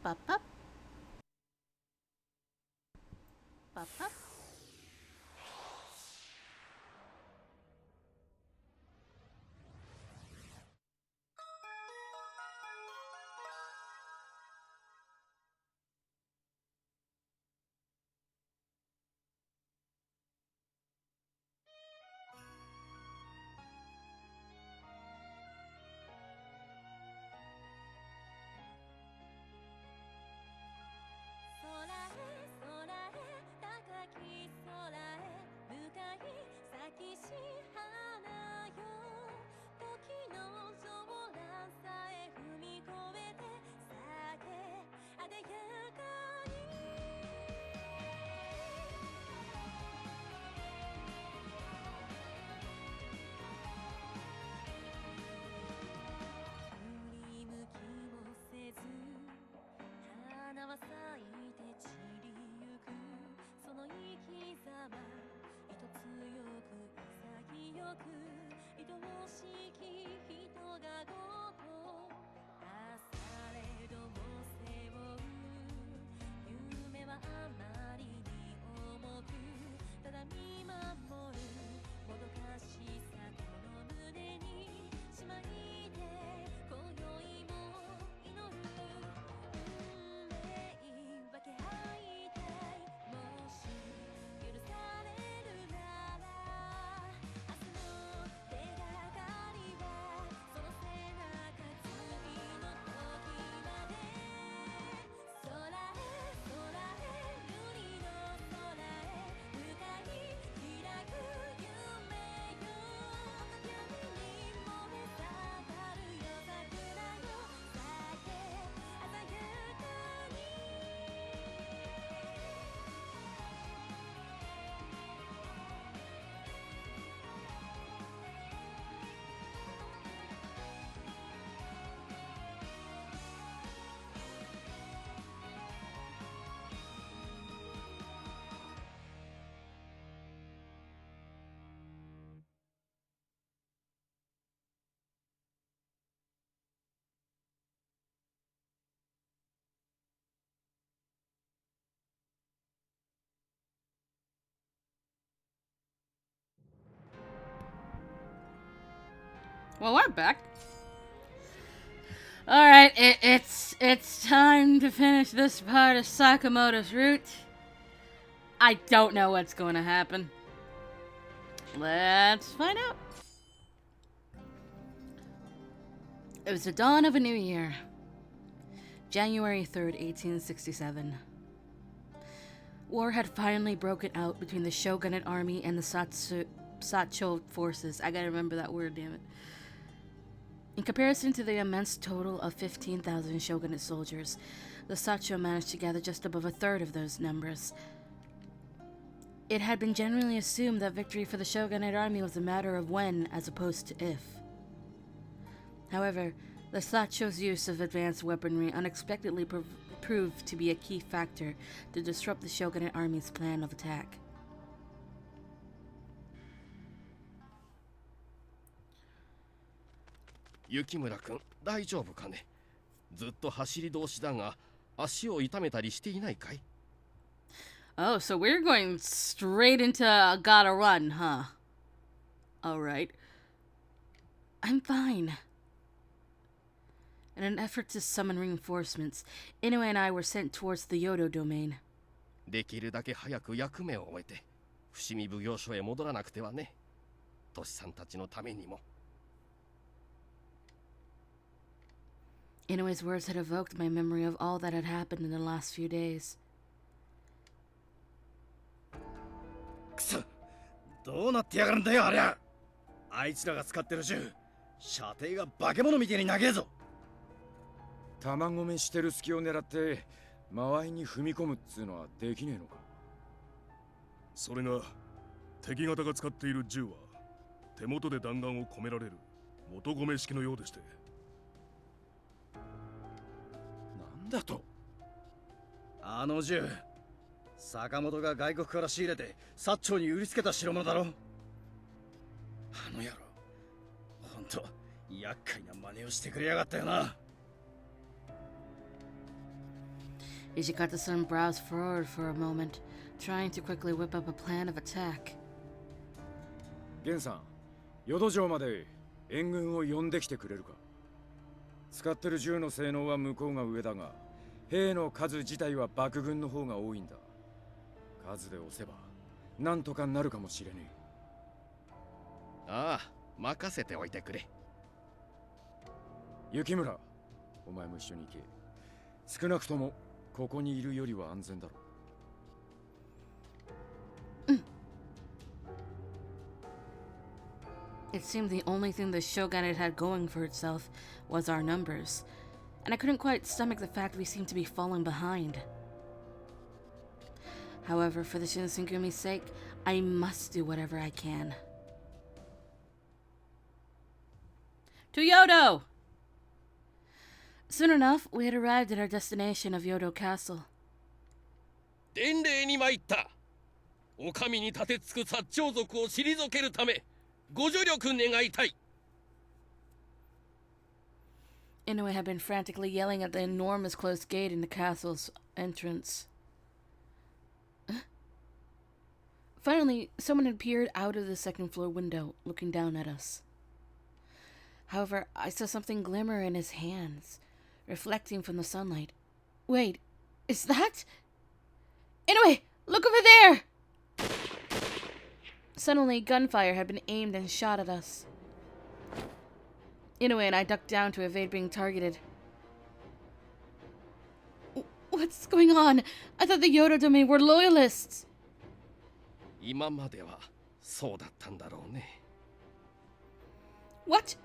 Pop up, pop up. Well, we're back. All right, it's time to finish this part of Sakamoto's route. I don't know what's going to happen. Let's find out. It was the dawn of a new year, January 3rd, 1867. War had finally broken out between the shogunate army and the Sacho forces. I gotta remember that word, damn it. In comparison to the immense total of 15,000 shogunate soldiers, the Sacho managed to gather just above a third of those numbers. It had been generally assumed that victory for the shogunate army was a matter of when as opposed to if. However, the Sacho's use of advanced weaponry unexpectedly proved to be a key factor to disrupt the shogunate army's plan of attack. Yukimura君、大丈夫かね。ずっと走り通しだが、足を痛めたりしていないかい？ Oh, so we're going straight into gotta run, huh? Alright. I'm fine. In an effort to summon reinforcements, Inoue and I were sent towards the Kyoto domain. できるだけ早く役目を終えて、伏見奉行所へ戻らなくてはね。トシさんたちのためにも。Inoue's words had evoked my memory of all that had happened in the last few days. くそ、どうなってやがるんだよありゃ。あいつらが使ってる銃、射程が化け物みてえに長えぞ。卵目してる隙を狙って間合いに踏み込むっつうのはできねえのか。それが敵方が使っている銃は手元で弾丸を込められる元込め式のようでして。なんだと。あの銃、坂本が外国から仕入れて薩長に売りつけた代物だろ。あの野郎、ほんと厄介な真似をしてくれやがったよな。Ijikata-san browsed forward for a moment, trying to quickly whip up a plan of attack. ゲンさん、淀城まで援軍を呼んできてくれるか。使ってる銃の性能は向こうが上だが、兵の数自体は幕軍の方が多いんだ。数で押せばなんとかなるかもしれねえ。ああ、任せておいてくれ。雪村、お前も一緒に行け。少なくともここにいるよりは安全だろう。It seemed the only thing the shogunate had going for itself was our numbers, and I couldn't quite stomach the fact we seemed to be falling behind. However, for the Shinsengumi's sake, I must do whatever I can. To Kyoto! Soon enough, we had arrived at our destination of Kyoto Castle. 伝令に参った。お上に立てつく薩長族を退けるため、ご助力願いたい。Inoue had been frantically yelling at the enormous closed gate in the castle's entrance. Finally, someone had peered out of the second-floor window, looking down at us. However, I saw something glimmer in his hands, reflecting from the sunlight. Wait, is that? Inoue, look over there! Suddenly, gunfire had been aimed and shot at us. Inoue and I ducked down to evade being targeted. What's going on? I thought the Kyoto domain were loyalists. 今まではそうだったんだろうね。What?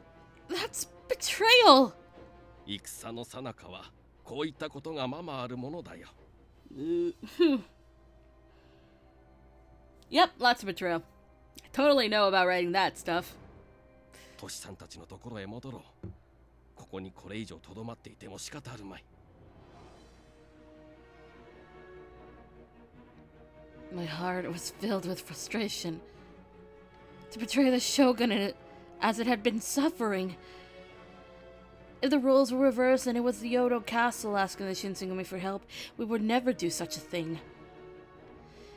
That's betrayal! 戦の最中はこういったことがままあるものだよ。Yep, lots of betrayal. I totally know about writing that stuff. トシさんたちのところへ戻ろう。ここにこれ以上とどまっていても仕方あるまい。My heart was filled with frustration. To betray the shogunate as it had been suffering. If the roles were reversed and it was the Kyoto castle asking the Shinsengumi for help, we would never do such a thing.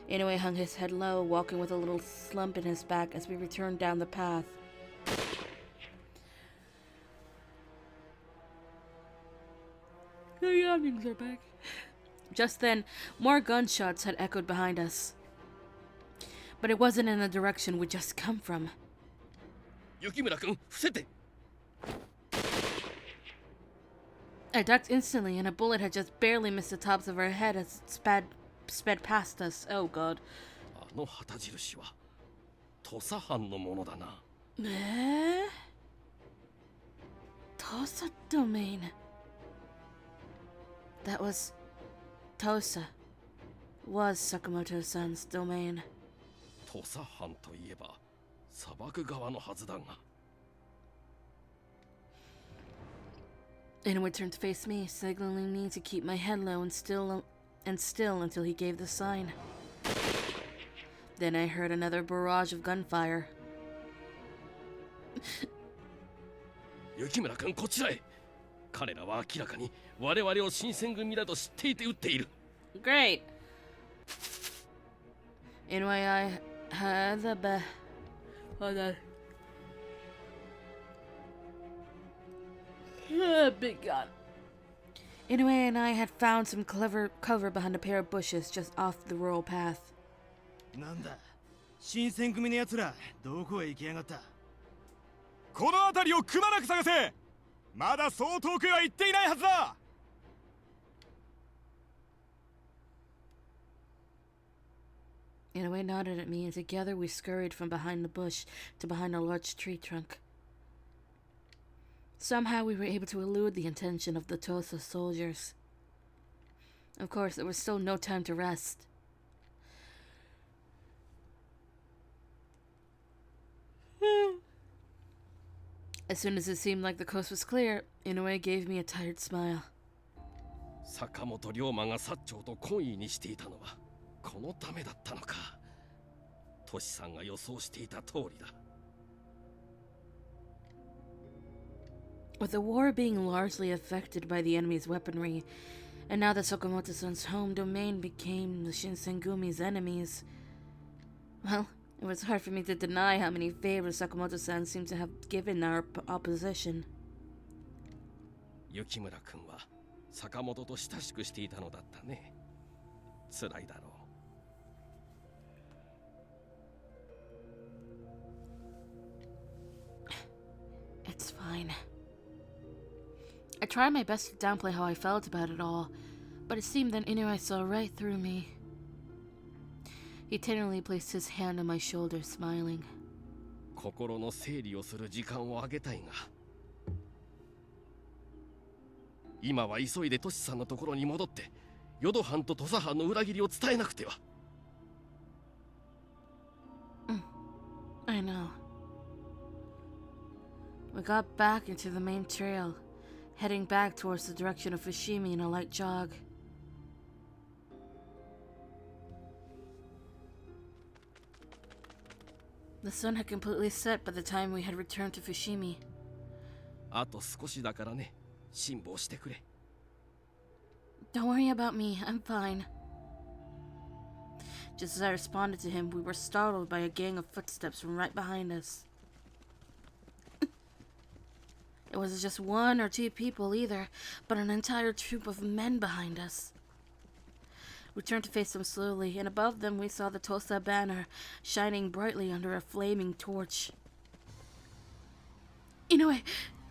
Inoue hung his head low, walking with a little slump in his back as we returned down the path. The yawnings are back. Just then, more gunshots had echoed behind us. But it wasn't in the direction we'd just come from. 雪村君、伏せて。I ducked instantly, and a bullet had just barely missed the tops of our head as it sped past us. Oh god. あの旗印は土佐藩のものだな。Tosa domain. That was Tosa. Was Sakamoto-san's domain. 土佐藩といえば砂漠側のはずだが。Inoue turned to face me, signaling me to keep my head low and still until he gave the sign. Then I heard another barrage of gunfire. 雪村君、こちらへ。彼らは明らかに我々を新選組だと知っていて撃っている。Great. Inoue, I had the Hold on. Big gun. Inoue and I had found some clever cover behind a pair of bushes just off the rural path. なんだ、新選組のやつらどこへ行きやがった。この辺りをくまなく探せ。まだそう遠くへは行っていないはずだ。Inoue nodded at me, and together we scurried from behind the bush to behind a large tree trunk. Somehow we were able to elude the attention of the Tosa soldiers. Of course, there was still no time to rest. As soon as it seemed like the coast was clear, Inoue gave me a tired smile. 坂本龍馬が薩長と懇意にしていたのはこのためだったのか。トシさんが予想していた通りだ。With the war being largely affected by the enemy's weaponry, And now that Sakamoto-san's home domain became the Shinsengumi's enemies, well, it was hard for me to deny how many favors Sakamoto-san seemed to have given our opposition. 雪村君は坂本と親しくしていたのだったね。辛いだろう。It's fine. I tried my best to downplay how I felt about it all, but it seemed that Inoue saw right through me. He tenderly placed his hand on my shoulder, smiling. 心の整理をする時間をあげたいが、今は急いでトシさんのところに戻って淀藩と土佐藩の裏切りを伝えなくては。I know. We got back into the main trail, heading back towards the direction of Fushimi in a light jog. The sun had completely set by the time we had returned to Fushimi. あと少しだからね、辛抱してくれ。Don't worry about me, I'm fine. Just as I responded to him, we were startled by a gang of footsteps from right behind us. It was just one or two people either, but an entire troop of men behind us. We turned to face them slowly, and above them we saw the Tosa banner shining brightly under a flaming torch. Inoue,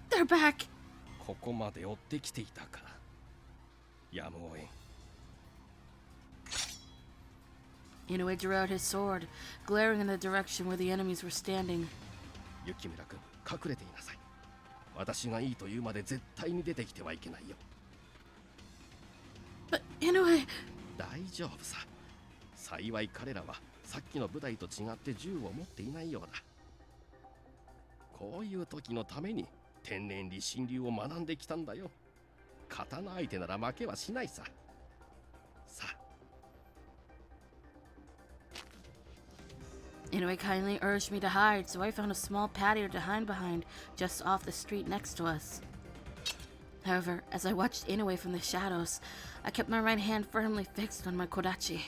they're back! ここまで追ってきていたか。やむをえん。Inoue drew out his sword, glaring in the direction where the enemies were standing. 雪村君、隠れていなさい。私がいいと言うまで絶対に出てきてはいけないよ。But Inoue... 大丈夫さ。幸い彼らはさっきの部隊と違って銃を持っていないようだ。こういう時のために天然理心流を学んできたんだよ。刀相手なら負けはしないさ。さあ。Inoue kindly urged me to hide, so I found a small patio to hide behind, just off the street next to us. However, as I watched Inoue from the shadows, I kept my right hand firmly fixed on my kodachi.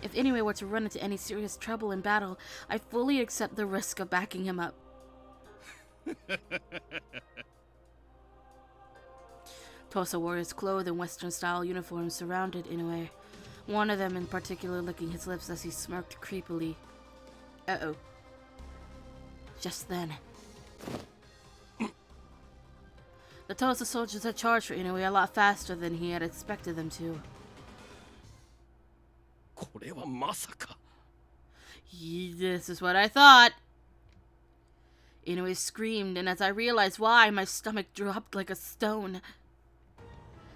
If Inoue were to run into any serious trouble in battle, I fully accept the risk of backing him up. Tosa warriors clothed in Western-style uniforms surrounded Inoue, one of them in particular licking his lips as he smirked creepily. Uh-oh. Just then... The Tosa soldiers had charged for Inoue a lot faster than he had expected them to. これはまさか。This is what I thought. Inoue screamed, and as I realized why, my stomach dropped like a stone.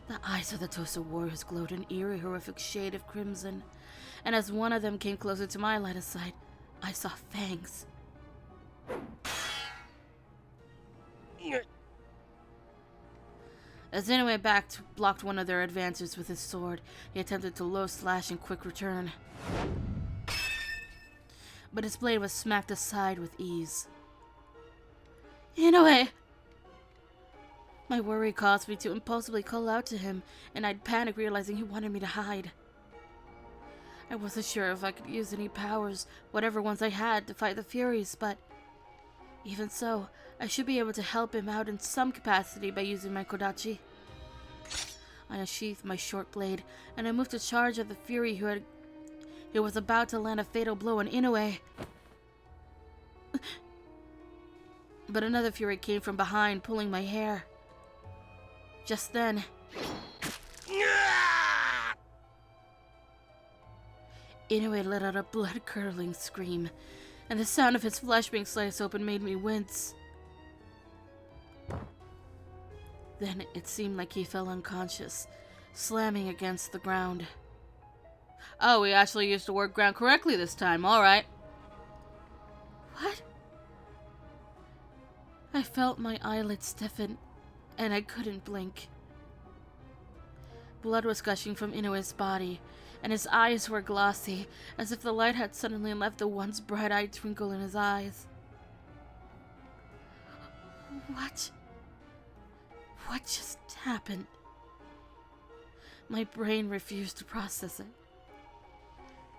The eyes of the Tosa warriors glowed an eerie, horrific shade of crimson, and as one of them came closer to my line of sight, I saw fangs. As Inoue blocked one of their advances with his sword, he attempted to low slash in quick return. But his blade was smacked aside with ease. Inoue! My worry caused me to impulsively call out to him, and I'd panic realizing he wanted me to hide. I wasn't sure if I could use any powers, whatever ones I had, to fight the Furies, but even so, I should be able to help him out in some capacity by using my kodachi. I unsheathed my short blade, and I moved to charge at the Fury who was about to land a fatal blow on Inoue. But another Fury came from behind, pulling my hair. Just then... Inoue let out a blood-curdling scream, and the sound of his flesh being sliced open made me wince. Then it seemed like he fell unconscious, slamming against the ground. Oh, we actually used the word ground correctly this time, alright. What? I felt my eyelids stiffen, and I couldn't blink. Blood was gushing from Inoue's body, and his eyes were glossy, as if the light had suddenly left the once bright-eyed twinkle in his eyes. What just happened? My brain refused to process it.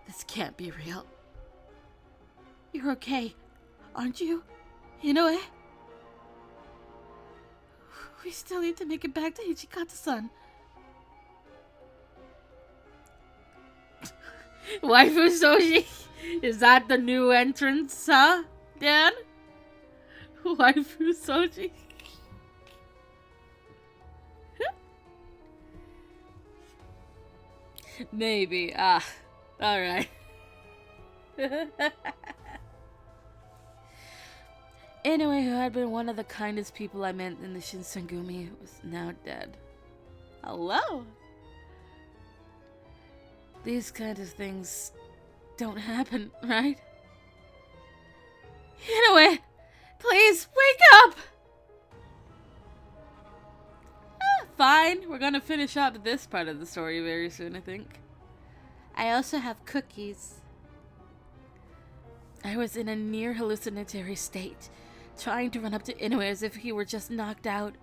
This can't be real. You're okay, aren't you? Inoue? We still need to make it back to Ichikata-san. Waifu Soji? Is that the new entrance, huh, Dan? Waifu Soji? Maybe. Alright. Inoue, who had been one of the kindest people I met in the Shinsengumi, was now dead. Hello? These kind of things don't happen, right? Inoue, please wake up! Fine, we're gonna finish up this part of the story very soon, I think. I also have cookies. I was in a near hallucinatory state, trying to run up to Inoue as if he were just knocked out.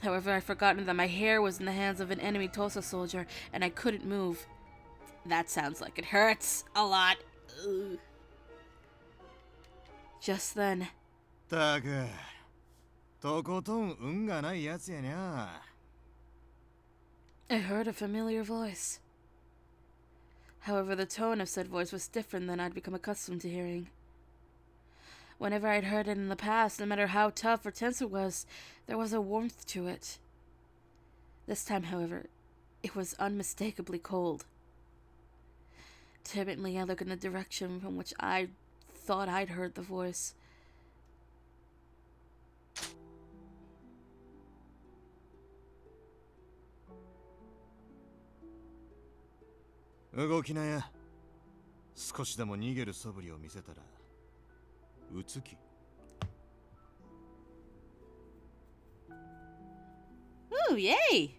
However, I'd forgotten that my hair was in the hands of an enemy Tosa soldier, and I couldn't move. That sounds like it hurts a lot. Ugh. Just then, たくとことん運がないやつやにゃ。 I heard a familiar voice. However, the tone of said voice was different than I'd become accustomed to hearing. Whenever I'd heard it in the past, no matter how tough or tense it was, there was a warmth to it. This time, however, it was unmistakably cold. Timidly, I looked in the direction from which I thought I'd heard the voice.動きなや。少しでも逃げる素振りを見せたら撃つ気。 Ooh, yay!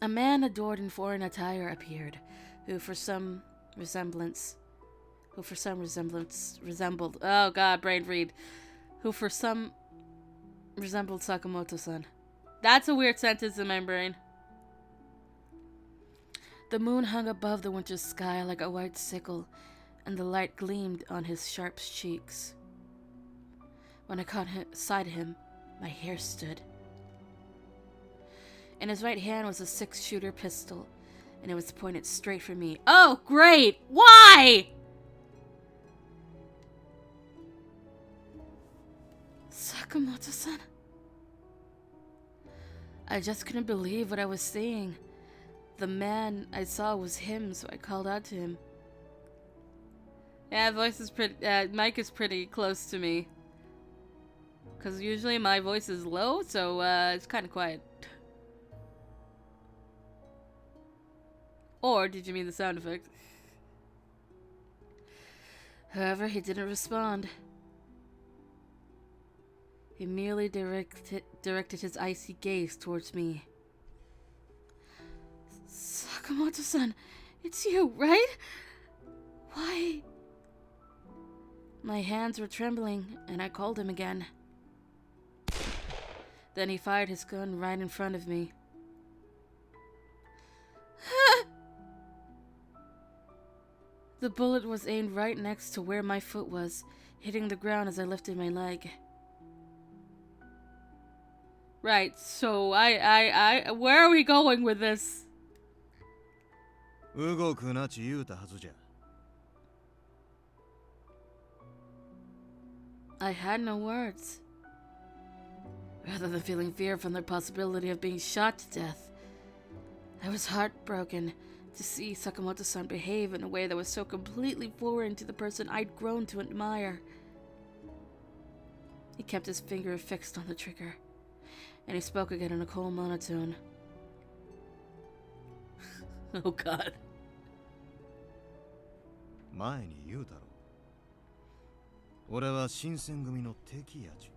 A man adored in foreign attire appeared, who for some resembled, oh god, brain read, who for some resembled Sakamoto-san. That's a weird sentence in my brain. The moon hung above the winter sky like a white sickle, and the light gleamed on his sharp cheeks. When I caught sight of him, my hair stood. In his right hand was a 6-shooter pistol, and it was pointed straight for me. Oh, great! Why? Sakamoto-san. I just couldn't believe what I was seeing. The man I saw was him, so I called out to him. Yeah, voice is pretty. Mic is pretty close to me. Because usually my voice is low, so it's kind of quiet. Or did you mean the sound effect? However, he didn't respond. He merely directed his icy gaze towards me. Sakamoto-san, it's you, right? Why? My hands were trembling, and I called him again. Then he fired his gun right in front of me. The bullet was aimed right next to where my foot was, hitting the ground as I lifted my leg. Right, so where are we going with this? 動くなち言うたはずじゃ。 I had no words. Rather than feeling fear from the possibility of being shot to death, I was heartbroken to see Sakamoto-san behave in a way that was so completely foreign to the person I'd grown to admire. He kept his finger fixed on the trigger, and he spoke again in a cold monotone. Oh god. 前に言うだろう。俺は新選組の敵やち。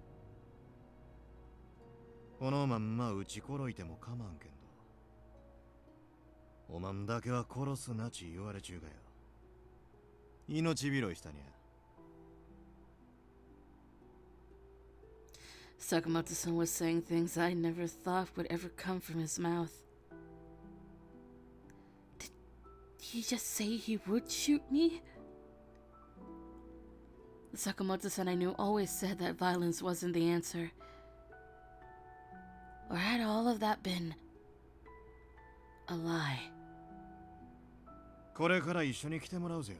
このまんま撃ち殺いても構わんけんど。おまんだけは殺すなち言われちゅうがよ。命拾いしたにゃ。Sakamoto-san was saying things I never thought would ever come from his mouth. Did he just say he would shoot me? The Sakamoto-san I knew always said that violence wasn't the answer. Or had all of that been a lie? これから一緒に来てもらうぜよ。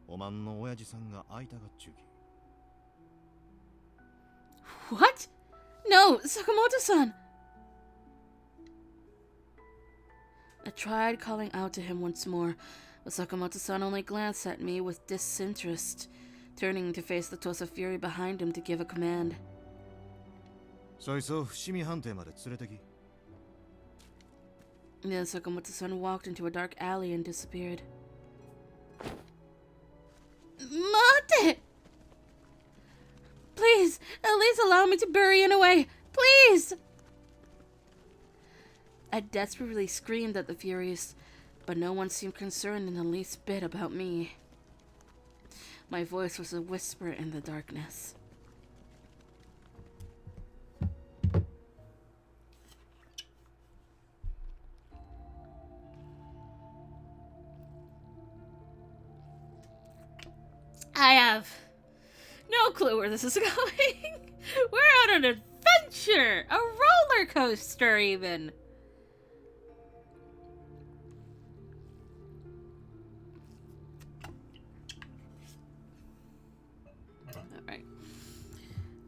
おまんの親父さんが会いたがっちゅうき。 What? No, Sakamoto-san! I tried calling out to him once more, but Sakamoto-san only glanced at me with disinterest, turning to face the toss of fury behind him to give a command. そいつを伏見藩邸まで連れてき。 Then Sakamoto-san walked into a dark alley and disappeared. Mate! Please, at least allow me to bury in away. Please! I desperately screamed at the Furies, but no one seemed concerned in the least bit about me. My voice was a whisper in the darkness. I have no clue where this is going. We're on an adventure! A roller coaster, even! Alright.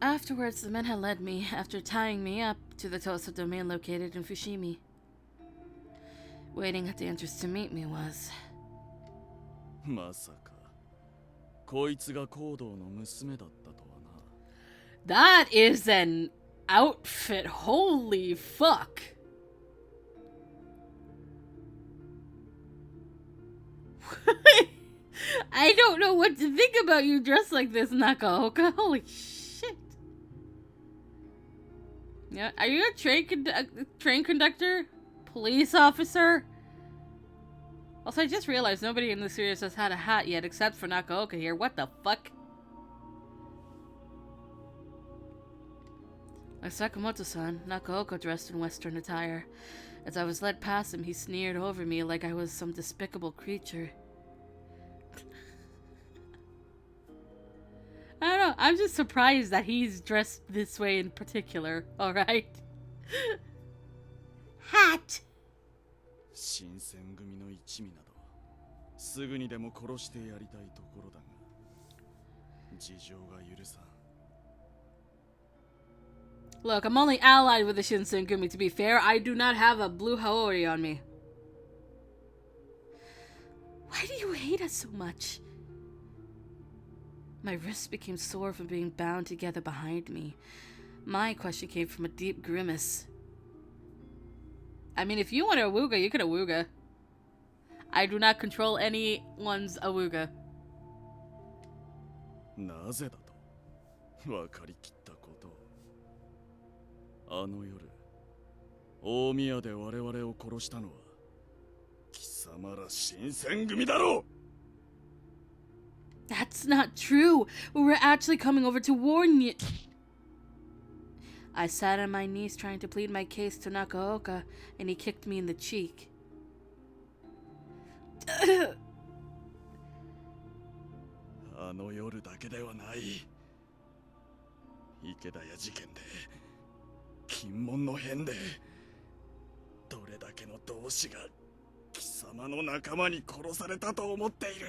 Afterwards, the men had led me, after tying me up, to the Tosa domain located in Fushimi. Waiting at the entrance to meet me was... まさかこいつが行動の娘だったとはな。 That is an outfit. Holy fuck. I don't know what to think about you dressed like this, Nakaoka. Holy shit. Yeah, are you a train conductor? Police officer? Also, I just realized nobody in the series has had a hat yet except for Nakaoka here. What the fuck? Like Sakamoto-san, Nakaoka dressed in Western attire. As I was led past him, he sneered over me like I was some despicable creature. I don't know, I'm just surprised that he's dressed this way in particular, alright? Hat! 新選組の一味などすぐにでも殺してやりたいところだが事情が許さん。 Look, I'm only allied with the Shinsengumi, to be fair. I do not have a blue Haori on me. Why do you hate us so much? My wrists became sore from being bound together behind me. My question came from a deep grimace. I mean, if you want a awooga, you can awooga. I do not control anyone's awooga. なぜだと分かりきったこと。あの夜大宮で我々を殺したのは貴様ら新選組だろう。 That's not true. We were actually coming over to warn you. I sat on my knees trying to plead my case to Nakaoka, and he kicked me in the cheek. あの夜だけではない。池田屋事件で、金門の変で、どれだけの同志が貴様の仲間に殺されたと思っている。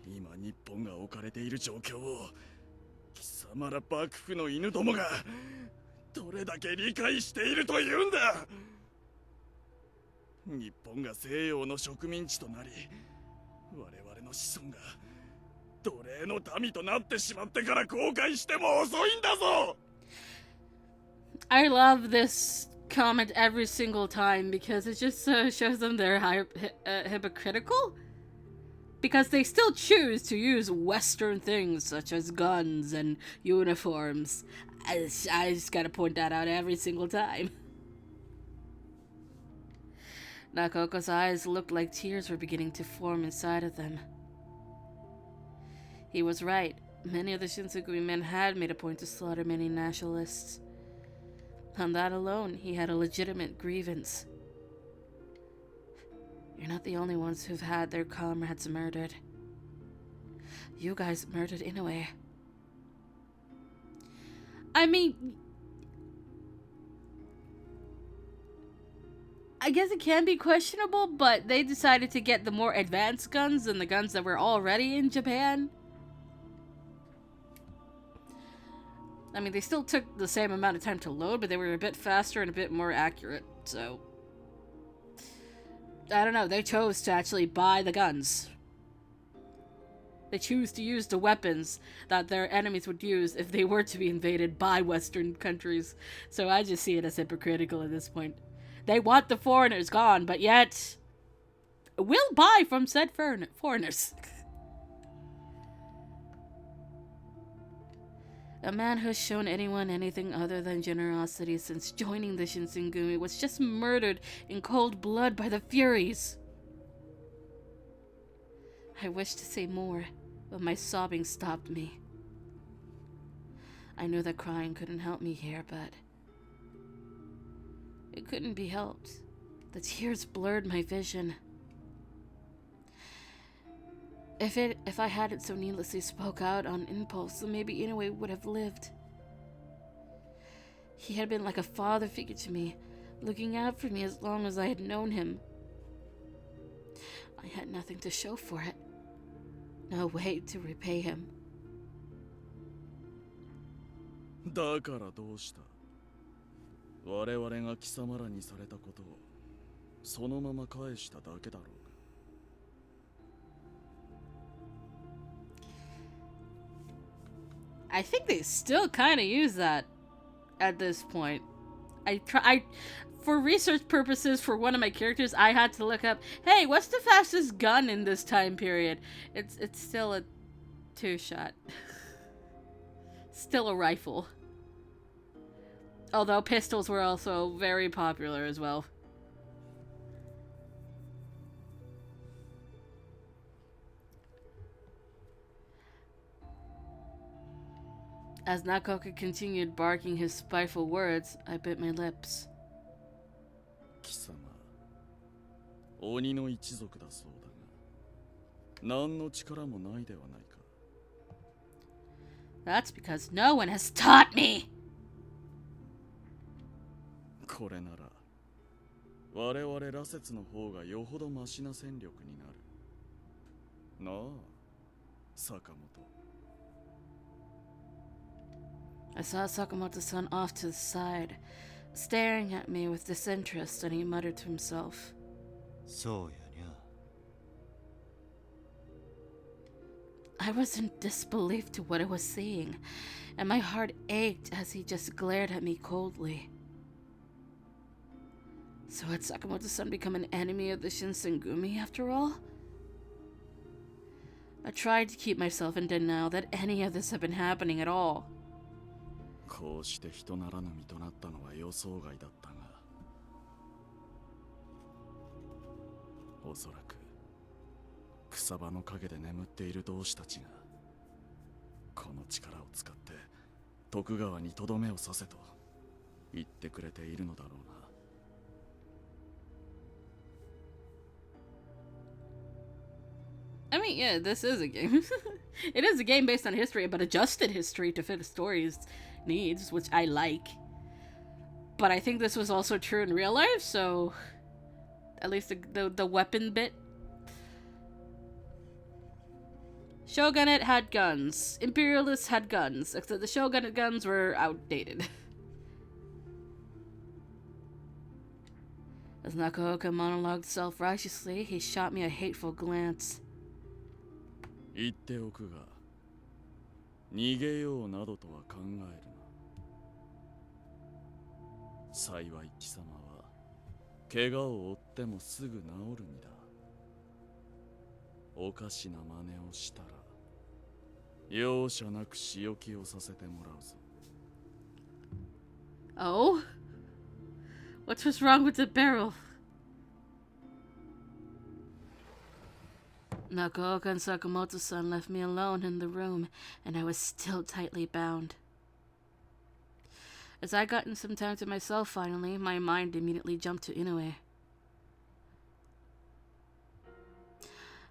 今日本が置かれている状況を貴様ら幕府の犬どもがどれだけ理解しているというんだ。日本が西洋の植民地となり我々の子孫が奴隷の民となってしまってから後悔しても遅いんだぞ。 I love this comment every single time because it just shows them they're hypocritical. Because they still choose to use Western things such as guns and uniforms. I just gotta point that out every single time. Nakaoka's eyes looked like tears were beginning to form inside of them. He was right. Many of the Shinsengumi men had made a point to slaughter many nationalists. On that alone, he had a legitimate grievance. You're not the only ones who've had their comrades murdered. You guys murdered Inoue. I mean, I guess it can be questionable, but they decided to get the more advanced guns than the guns that were already in Japan. I mean, they still took the same amount of time to load, but they were a bit faster and a bit more accurate, so... I don't know, they chose to actually buy the guns. They choose to use the weapons that their enemies would use if they were to be invaded by Western countries. So I just see it as hypocritical at this point. They want the foreigners gone, but yet... will buy from said foreigners. A man who has shown anyone anything other than generosity since joining the Shinsengumi was just murdered in cold blood by the Furies. I wish to say more, but my sobbing stopped me. I knew that crying couldn't help me here, but it couldn't be helped. The tears blurred my vision. If I hadn't so needlessly spoke out on impulse, then maybe Inoue would have lived. He had been like a father figure to me, looking out for me as long as I had known him. I had nothing to show for it. No way to repay him. だからどうした？我々が貴様らにされたことをそのまま返しただけだろう。I think they still kind of use that at this point. For research purposes for one of my characters, I had to look up, hey, what's the fastest gun in this time period? It's still a 2-shot. Still a rifle. Although pistols were also very popular as well. As Nakoka continued barking his spiteful words, I bit my lips. 貴様、鬼の一族だそうだが、何の力もないではないか。That's because no one has taught me! これなら、我々羅刹の方がよほどマシな戦力になる。なあ、坂本。I saw Sakamoto-san off to the side, staring at me with disinterest, and he muttered to himself. そうやにゃ。I was in disbelief to what I was seeing, and my heart ached as he just glared at me coldly. So had Sakamoto-san become an enemy of the Shinsengumi after all? I tried to keep myself in denial that any of this had been happening at all. こうして人ならぬ身となったのは予想外だったが、おそらく草場の陰で眠っている同志たちがこの力を使って徳川にとどめを刺せと言ってくれているのだろうな。I mean, yeah, this is a game. It is a game based on history, but adjusted history to fit the story's needs, which I like. But I think this was also true in real life, so at least the weapon bit. Shogunate had guns. Imperialists had guns, except the Shogunate guns were outdated. As Nakoka monologued self-righteously, he shot me a hateful glance. 言っておくが、逃げようなどとは考えるな。幸い貴様は怪我を負ってもすぐ治る身だ。おかしな真似をしたら容赦なく仕置きをさせてもらうぞ。Oh? What was wrong with the barrel? Nakoka and Sakamoto-san left me alone in the room, and I was still tightly bound. As I got in some time to myself finally, my mind immediately jumped to Inoue.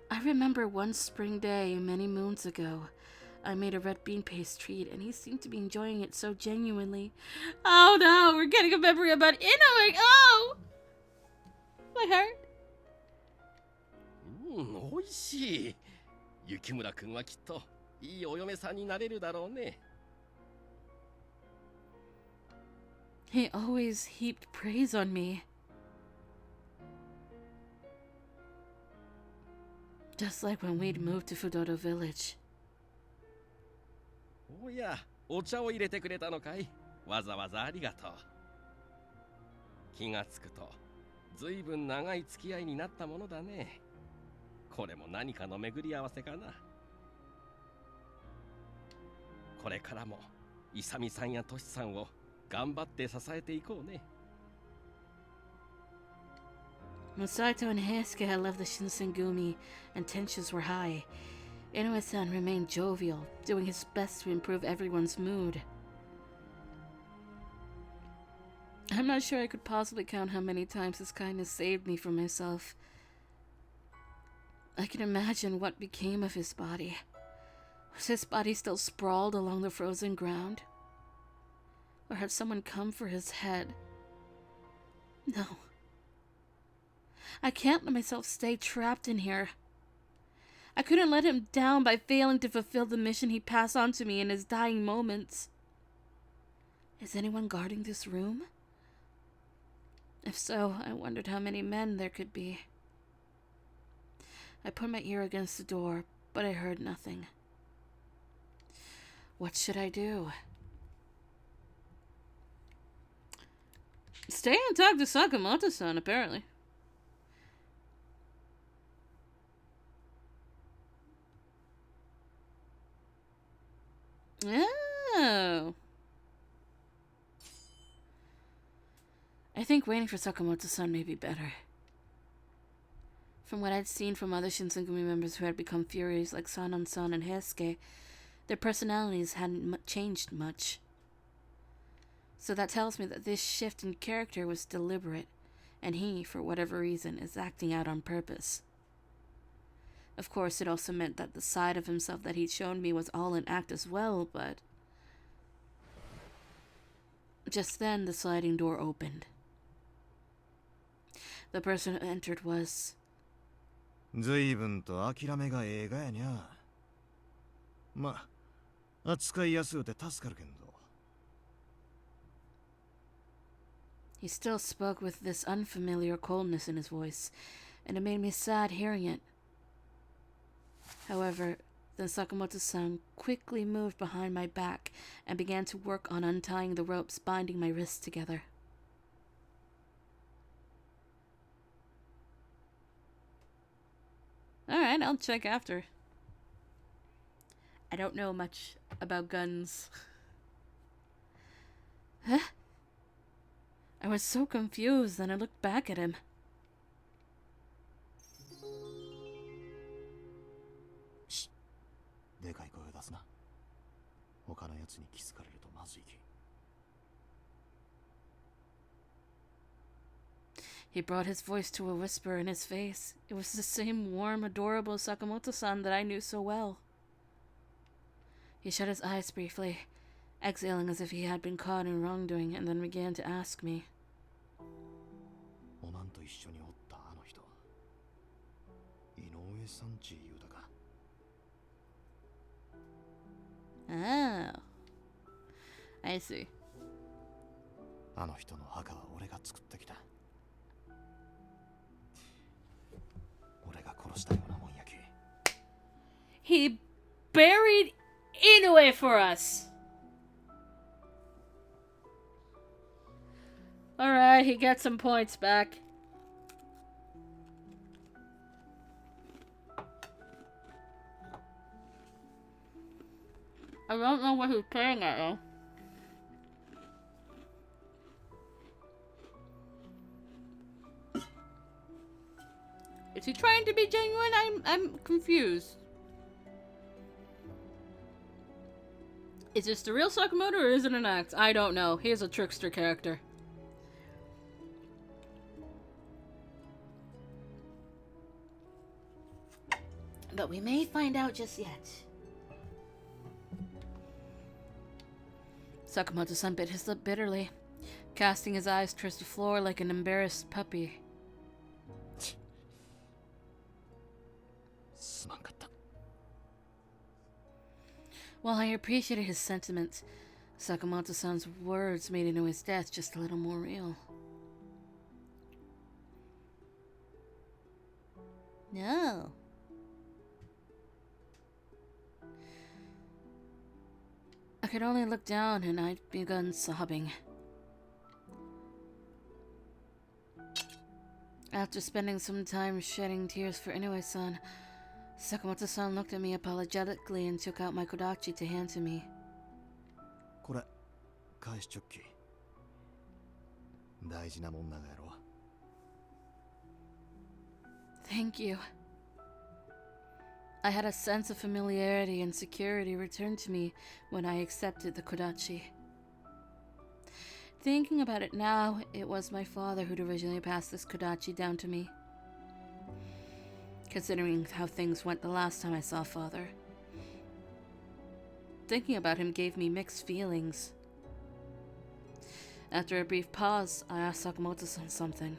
I remember one spring day many moons ago, I made a red bean paste treat, and he seemed to be enjoying it so genuinely. Oh no, we're getting a memory about Inoue! Oh! My heart. おいしい。雪村くんはきっといいお嫁さんになれるだろうね。He always heaped praise on me. Just like when we'd moved to Fudoto Village. おや、お茶を入れてくれたのかい。わざわざありがとう。気がつくと、ずいぶん長い付き合いになったものだね。これも何かの巡り合わせかな。これからも、イサミさんやトシさんを頑張って支えていこうね。Musato and Heisuke had left the Shinsengumi, and tensions were high. Inoue-san remained jovial, doing his best to improve everyone's mood. I'm not sure I could possibly count how many times his kindness saved me from myself. I can imagine what became of his body. Was his body still sprawled along the frozen ground? Or had someone come for his head? No. I can't let myself stay trapped in here. I couldn't let him down by failing to fulfill the mission he passed on to me in his dying moments. Is anyone guarding this room? If so, I wondered how many men there could be. I put my ear against the door, but I heard nothing. What should I do? Stay and talk to Sakamoto-san, apparently. Oh. I think waiting for Sakamoto-san may be better. From what I'd seen from other Shinsengumi members who had become Furies like Sanan-san and Heisuke, their personalities hadn't changed much. So that tells me that this shift in character was deliberate, and he, for whatever reason, is acting out on purpose. Of course, it also meant that the side of himself that he'd shown me was all in act as well, but... Just then, the sliding door opened. The person who entered was... 随分と諦めがええがやにゃ。ま、扱いやすうて助かるけんど。He still spoke with this unfamiliar coldness in his voice, and it made me sad hearing it. However, then Sakamoto-san quickly moved behind my back and began to work on untying the ropes binding my wrists together. Alright, I'll check after. I don't know much about guns. Huh? I was so confused, then I looked back at him. Shh. でかい声を出すな。他のやつに気づかれるとまずいき。He brought his voice to a whisper in his face. It was the same warm, adorable Sakamoto-san that I knew so well. He shut his eyes briefly, exhaling as if he had been caught in wrongdoing, and then began to ask me. おまんと一緒におったあの人。井上さんち言うたか。Oh. I see. あの人の墓は俺が作ってきた。俺が殺したようなもんやき。He buried Inoue for us. Alright, he got some points back. I don't know what he's playing at though. Is he trying to be genuine? I'm confused. Is this the real Sakamoto or is it an act? I don't know. He's a trickster character. But we may find out just yet. Sakamoto-san bit his lip bitterly, casting his eyes towards the floor like an embarrassed puppy. While I appreciated his sentiments, Sakamoto-san's words made Inoue's death just a little more real. No. I could only look down and I'd begun sobbing. After spending some time shedding tears for Inoue-san, Sakamoto-san looked at me apologetically and took out my kodachi to hand to me. これ返しちょっき。大事なもんながやろ。Thank you. I had a sense of familiarity and security returned to me when I accepted the kodachi. Thinking about it now, it was my father who'd originally passed this kodachi down to me. Considering how things went the last time I saw father. Thinking about him gave me mixed feelings. After a brief pause, I asked Sakamoto-san something.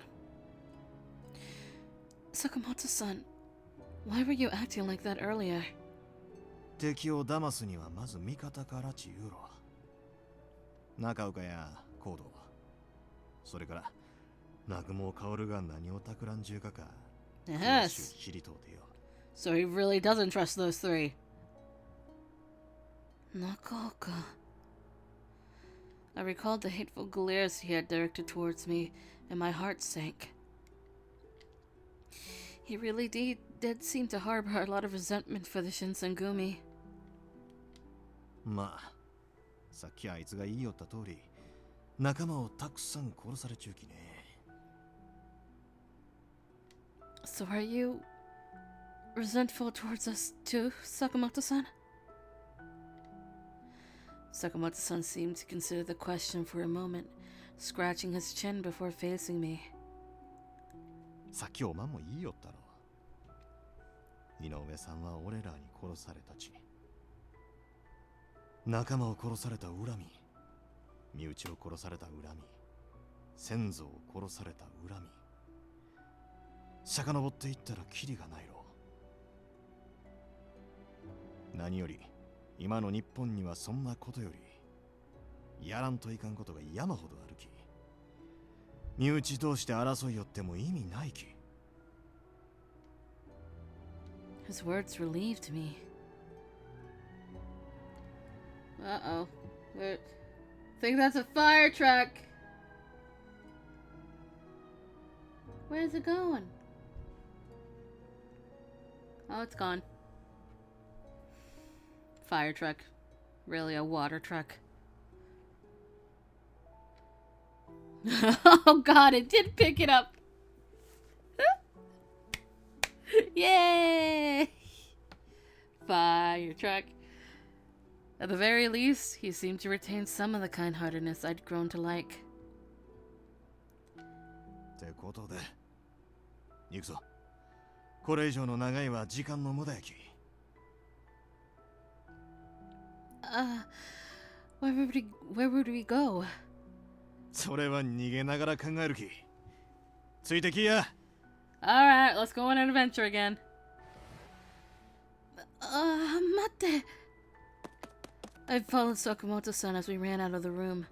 Sakamoto-san, why were you acting like that earlier? 敵を騙すにはまず味方からち言うろ。中岡やコード、それから南雲薫が何を企んじゅうかか。Yes. So he really doesn't trust those three. Nakaoka. I recalled the hateful glares he had directed towards me, and my heart sank. He really did seem to harbor a lot of resentment for the Shinsengumi. まあ、さっきあいつが言いよった通り、仲間をたくさん殺されちゅうきね。So are you resentful towards us too, Sakamoto-san? Sakamoto-san seemed to consider the question for a moment, scratching his chin before facing me. さっきおまんも言いよったろ。井上さんは俺らに殺されたち。仲間を殺された恨み、身内を殺された恨み、先祖を殺された恨み。遡っていったらキリがないろ。何より今の日本にはそんなことよりやらんといかんことが山ほどあるき。身内同士で争いよっても意味ないき。His words relieved me. Uh-oh. I think that's a fire truck. Where's it going? Oh, it's gone. Fire truck. Really, a water truck. Oh god, it did pick it up. Yay! Fire truck. At the very least, he seemed to retain some of the kind-heartedness I'd grown to like. ってことで、行くぞ。これ以上の長いは時間の無駄やき。Where would we go? それは逃げながら考えるき。ついてきや。Alright, let's go on an adventure again. 待って。I followed Sakamoto-san as we ran out of the room.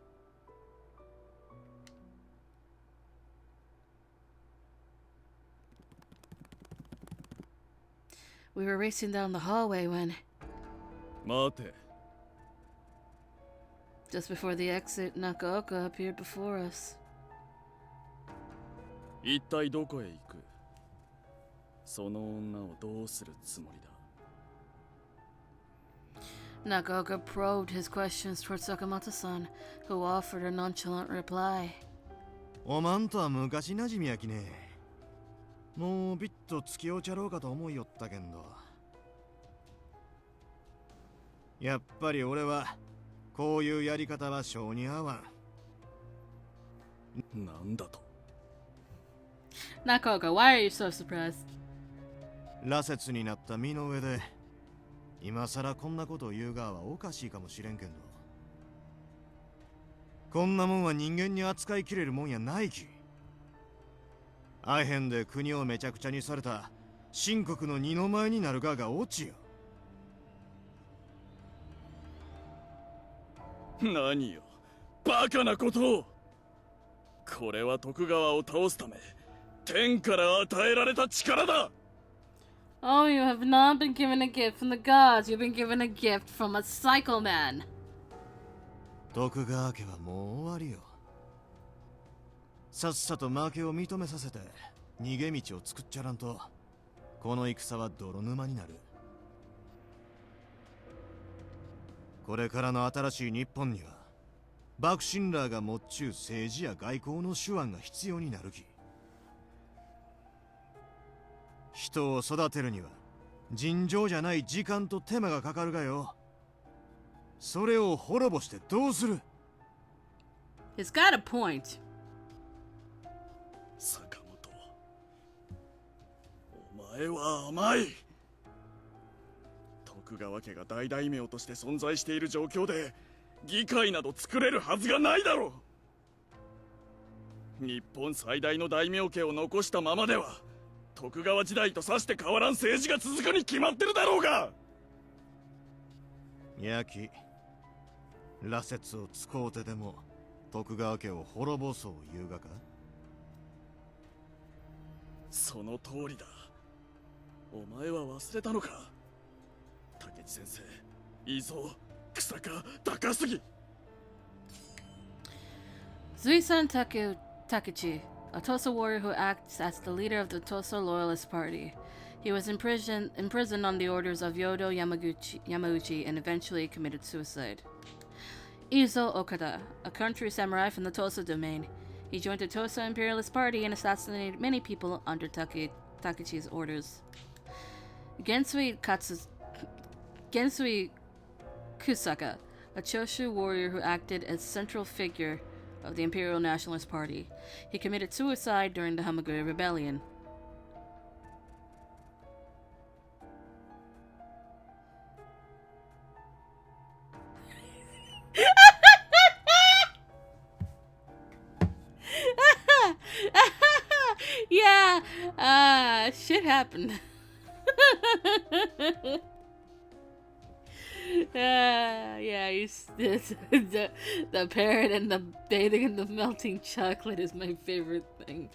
We were racing down the hallway when... 待て。Just before the exit, Nakaoka appeared before us. 一体どこへ行く？その女をどうするつもりだ？ Nakaoka probed his questions towards Sakamoto-san, who offered a nonchalant reply. おまんとは昔なじみやきね。もうビッと突き落ちゃろうかと思いよったけんど、やっぱり俺はこういうやり方は性に合わん。なんだと。 Nakoka, why are you so surprised? 羅刹になった身の上で今さらこんなことを言うがはおかしいかもしれんけんど、こんなもんは人間に扱いきれるもんやないき。アヘンで国をめちゃくちゃにされた秦国の二の舞になるががオチよ。何よ、バカなことを。これは徳川を倒すため天から与えられた力だ。 Oh, you have not been given a gift from the gods. You've been given a gift from a cycle man. 徳川家はもう終わりよ。さっさと負けを認めさせて逃げ道を作っちゃらんと、この戦は泥沼になる。これからの新しい日本には幕臣らが持っちゅう政治や外交の手腕が必要になるき。人を育てるには尋常じゃない時間と手間がかかるがよ。それを滅ぼしてどうする。 He's got a point. 坂本、お前は甘い。徳川家が大大名として存在している状況で議会など作れるはずがないだろう。日本最大の大名家を残したままでは徳川時代とさして変わらん政治が続くに決まってるだろうが。やき羅刹を使うてでも徳川家を滅ぼそう言うがか。その通りだ。お前は忘れたのか。竹地先生、伊蔵、草加、高杉。 Zuisan Takechi, a Tosa warrior who acts as the leader of the Tosa Loyalist Party. He was imprisoned on the orders of Yodo Yamauchi and eventually committed suicide. Izo Okada, a country samurai from the Tosa domain. He joined the Tosa Imperialist Party and assassinated many people under Takechi's orders. Gensui Kusaka, a Choshu warrior who acted as central figure of the Imperial Nationalist Party. He committed suicide during the Hamaguri Rebellion. Yeah, shit happened. Yeah, the parrot and the bathing in the melting chocolate is my favorite thing.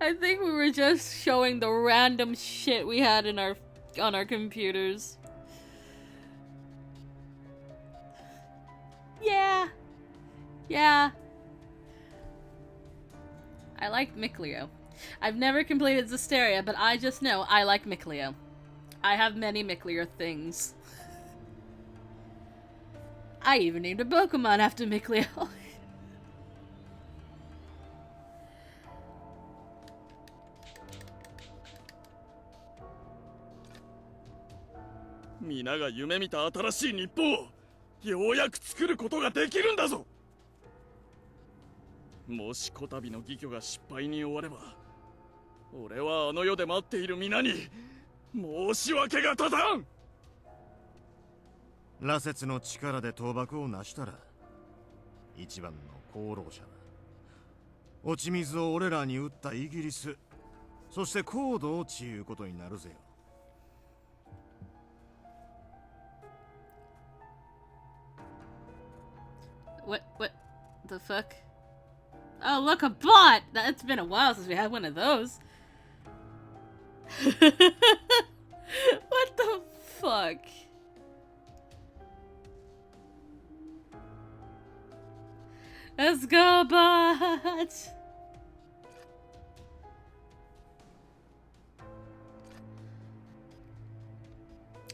I think we were just showing the random shit we had in on our computers. Yeah. I like Miclio. I've never completed Zesteria, but I just know I like Miclio. I have many Miclio things. I even named a Pokemon after Miclio. 皆が夢見た新しい日本をようやく作ることができるんだぞ。もしこたびの義挙が失敗に終われば、俺はあの世で待っている皆に申し訳が立たん。羅刹の力で倒幕を成したら一番の功労者だ。落ち水を俺らに打ったイギリス、そして高度をちいうことになるぜよ。What the fuck? Oh, look, a bot! It's been a while since we had one of those. What the fuck? Let's go, bot!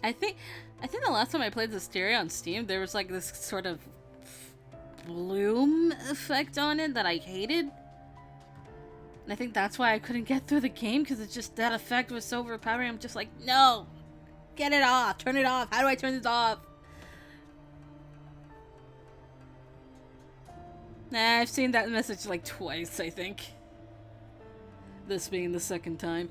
I think the last time I played Zesteria on Steam, there was like this sort of bloom effect on it that I hated. And I think that's why I couldn't get through the game, because it's just that effect was so overpowering. I'm just like, no! Get it off! Turn it off! How do I turn this off? Nah, I've seen that message like twice, I think. This being the second time.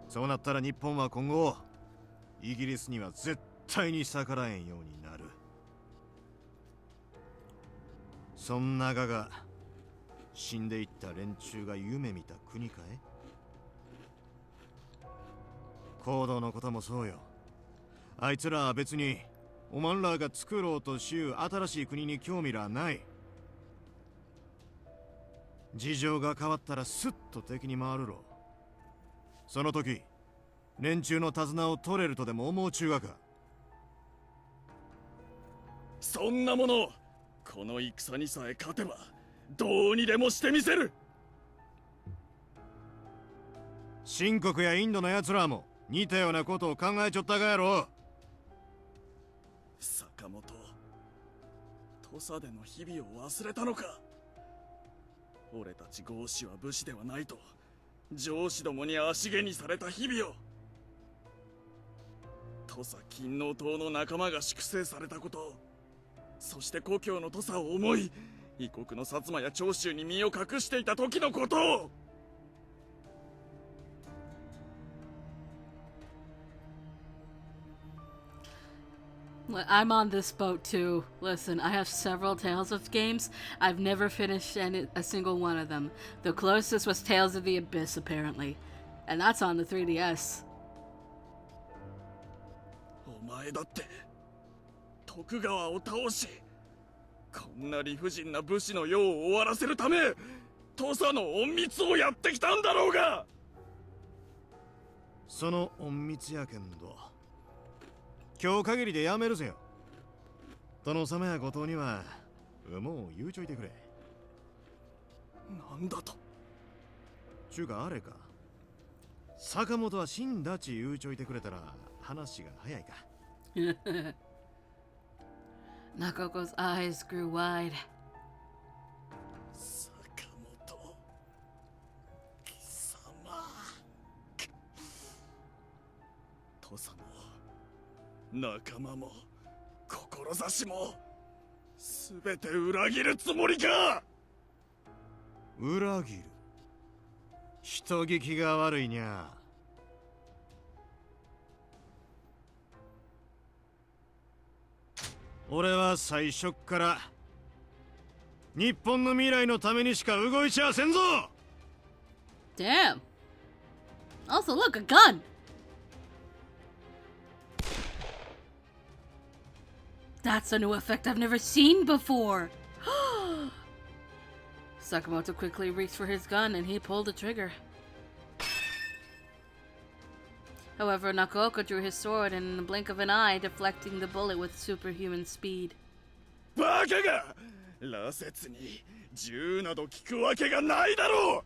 そうなったら日本は今後イギリスには絶対に逆らえんようになる。そんながが死んでいった連中が夢見た国かい？行動のこともそうよ。あいつらは別におまんらが作ろうとしゆう新しい国に興味らない。事情が変わったらスッと敵に回るろ。その時連中の手綱を取れるとでも思う中がか。そんなものこの戦にさえ勝てばどうにでもしてみせる。清国やインドの奴らも似たようなことを考えちょったがやろ。坂本、土佐での日々を忘れたのか。俺たち豪士は武士ではないと上司どもに足毛にされた日々を。土佐勤王党の仲間が粛清されたこと、そして故郷の土佐を思い異国の薩摩や長州に身を隠していた時のことを。I'm on this boat too. Listen, I have several Tales of games. I've never finished a single one of them. The closest was Tales of the Abyss, apparently. And that's on the 3DS. お前だって徳川を倒し、こんな理不尽な武士の世を終わらせるため土佐の隠密をやってきたんだろうが。その隠密やけんど今日限りでやめるぜよ。殿様や後藤にはもう言うちょいてくれ。なんだと。ちゅうかあれか、坂本は死んだち言うちょいてくれたら話が早いか。Nakoko's eyes grew wide. 坂本貴様、土佐も仲間も志も全て裏切るつもりか。裏切る？人聞きが悪いにゃ。俺は最初っから日本の未来のためにしか動いちゃせんぞ。 Damn. Also, look, a gun. That's a new effect I've never seen before. Sakamoto quickly reached for his gun and he pulled the trigger. However, Nakaoka drew his sword and in the blink of an eye, deflecting the bullet with superhuman speed. バカが羅刹に銃など効くわけがないだろう。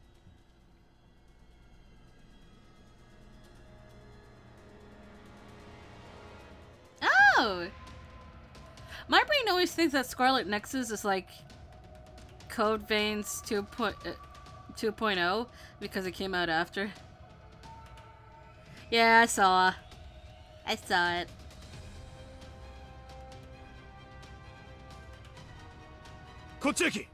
Oh! My brain always thinks that Scarlet Nexus is like Code Veins 2.0 because it came out after. Yeah, I saw it. Kocheki!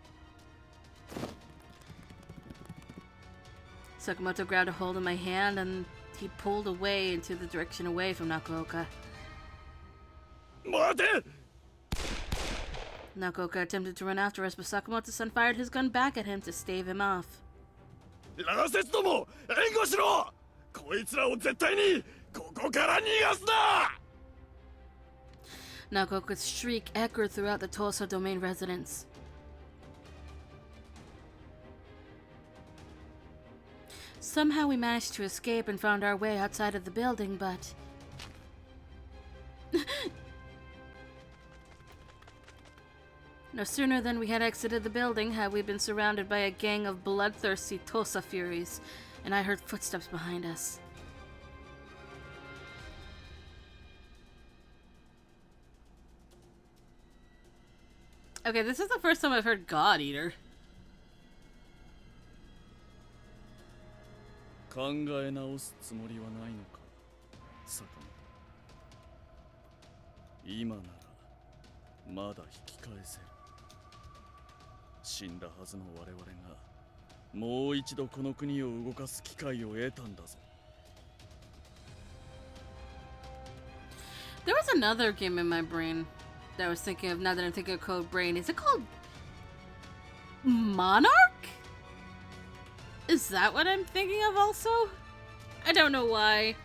Sakamoto grabbed a hold of my hand and he pulled away into the direction away from Nakaoka. 待て！ Nakaoka attempted to run after us, but Sakamoto-san fired his gun back at him to stave him off. 羅刹ども援護しろ！こいつらを絶対にここから逃がすな！ Nakaoka's shriek echoed throughout the Tosa domain residence. Somehow we managed to escape and found our way outside of the building, but... No sooner than we had exited the building had we been surrounded by a gang of bloodthirsty Tosa furies, and I heard footsteps behind us. Okay, this is the first time I've heard God Eater. 考え直すつもりはないのか、坂本。今ならまだ引き返せる。死んだはずの我々がもう一度この国を動かす機会を得たんだぞ。There was another game in my brain that I was thinking of now that I'm thinking of Code Brain. Is it called Monarch? Is that what I'm thinking of also? I don't know why.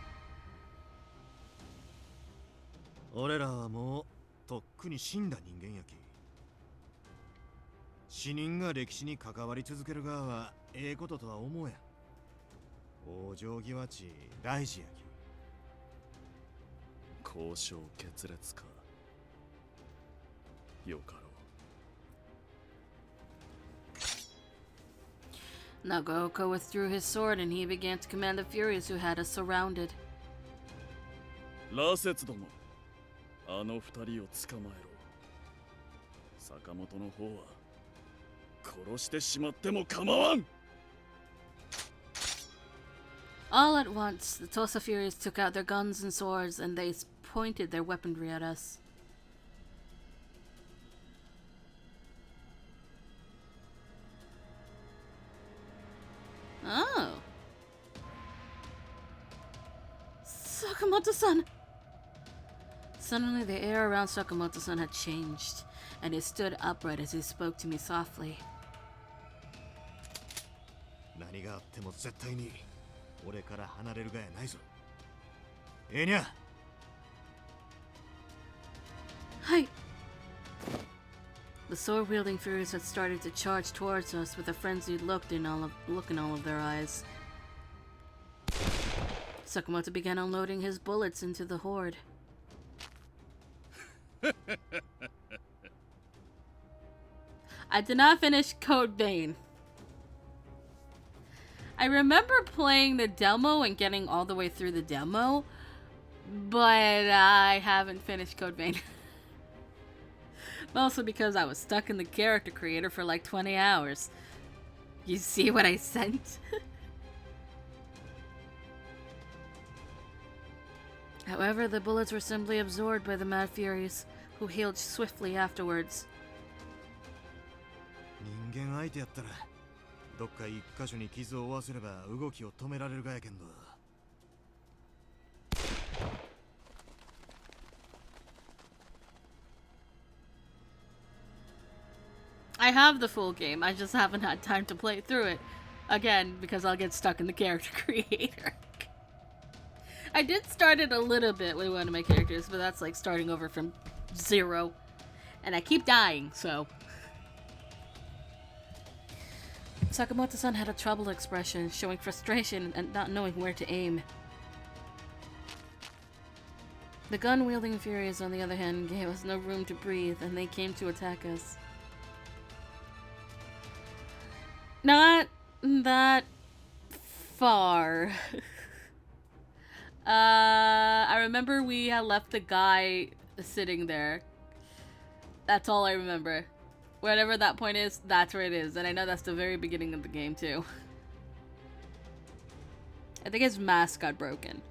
俺らはもうとっくに死んだ人間やき。死人が歴史に関わり続ける側はええこととは思うやん。往生際ち大事やき。交渉決裂か。よかろう。Nagaoka withdrew his sword and he began to command the Furies who had us surrounded. ラセツども、あの二人を捕まえろ。坂本の方は殺してしまっても構わん。All at once, the Tosa Furies took out their guns and swords and they pointed their weaponry at us. Oh. Sakamoto-san! Suddenly the air around Sakamoto-san had changed, and he stood upright as he spoke to me softly. 何があっても絶対に俺から離れるがやないぞ。ええにゃ。Hi. The sword-wielding Furies had started to charge towards us with a frenzied look in all of their eyes. Sakamoto began unloading his bullets into the horde. I did not finish Code Vein. I remember playing the demo and getting all the way through the demo, but I haven't finished Code Vein. Mostly because I was stuck in the character creator for like 20 hours. You see what I sent? However, the bullets were simply absorbed by the Mad Furies, who healed swiftly afterwards. 人間相手やったらどっか一箇所に傷を負わせれば動きを止められるがやけんど。I have the full game, I just haven't had time to play through it. Again, because I'll get stuck in the character creator. I did start it a little bit with one of my characters, but that's like starting over from 0. And I keep dying, so... Sakamoto-san had a troubled expression, showing frustration and not knowing where to aim. The gun-wielding Furies, on the other hand, gave us no room to breathe, and they came to attack us. Not that far. I remember we had left the guy sitting there. That's all I remember. Whatever that point is, that's where it is. And I know that's the very beginning of the game, too. I think his mask got broken.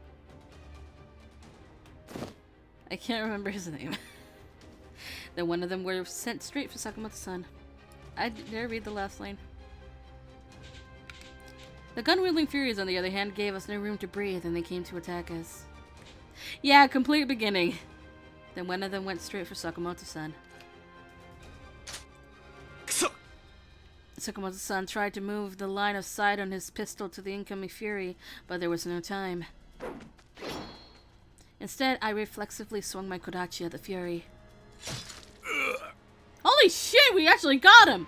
I can't remember his name. Then one of them were sent straight for Sakamoto-san. Did I read the last line? The gun-wielding Furies, on the other hand, gave us no room to breathe, and they came to attack us. Yeah, complete beginning. Then one of them went straight for Sakamoto-san. Sakamoto-san tried to move the line of sight on his pistol to the incoming Fury, but there was no time. Instead, I reflexively swung my Kodachi at the Fury. Holy shit, we actually got him!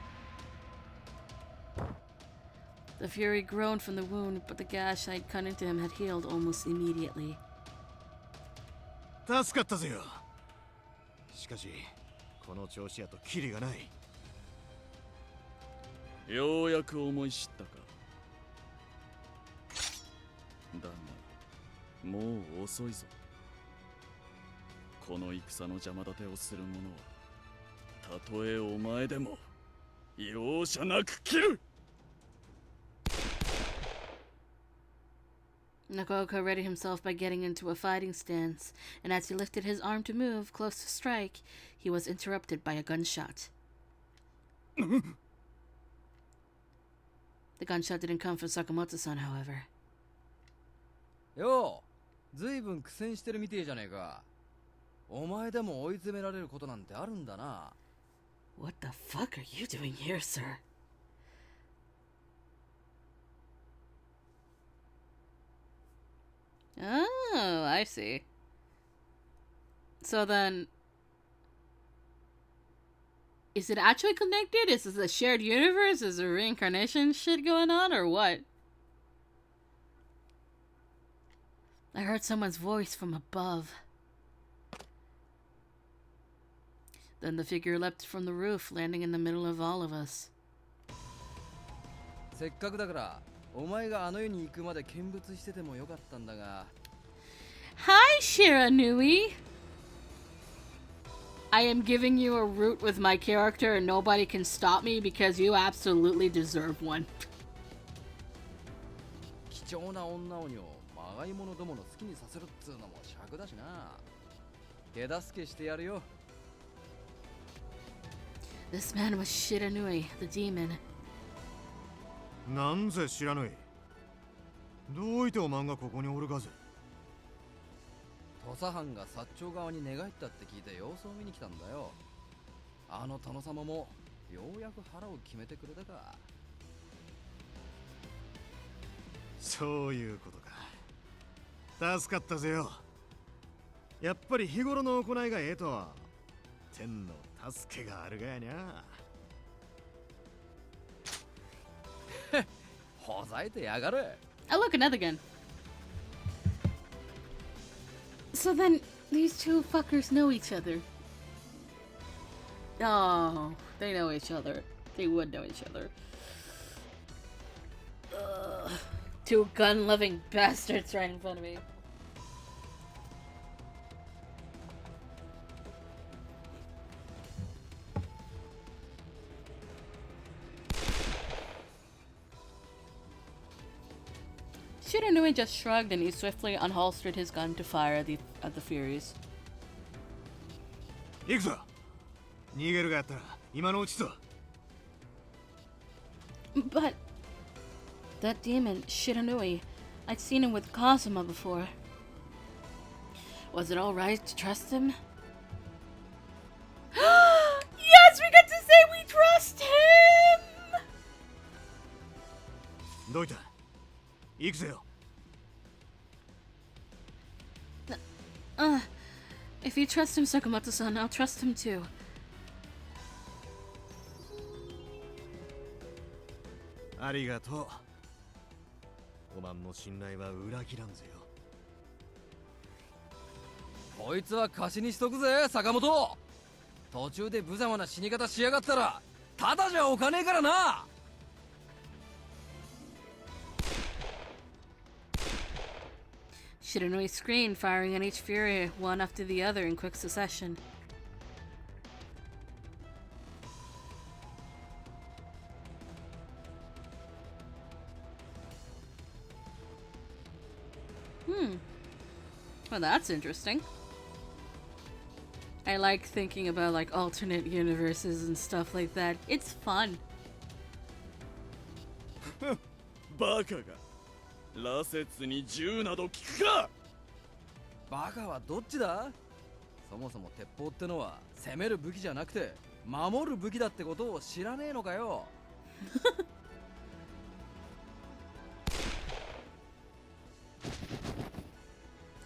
The Fury groaned from the wound, but the gash I'd cut into him had healed almost immediately. 助かったぜよ。しかし、この調子やとキリがない。ようやく思い知ったか。だが、もう遅いぞ。この戦の邪魔立てをする者はたとえお前でも容赦なく切る。 Nakoka readied himself by getting into a fighting stance, and as he lifted his arm to move, close to strike, he was interrupted by a gunshot. The gunshot didn't come from Sakamoto-san, however. よう、ずいぶん苦戦してるみてえじゃねえか。お前でも追い詰められることなんてあるんだな。What the fuck are you doing here, sir? Oh, I see. So then, is it actually connected? Is this a shared universe? Is there reincarnation shit going on, or what? I heard someone's voice from above. Then the figure leapt from the roof, landing in the middle of all of us. せっかくだから、お前があの世に行くまで見物しててもよかったんだが。Hi, Shiranui! I am giving you a route with my character and nobody can stop me because you absolutely deserve one. 貴重な女鬼をまがいものどもの好きにさせるっつうのも尺だしな。手助けしてやるよ。This man was Shiranui, the demon. なんぜ知らぬい。どういておまんがここにおるがぜ。土佐藩が薩長側に寝返ったって聞いて様子を見に来たんだよ。あの殿様もようやく腹を決めてくれたか。そういうことか。助かったぜよ。やっぱり日頃の行いがええとは天の助けがあるがやにゃ。ほざいてやがる。Oh, look, another gun. So then, these two fuckers know each other. Oh, they know each other. They would know each other. Ugh. Two gun-loving bastards right in front of me. Shiranui just shrugged and he swiftly unholstered his gun to fire at the Furies. 行くぞ。逃げるがやったら今のうちぞ。But that demon, Shiranui, I'd seen him with Kazuma before. Was it alright to trust him? Yes, we get to say we trust him! どういた。行くぜよ。If you trust him, Sakamoto-san, I'll trust him too. ありがとう。おまんの信頼は裏切らんぜよ。こいつは貸しにしとくぜ、坂本。途中で無様な死に方しやがったらただじゃおかねえからな。Shiranui screamed, firing at each Fury, one after the other in quick succession. Well, that's interesting. I like thinking about like alternate universes and stuff like that. It's fun. バカが羅刹に銃など効くか。バカはどっちだ。そもそも鉄砲ってのは攻める武器じゃなくて守る武器だってことを知らねえのかよ。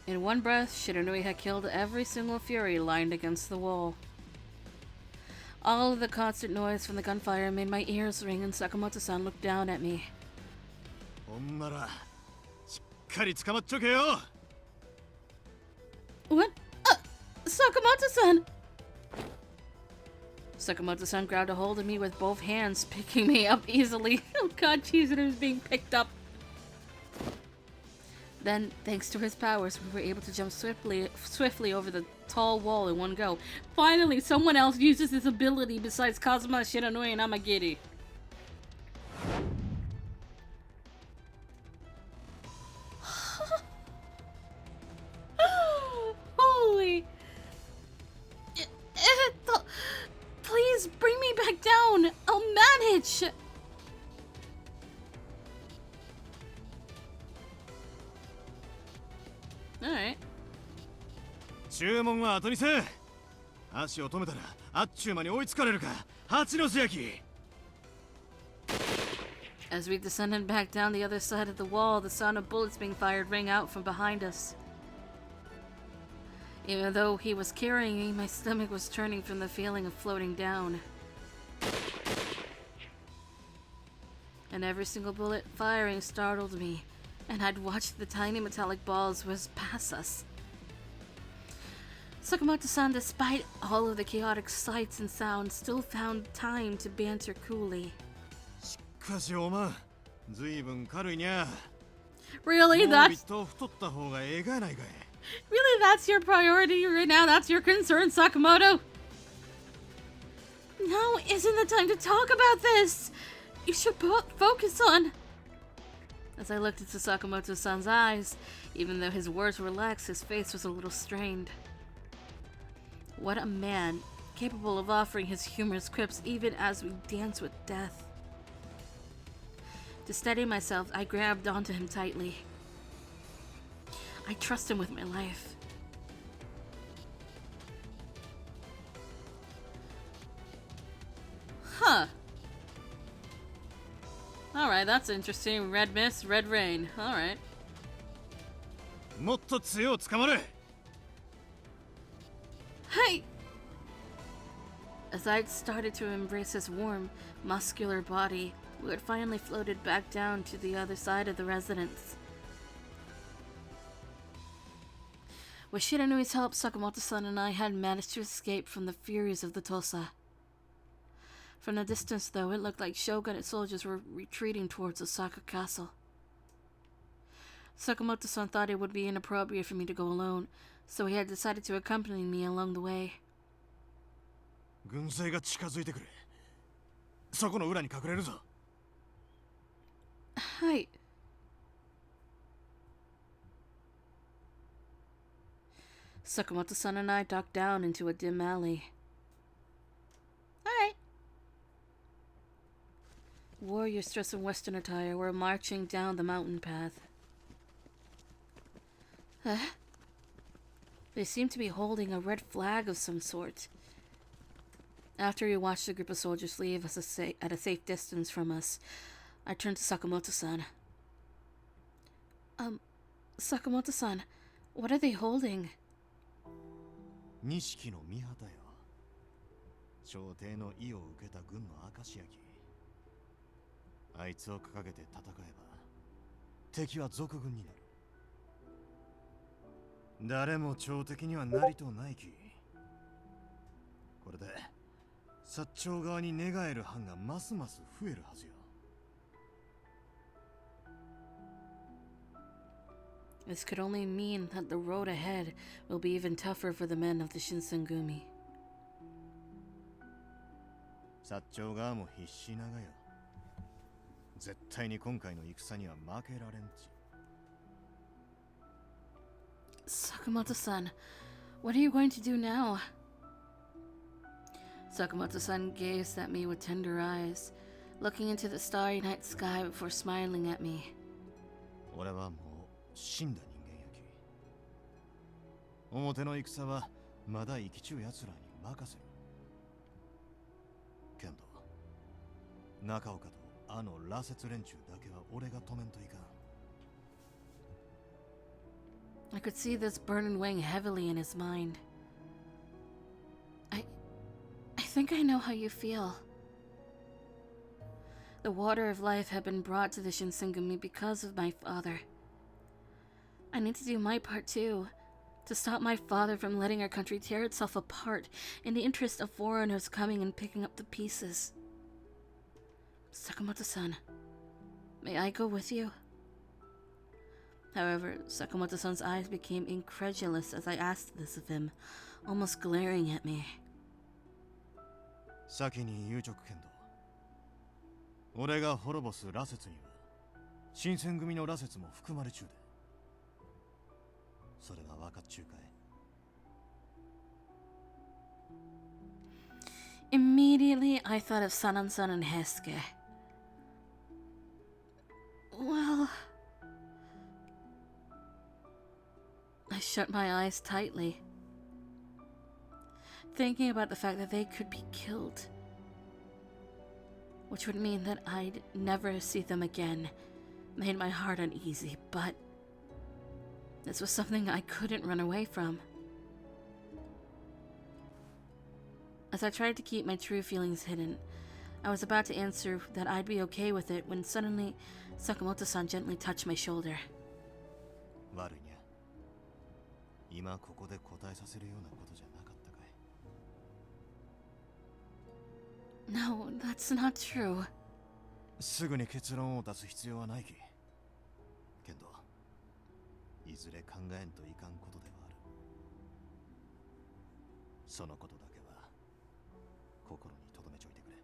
In one breath, Shiranui had killed every single Fury lined against the wall. All of the constant noise from the gunfire made my ears ring, and Sakamoto-san looked down at me. ほんならしっかり捕まっちょけよ。 What? Sakamoto-san! Sakamoto-san grabbed a hold of me with both hands, picking me up easily. Oh god, jeez, it was being picked up. Then, thanks to his powers, we were able to jump swiftly over the tall wall in one go. Finally, someone else uses this ability besides Kazuma, Shiranui, and Amagiri. Holy... Please bring me back down. I'll manage. Alright. 注文は後にせ。足を止めたらあっちゅう間に追いつかれるか。蜂の巣焼き。As we descended back down the other side of the wall, the sound of bullets being fired rang out from behind us. Even though he was carrying me, my stomach was turning from the feeling of floating down. And every single bullet firing startled me, and I'd watched the tiny metallic balls whiz past us. Sakamoto-san, despite all of the chaotic sights and sounds, still found time to banter coolly. しかしおまん、ずいぶん軽いにゃ。 Really? もう That's ビット太った方がええがないかい。 really that's your priority right now? That's your concern, Sakamoto? Now isn't the time to talk about this. You should focus on. As I looked into Sakamoto-san's eyes, even though his words were relaxed, his face was a little strained. What a man, capable of offering his humorous quips even as we dance with death. To steady myself, I grabbed onto him tightly. I trust him with my life. Huh. Alright, that's interesting. Red mist, red rain. Alright. もっと強をつかまれ。 Hey! As I'd started to embrace his warm, muscular body, we had finally floated back down to the other side of the residence. With Shiranui's help, Sakamoto-san and I had managed to escape from the furies of the Tosa. From the distance, though, it looked like shogunate soldiers were retreating towards Osaka Castle. Sakamoto-san thought it would be inappropriate for me to go alone, so he had decided to accompany me along the way. 軍勢が近づいてくる。そこの裏に隠れるぞ。はい。Sakamoto-san and I ducked down into a dim alley. Alright. Warriors dressed in Western attire were marching down the mountain path. They seemed to be holding a red flag of some sort. After we watched a group of soldiers leave us at a safe distance from us, I turned to Sakamoto-san. Sakamoto-san, what are they holding? 錦の御旗よ。朝廷の意を受けた軍の証焼き。あいつを掲げて戦えば、敵は賊軍になる。誰も朝敵にはなりとうないき。これで、薩長側に寝返る藩がますます増えるはずよ。This could only mean that the road ahead will be even tougher for the men of the Shinsengumi. 薩長側も必死長よ。絶対に今回の戦には負けられんち。Sakamoto-san, what are you going to do now? Sakamoto-san gazed at me with tender eyes, looking into the starry night sky before smiling at me. 俺はもう死んだ人間やき。表の戦はまだ生きちゅう奴らに任せる。けんど、中岡とあの羅刹連中だけは俺が止めんといかん。I could see this burden weighing heavily in his mind. I think I know how you feel. The water of life had been brought to the Shinsengumi because of my father. I need to do my part too, to stop my father from letting our country tear itself apart in the interest of foreigners coming and picking up the pieces. Sakamoto-san, may I go with you? However, Sakamoto-san's eyes became incredulous as I asked this of him, almost glaring at me. 先に言うちょくけんど、俺が滅ぼす羅刹には新選組の羅刹も含まれちゅうで、それは分かっちゅうかい？ Immediately, I thought of Sanan-san and Hesuke. Well, I shut my eyes tightly, thinking about the fact that they could be killed, which would mean that I'd never see them again. Made my heart uneasy, but this was something I couldn't run away from. As I tried to keep my true feelings hidden, I was about to answer that I'd be okay with it when suddenly Sakamoto-san gently touched my shoulder. 悪いにゃ。今ここで答えさせるようなことじゃなかったかい？ No, that's not true. すぐに結論を出す必要はないき。けど、いずれ考えんといかんことではある。そのことだけは心に留めちょいてくれ。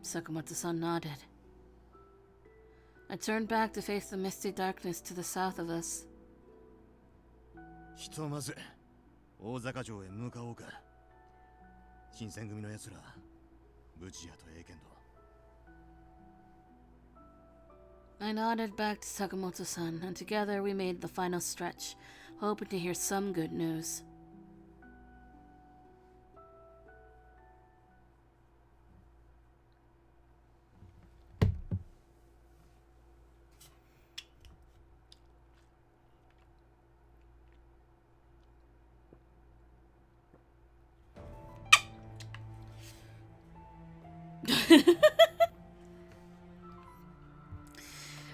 Sakamoto-san nodded. I turned back to face the misty darkness to the south of us. ひとまず大坂城へ向かおうか。新選組の奴ら無事やとええけんど。 I nodded back to Sakamoto-san, and together we made the final stretch, hoping to hear some good news.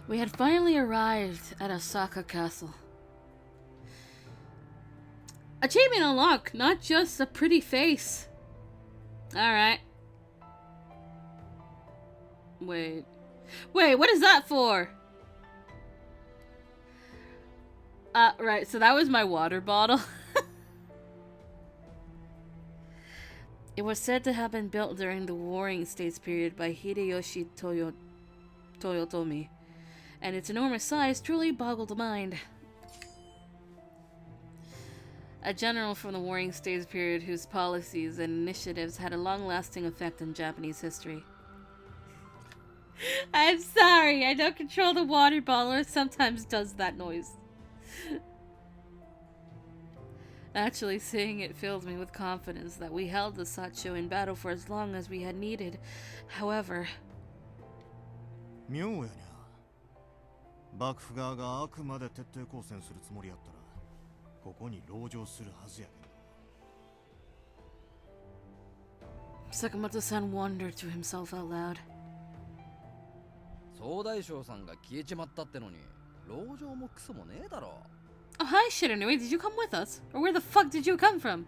We had finally arrived at Osaka Castle. Achievement unlocked, not just a pretty face. Alright. Wait, what is that for? Right, so that was my water bottle. It was said to have been built during the Warring States period by Hideyoshi Toyotomi, and its enormous size truly boggled the mind. A general from the Warring States period whose policies and initiatives had a long-lasting effect on Japanese history. I'm sorry, I don't control the water bottle, it sometimes does that noise. Actually, seeing it filled me with confidence that we held the Sacho in battle for as long as we had needed. However... 妙やにゃ。幕府側があくまで徹底抗戦するつもりやったら、ここに籠城するはずやけど。Sakamoto-san wondered to himself out loud. 総大将さんが消えちまったってのに、籠城もクソもねえだろ。Oh, hi, Shiranui. Did you come with us? Or where the fuck did you come from?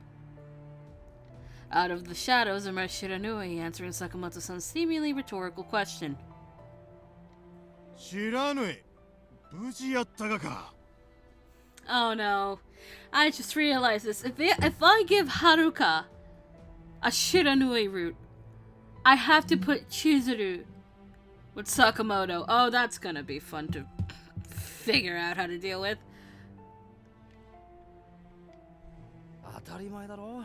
Out of the shadows emerged Shiranui, answering Sakamoto-san's seemingly rhetorical question. 知らぬい。無事やったがか。 Oh no. I just realized this. If I give Haruka a Shiranui route, I have to put Chizuru with Sakamoto. Oh, that's gonna be fun to figure out how to deal with. 当たり前だろ。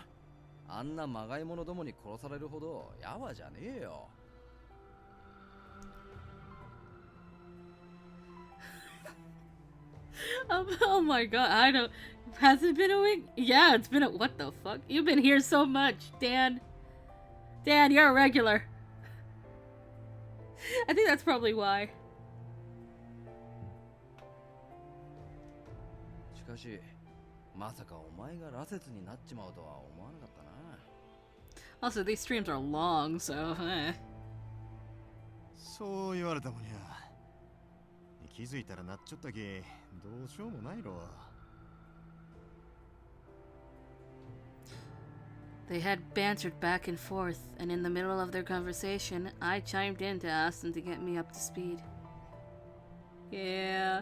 あんなまがい者どもに殺されるほどやわじゃねえよ。Oh my god, I don't... Has it been a week? Yeah, it's been a... What the fuck? You've been here so much, Dan. Dan, you're a regular. I think that's probably why. しかし、まさかお前が羅刹になっちまうとは思わなかったな。Also, these streams are long, so...そう言われたもんや。気づいたらなっちゃったき、どうしようもないろ。They had bantered back and forth, and in the middle of their conversation, I chimed in to ask them to get me up to speed. Yeah.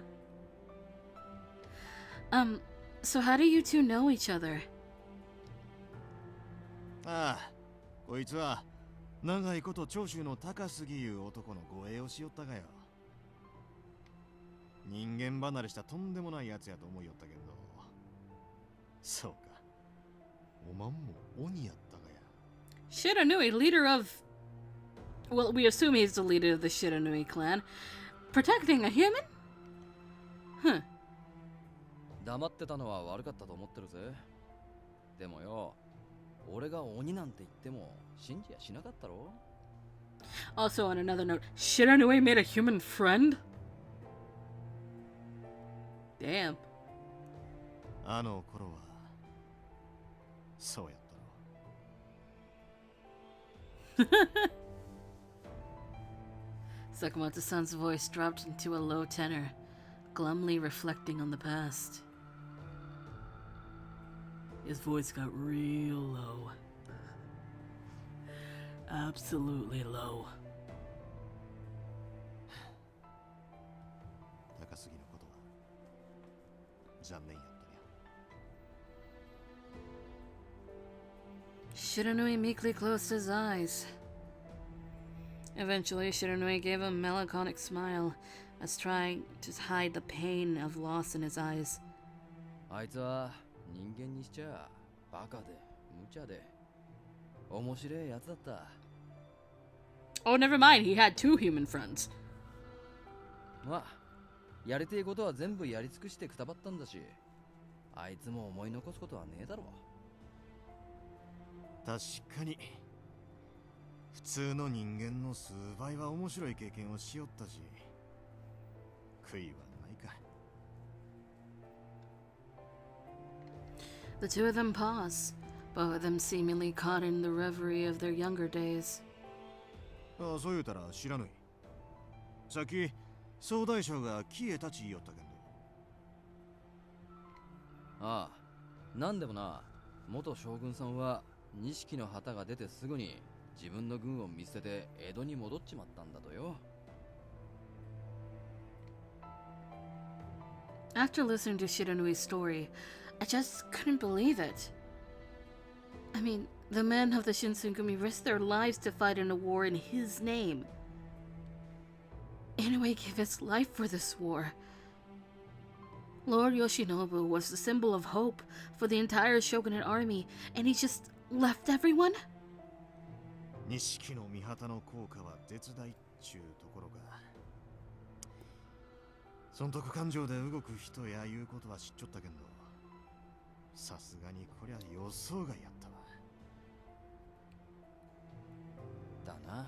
So how do you two know each other? ああ、こいつは長いこと長州の高杉いう男の護衛をしよったがよ。人間離れしたとんでもないやつやと思いよったけど。そうか。おまんも鬼やったがや。Shiranui, leader of... Well, we assume he's the leader of the Shiranui clan. Protecting a human? Huh. 黙ってたのは悪かったと思ってるぜ。でもよ、俺が鬼なんて言っても信じやしなかったろ。 Also, on another note, Shiranui made a human friend? Damn. あの頃はそうやったろ。Sakamoto-san's voice dropped into a low tenor, glumly reflecting on the past. His voice got real low. Absolutely low. 高杉のことは残念やったね。Shiranui meekly closed his eyes. Eventually, Shiranui gave a melancholic smile, as trying to hide the pain of loss in his eyes. あいつは人間にしちゃバカで無茶で面白いやつだった。 Oh, never mind, he had two human friends. まあ、やりてえことは全部やり尽くしてくたばったんだし、あいつも思い残すことはねえだろ。確かに普通の人間の数倍は面白い経験をしよったし、悔いはないか。The two of them pause, both of them seemingly caught in the reverie of their younger days. ああ、そう言うたら知らぬい。さっき総大将が消えたち言いよったけんど。ああ、なんでもな、元将軍さんは錦の旗が出てすぐに自分の軍を見捨てて江戸に戻っちまったんだとよ。 After listening to Shiranui's story, I just couldn't believe it. I mean, the men of the Shinsengumi risked their lives to fight in a war in his name. Inoue gave his life for this war. Lord Yoshinobu was the symbol of hope for the entire shogunate army, and he just left everyone? 錦の御旗の効果は絶大っちゅうところか。損得感情で動く人やいうことは知っちょったけんど、さすがにこりゃ予想外やったわ。だな。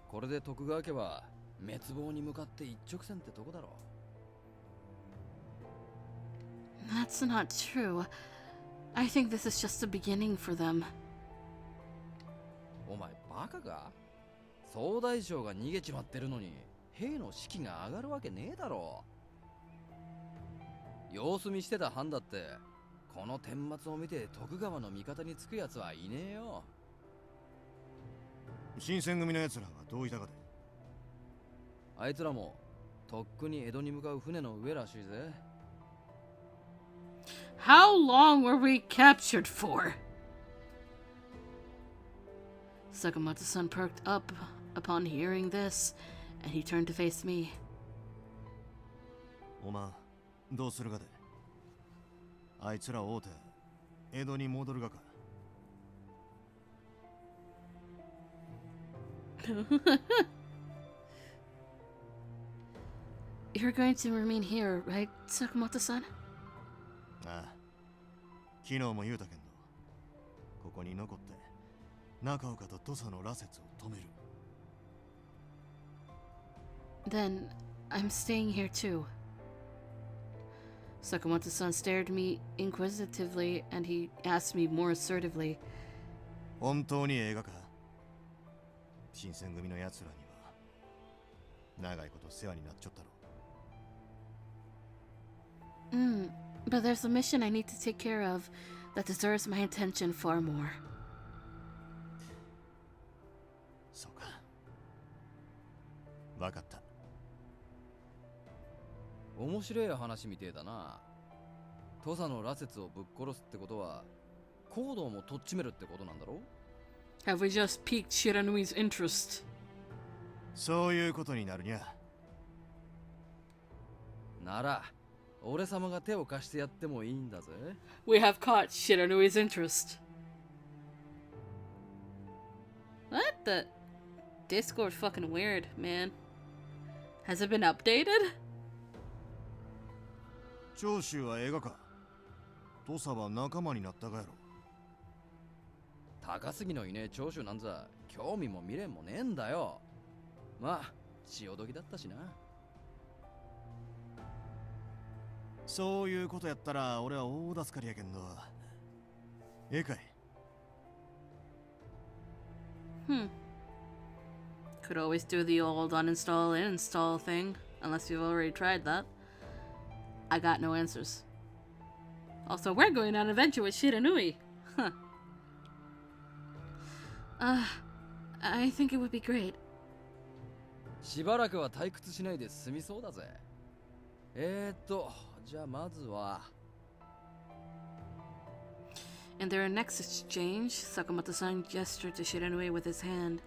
これで徳川家は滅亡に向かって一直線ってとこだろ。 That's not true. I think this is just the beginning for them. お前バカか？総大将が逃げちまってるのに兵の士気が上がるわけねえだろ。様子見してた藩だってこの顛末を見て徳川の味方につくやつはいねえよ。新選組の奴らはどういたかで。あいつらもとっくに江戸に向かう船の上らしいぜ。 How long were we captured for? Sakamoto-san perked up upon hearing this, and he turned to face me. おまん、どうするかで。あいつら会うて江戸に戻るがか。You're going to remain here, right, Sakamoto-san? ああ、昨日も言うたけんど、ここに残って中岡と土佐の羅刹を止める。Then I'm staying here too. Sakamoto-san stared at me inquisitively, and he asked me more assertively. 本当に映画か。新選組の奴らには長いこと世話になっちゃったろ。But there's a mission I need to take care of that deserves my attention far more. そうか。わかった。面白い話みてえだな。土佐の羅刹をぶっ殺すってことは、行動もとっちめるってことなんだろ？ Have we just piqued Shiranui's interest? そういうことになるにゃ。なら、俺様が手を貸してやってもいいんだぜ。We have caught Shiranui's interest. What the? Discord fucking weird, man. Has it been updated? 長州は映画か。土佐は仲間になったがやろ。高杉のいねえ長州なんざ興味も未練もねえんだよ。まあ潮時だったしな。そういうことやったら俺は大助かりやけんど。ええかい。Could always do the old uninstall and install thing, unless you've already tried that. I got no answers. Also, we're going on an adventure with Shiranui. Huh. I think it would be great. しばらくは退屈しないで済みそうだぜ。じゃあまずは。In their next exchange, Sakamoto-san gestured to Shiranui with his hand.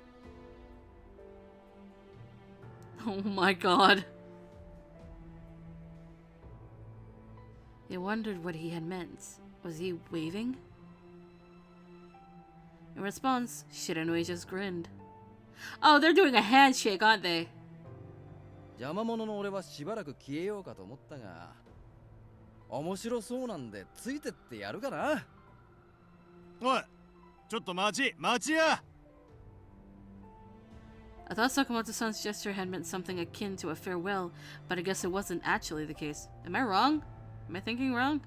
Oh my god. He wondered what he had meant. Was he waving? In response, Shiranui just grinned. Oh, they're doing a handshake, aren't they? 邪魔者の俺はしばらく消えようかと思ったが、面白そうなんでついてってやるかな。おい、ちょっと待ちや。I thought Sakamoto-san's gesture had meant something akin to a farewell, but I guess it wasn't actually the case. Am I wrong? Am I thinking wrong?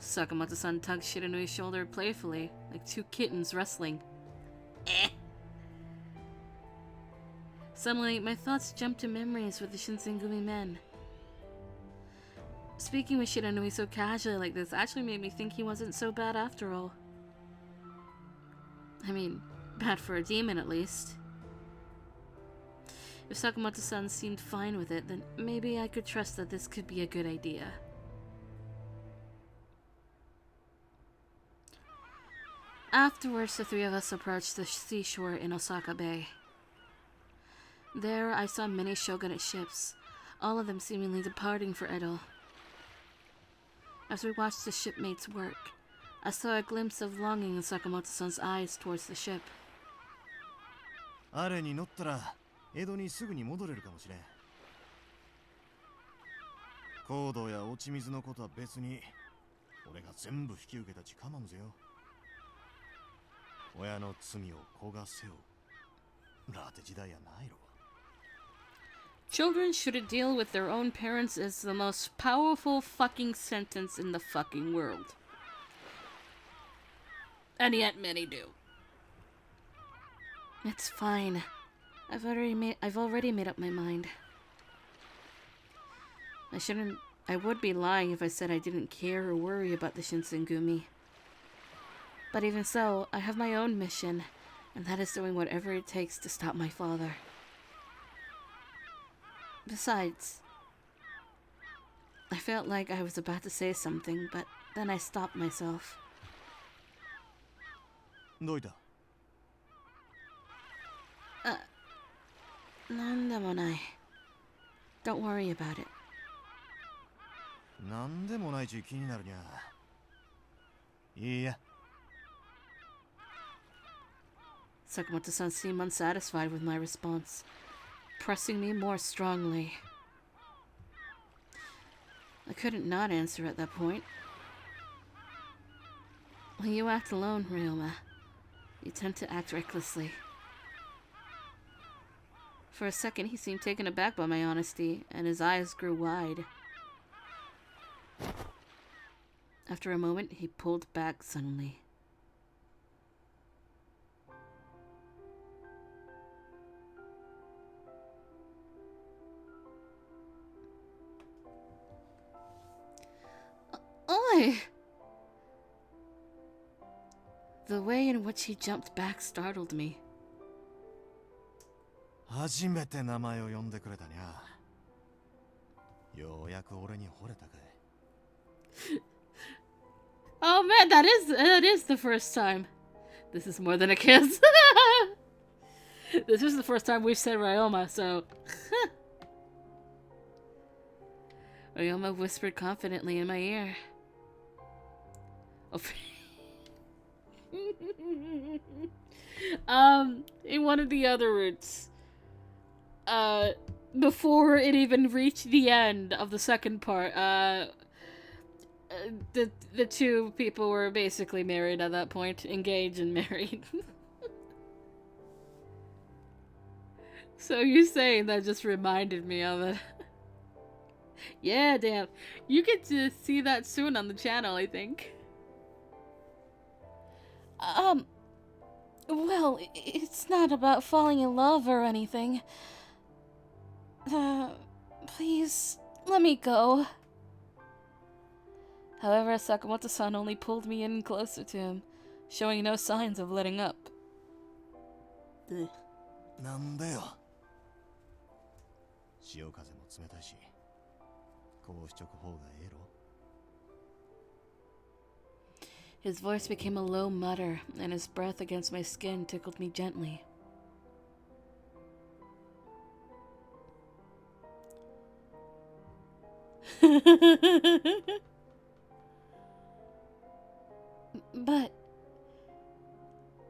Sakamoto-san tugged Shiranui's shoulder playfully, like two kittens wrestling. Eh. Suddenly, my thoughts jumped to memories with the Shinsengumi men. Speaking with Shiranui so casually like this actually made me think he wasn't so bad after all. I mean, bad for a demon at least. If Sakamoto-san seemed fine with it, then maybe I could trust that this could be a good idea. Afterwards, the three of us approached the seashore in Osaka Bay. There, I saw many shogunate ships, all of them seemingly departing for Edo. As we watched the shipmates work, I saw a glimpse of longing in Sakamoto-san's eyes towards the ship. あれに乗ったら江戸にすぐに戻れるかもしれん。高度や落ち水のことは別に俺が全部引き受けたちかまんぜよ。親の罪を子が背負う。ラテ時代やないろ。Children should deal with their own parents is the most powerful fucking sentence in the fucking world. And yet many do. It's fine. I've already made up my mind. I would be lying if I said I didn't care or worry about the Shinsengumi. But even so, I have my own mission, and that is doing whatever it takes to stop my father. Besides, I felt like I was about to say something, but then I stopped myself. どういた？なんでもない。Don't worry about it. なんでもないち気になるにゃ。いいや。Sakamoto-san seemed unsatisfied with my response, pressing me more strongly. I couldn't not answer at that point. When you act alone, Ryoma, you tend to act recklessly. For a second, he seemed taken aback by my honesty, and his eyes grew wide. After a moment, he pulled back suddenly. Oi! The way in which he jumped back startled me. 初めて名前を呼んでくれたにゃ。ようやく俺に惚れたかい。 Oh man, that is the first time. This is more than a kiss. This is the first time we've said Ryoma, so. Ryoma whispered confidently in my ear. Oh. In one of the other routes, before it even reached the end of the second part, the two people were basically married at that point, engaged and married. So you saying that just reminded me of it. Yeah, damn. You get to see that soon on the channel, I think. Well, it's not about falling in love or anything. Please, let me go. However, Sakamoto-san only pulled me in closer to him, showing no signs of letting up. Ugh. なんだよ。潮風も冷たいし、こうしとく方がええろ。 His voice became a low mutter, and his breath against my skin tickled me gently. But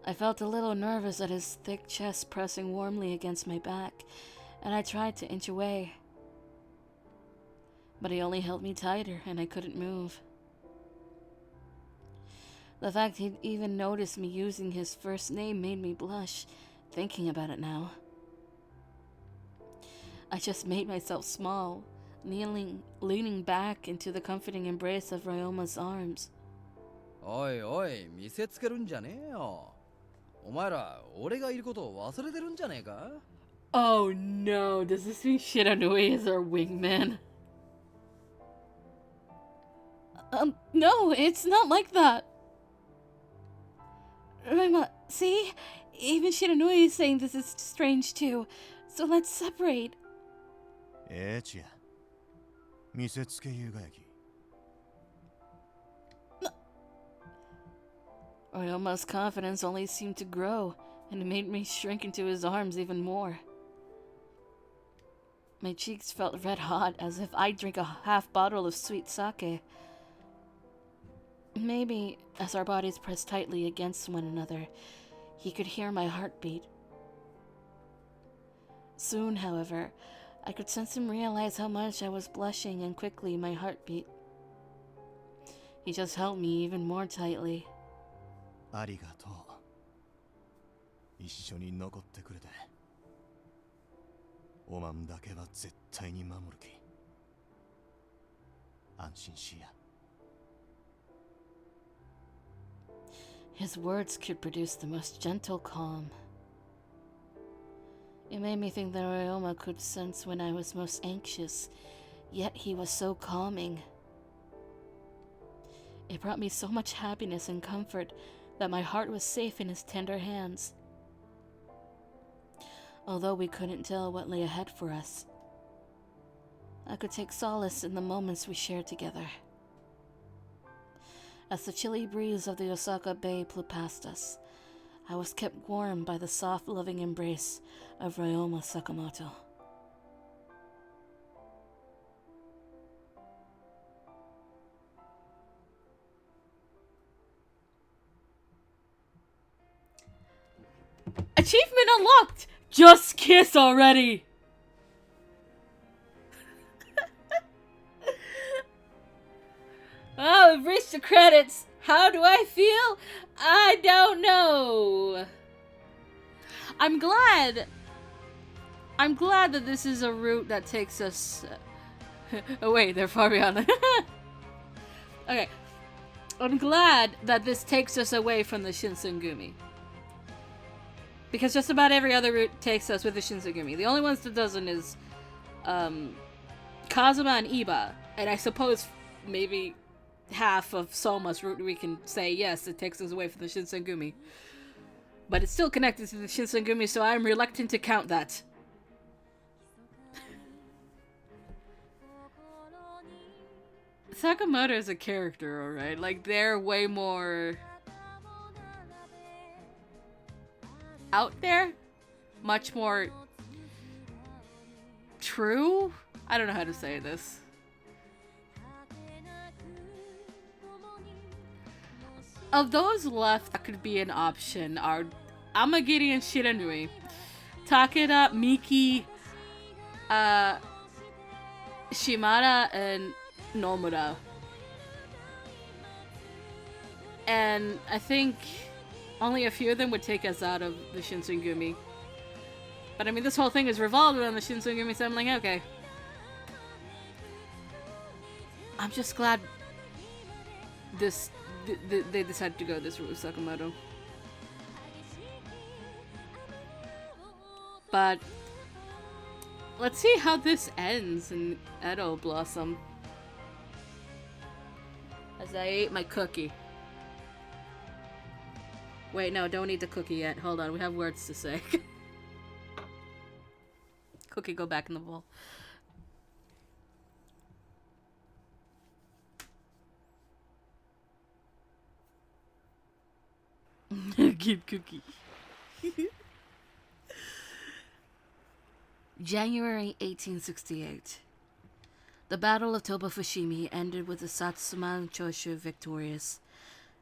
I felt a little nervous at his thick chest pressing warmly against my back, and I tried to inch away. But he only held me tighter, and I couldn't move. The fact he'd even noticed me using his first name made me blush, thinking about it now. I just made myself small, leaning back into the comforting embrace of Ryoma's arms. おいおい、見せつけるんじゃねえよ。お前ら、俺がいることを忘れてるんじゃねえか? Oh no, does this mean Shiranui is our wingman? No, it's not like that. Ryoma, see? Even Shiranui is saying this is strange too. So let's separate. ええちや。見せつけゆうがやき。Ryoma's confidence only seemed to grow, and it made me shrink into his arms even more. My cheeks felt red hot, as if I'd drink a half bottle of sweet sake. Maybe, as our bodies pressed tightly against one another, he could hear my heartbeat. Soon, however, I could sense him realize how much I was blushing, and quickly my heart beat. He just held me even more tightly. ありがとう。一緒に残ってくれて。おまんだけは絶対に守るき。安心しや。His words could produce the most gentle calm. It made me think that Ryoma could sense when I was most anxious, yet he was so calming. It brought me so much happiness and comfort that my heart was safe in his tender hands. Although we couldn't tell what lay ahead for us, I could take solace in the moments we shared together. As the chilly breeze of the Osaka Bay blew past us, I was kept warm by the soft, loving embrace of Ryoma Sakamoto. Achievement unlocked! Just kiss already! Oh, we've reached the credits. How do I feel? I don't know. I'm glad that this is a route that takes us... oh wait, they're far beyond. Okay. I'm glad that this takes us away from the Shinsengumi. Because just about every other route takes us with the Shinsengumi. The only ones that doesn't is Kazuma and Iba. And I suppose maybe half of Soma's route we can say, yes, it takes us away from the Shinsengumi. But it's still connected to the Shinsengumi, so I'm reluctant to count that. Sakamoto is a character, alright? Like, they're way more out there, much more true. I don't know how to say this. Of those left that could be an option are Amagiri and Shiranui, Takeda, Miki, Shimada, and Nomura. And I think only a few of them would take us out of the Shinsengumi. But I mean, this whole thing is revolved around the Shinsengumi, so I'm like, okay. I'm just glad they decided to go this route with Sakamoto. But let's see how this ends in Edo Blossom. As I ate my cookie. Wait, no, don't eat the cookie yet. Hold on, we have words to say. Cookie, go back in the bowl. Keep cookie. January 1868. The Battle of Toba-Fushimi ended with the Satsuma Choshu victorious.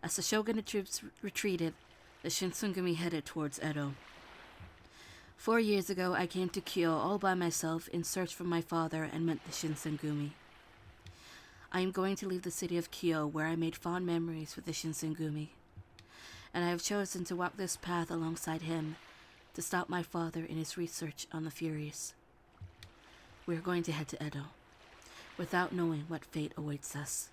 As the shogunate troops retreated, the Shinsengumi headed towards Edo. 4 years ago, I came to Kyoto all by myself in search for my father and met the Shinsengumi. I am going to leave the city of Kyoto, where I made fond memories with the Shinsengumi, and I have chosen to walk this path alongside him to stop my father in his research on the Furies. We are going to head to Edo, without knowing what fate awaits us.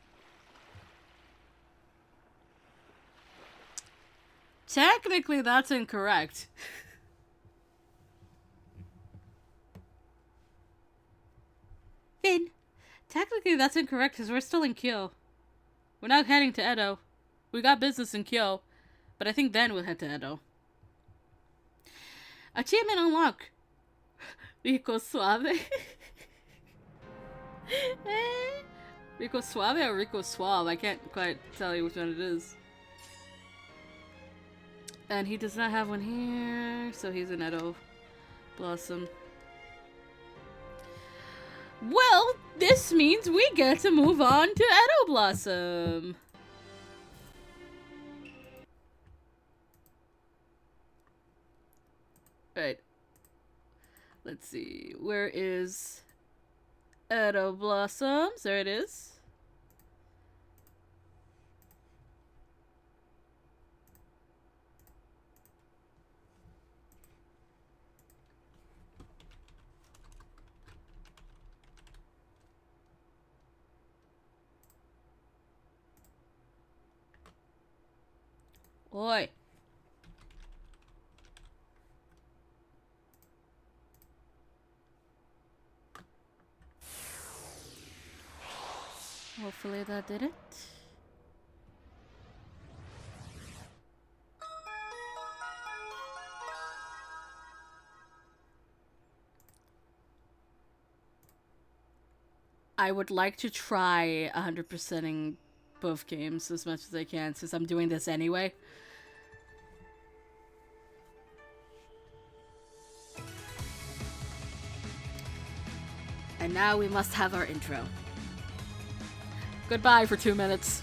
Technically, that's incorrect. Finn, technically that's incorrect because we're still in Kyoto. We're not heading to Edo. We got business in Kyoto, but I think then we'll head to Edo. Achievement unlock. Rico Suave. Rico Suave or Rico Suave? I can't quite tell you which one it is. And he does not have one here, so he's an Edo Blossom. Well, this means we get to move on to Edo Blossom. Right. Let's see. Where is Edo Blossoms? There it is. Oi. Hopefully that did it. I would like to try 100%ing both games as much as I can since I'm doing this anyway. And now we must have our intro. Goodbye for 2 minutes.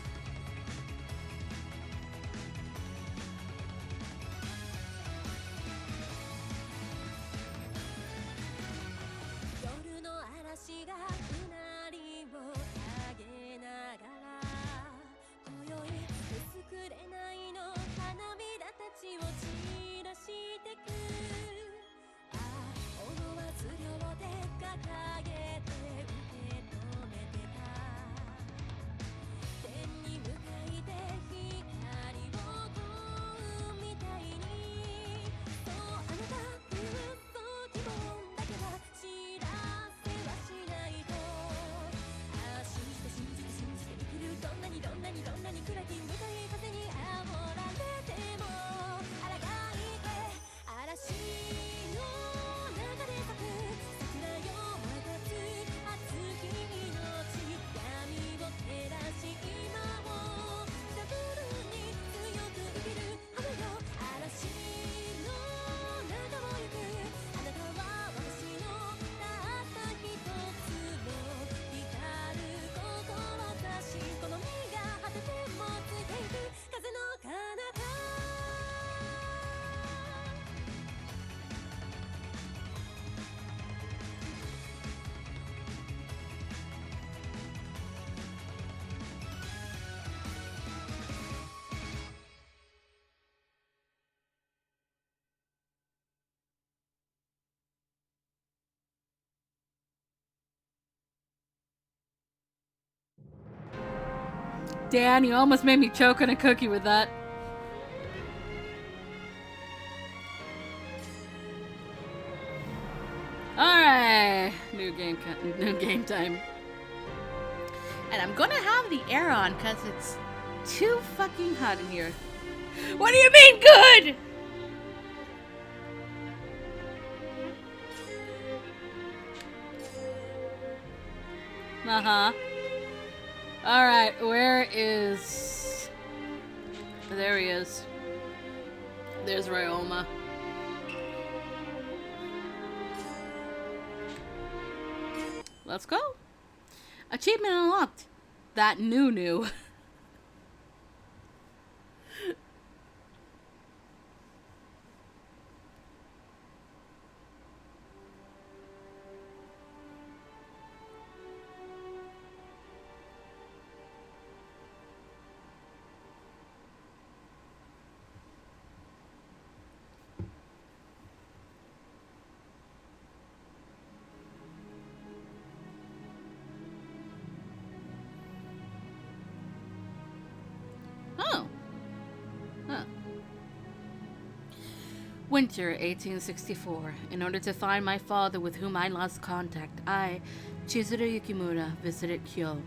Dan, you almost made me choke on a cookie with that. Alright, new game time. And I'm gonna have the air on because it's too fucking hot in here. What do you mean good? Uh-huh. Alright, where is... There he is. There's Ryoma. Let's go. Achievement unlocked. That new. Winter 1864. In order to find my father with whom I lost contact, I, Chizuru Yukimura, visited Kyoto.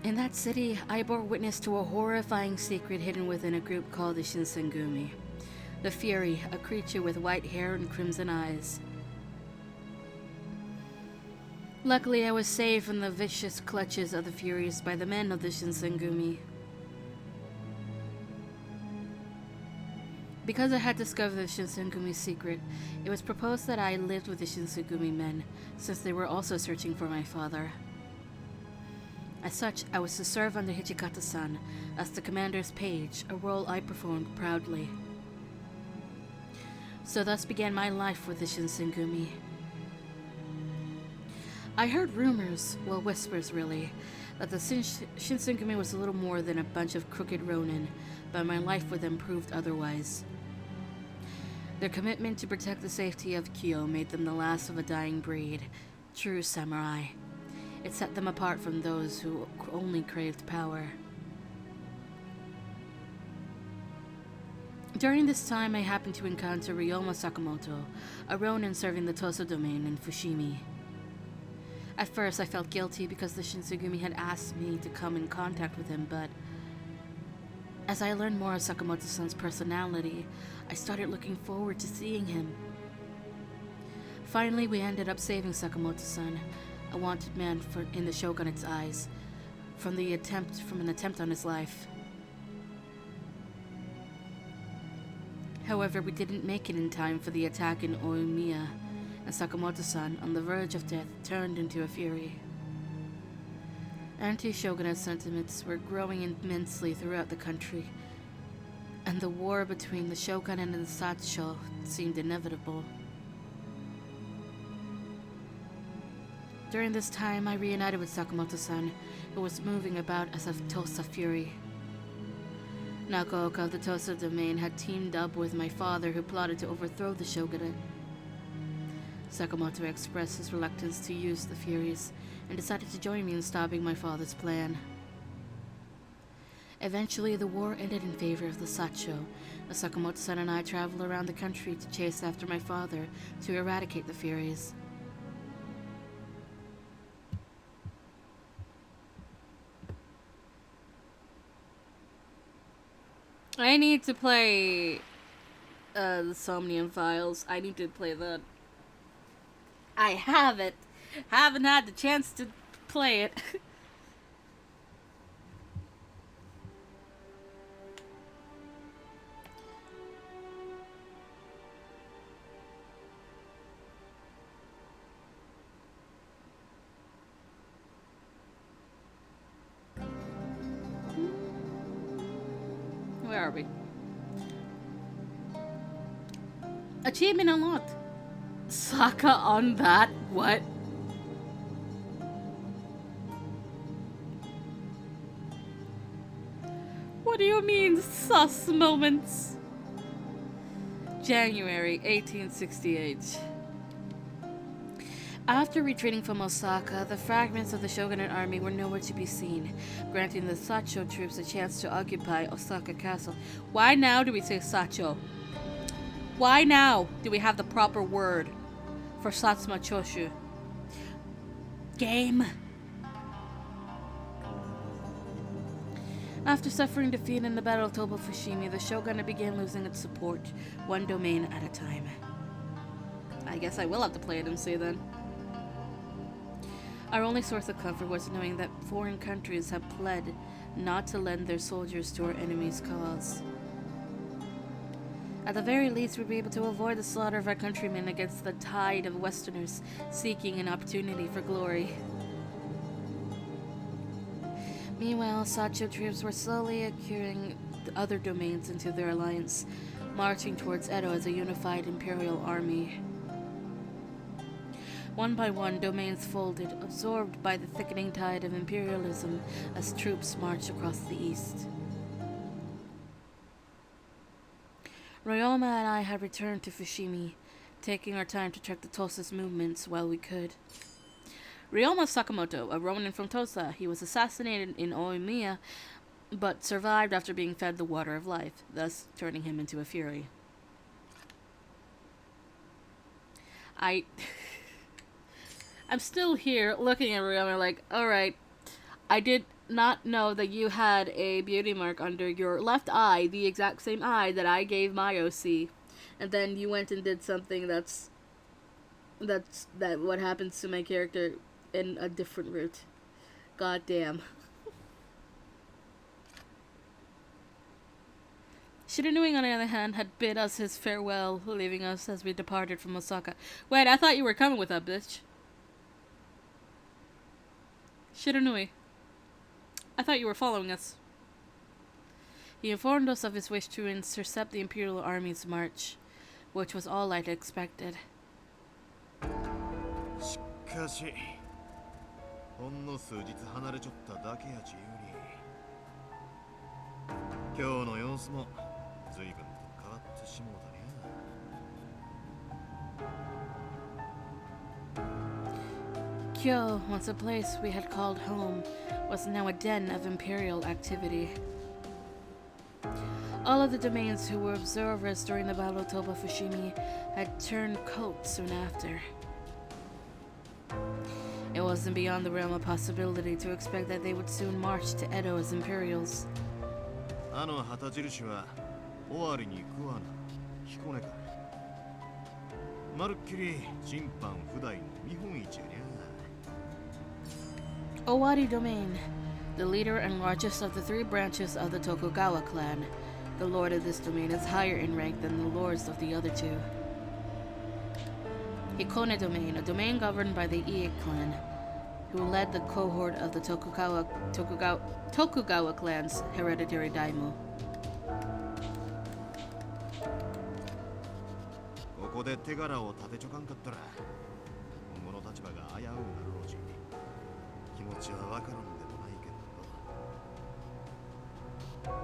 In that city, I bore witness to a horrifying secret hidden within a group called the Shinsengumi. The Fury, a creature with white hair and crimson eyes. Luckily, I was saved from the vicious clutches of the Furies by the men of the Shinsengumi. Because I had discovered the Shinsengumi's secret, it was proposed that I lived with the Shinsengumi men, since they were also searching for my father. As such, I was to serve under Hichikata-san as the commander's page, a role I performed proudly. So thus began my life with the Shinsengumi. I heard rumors, well whispers really, that the Shinsengumi was a little more than a bunch of crooked ronin, but my life with them proved otherwise. Their commitment to protect the safety of Kyoto made them the last of a dying breed, true samurai. It set them apart from those who only craved power. During this time, I happened to encounter Ryoma Sakamoto, a ronin serving the Tosa domain in Fushimi. At first, I felt guilty because the Shinsengumi had asked me to come in contact with him, but as I learned more of Sakamoto-san's personality, I started looking forward to seeing him. Finally, we ended up saving Sakamoto-san, a wanted man in the shogunate's eyes, from an attempt on his life. However, we didn't make it in time for the attack in Oimiya, and Sakamoto-san, on the verge of death, turned into a fury. Anti-shogunate sentiments were growing immensely throughout the country, and the war between the shogunate and the sacho seemed inevitable. During this time, I reunited with Sakamoto-san, who was moving about as a Tosa Fury. Nakaoka of the Tosa domain had teamed up with my father, who plotted to overthrow the shogunate. Sakamoto expressed his reluctance to use the Furies, and decided to join me in stopping my father's plan. Eventually, the war ended in favor of the sacho, as Sakamoto-san and I traveled around the country to chase after my father to eradicate the Furies. I need to play the Somnium Files. I need to play that. I have it. Haven't had the chance to play it. Where are we? Achievement unlocked. Saka on that? What? What do you mean, sus moments? January 1868. After retreating from Osaka, the fragments of the shogunate army were nowhere to be seen, granting the Sacho troops a chance to occupy Osaka Castle. Why now do we say Sacho? Why now do we have the proper word for Satsuma Choshu? Game. After suffering defeat in the Battle of Toba Fushimi, the shogunate began losing its support, one domain at a time. I guess I will have to play it MC then. Our only source of comfort was knowing that foreign countries have pled not to lend their soldiers to our enemy's cause. At the very least, we'd be able to avoid the slaughter of our countrymen against the tide of Westerners seeking an opportunity for glory. Meanwhile, Sacho troops were slowly acquiring the other domains into their alliance, marching towards Edo as a unified imperial army. One by one, domains folded, absorbed by the thickening tide of imperialism as troops marched across the east. Ryoma and I had returned to Fushimi, taking our time to track the Tosa's movements while we could. Ryoma Sakamoto, a Ronin from Tosa, he was assassinated in Oimiya, but survived after being fed the water of life, thus turning him into a fury. I'm still here looking at Ryoma like, alright, I did not know that you had a beauty mark under your left eye, the exact same eye that I gave my OC. And then you went and did something that's what happens to my character in a different route. God damn. Shiranui, on the other hand, had bid us his farewell, leaving us as we departed from Osaka. Wait, I thought you were coming with that bitch. Shiranui, I thought you were following us. He informed us of his wish to intercept the Imperial Army's march, which was all I'd expected. しかし、ほんの数日離れちょっただけやちゆうに。今日の様子も随分と変わってしもうたね。Kyoto, once a place we had called home, was now a den of imperial activity. All of the domains who were observers during the Battle of Toba Fushimi had turned coat soon after. It wasn't beyond the realm of possibility to expect that they would soon march to Edo as Imperials. あの旗印は終わりに行くわな。彦根か。まるっきり審判不代の見本市やにゃ。Owari Domain, the leader and largest of the three branches of the Tokugawa clan. The lord of this domain is higher in rank than the lords of the other two. Hikone Domain, a domain governed by the Ie clan, who led the cohort of the Tokugawa clan's hereditary daimyo. ここで手柄を立てちょかんかったら今後の立場が危ううなるろうし気持ちはわからんでもないけど。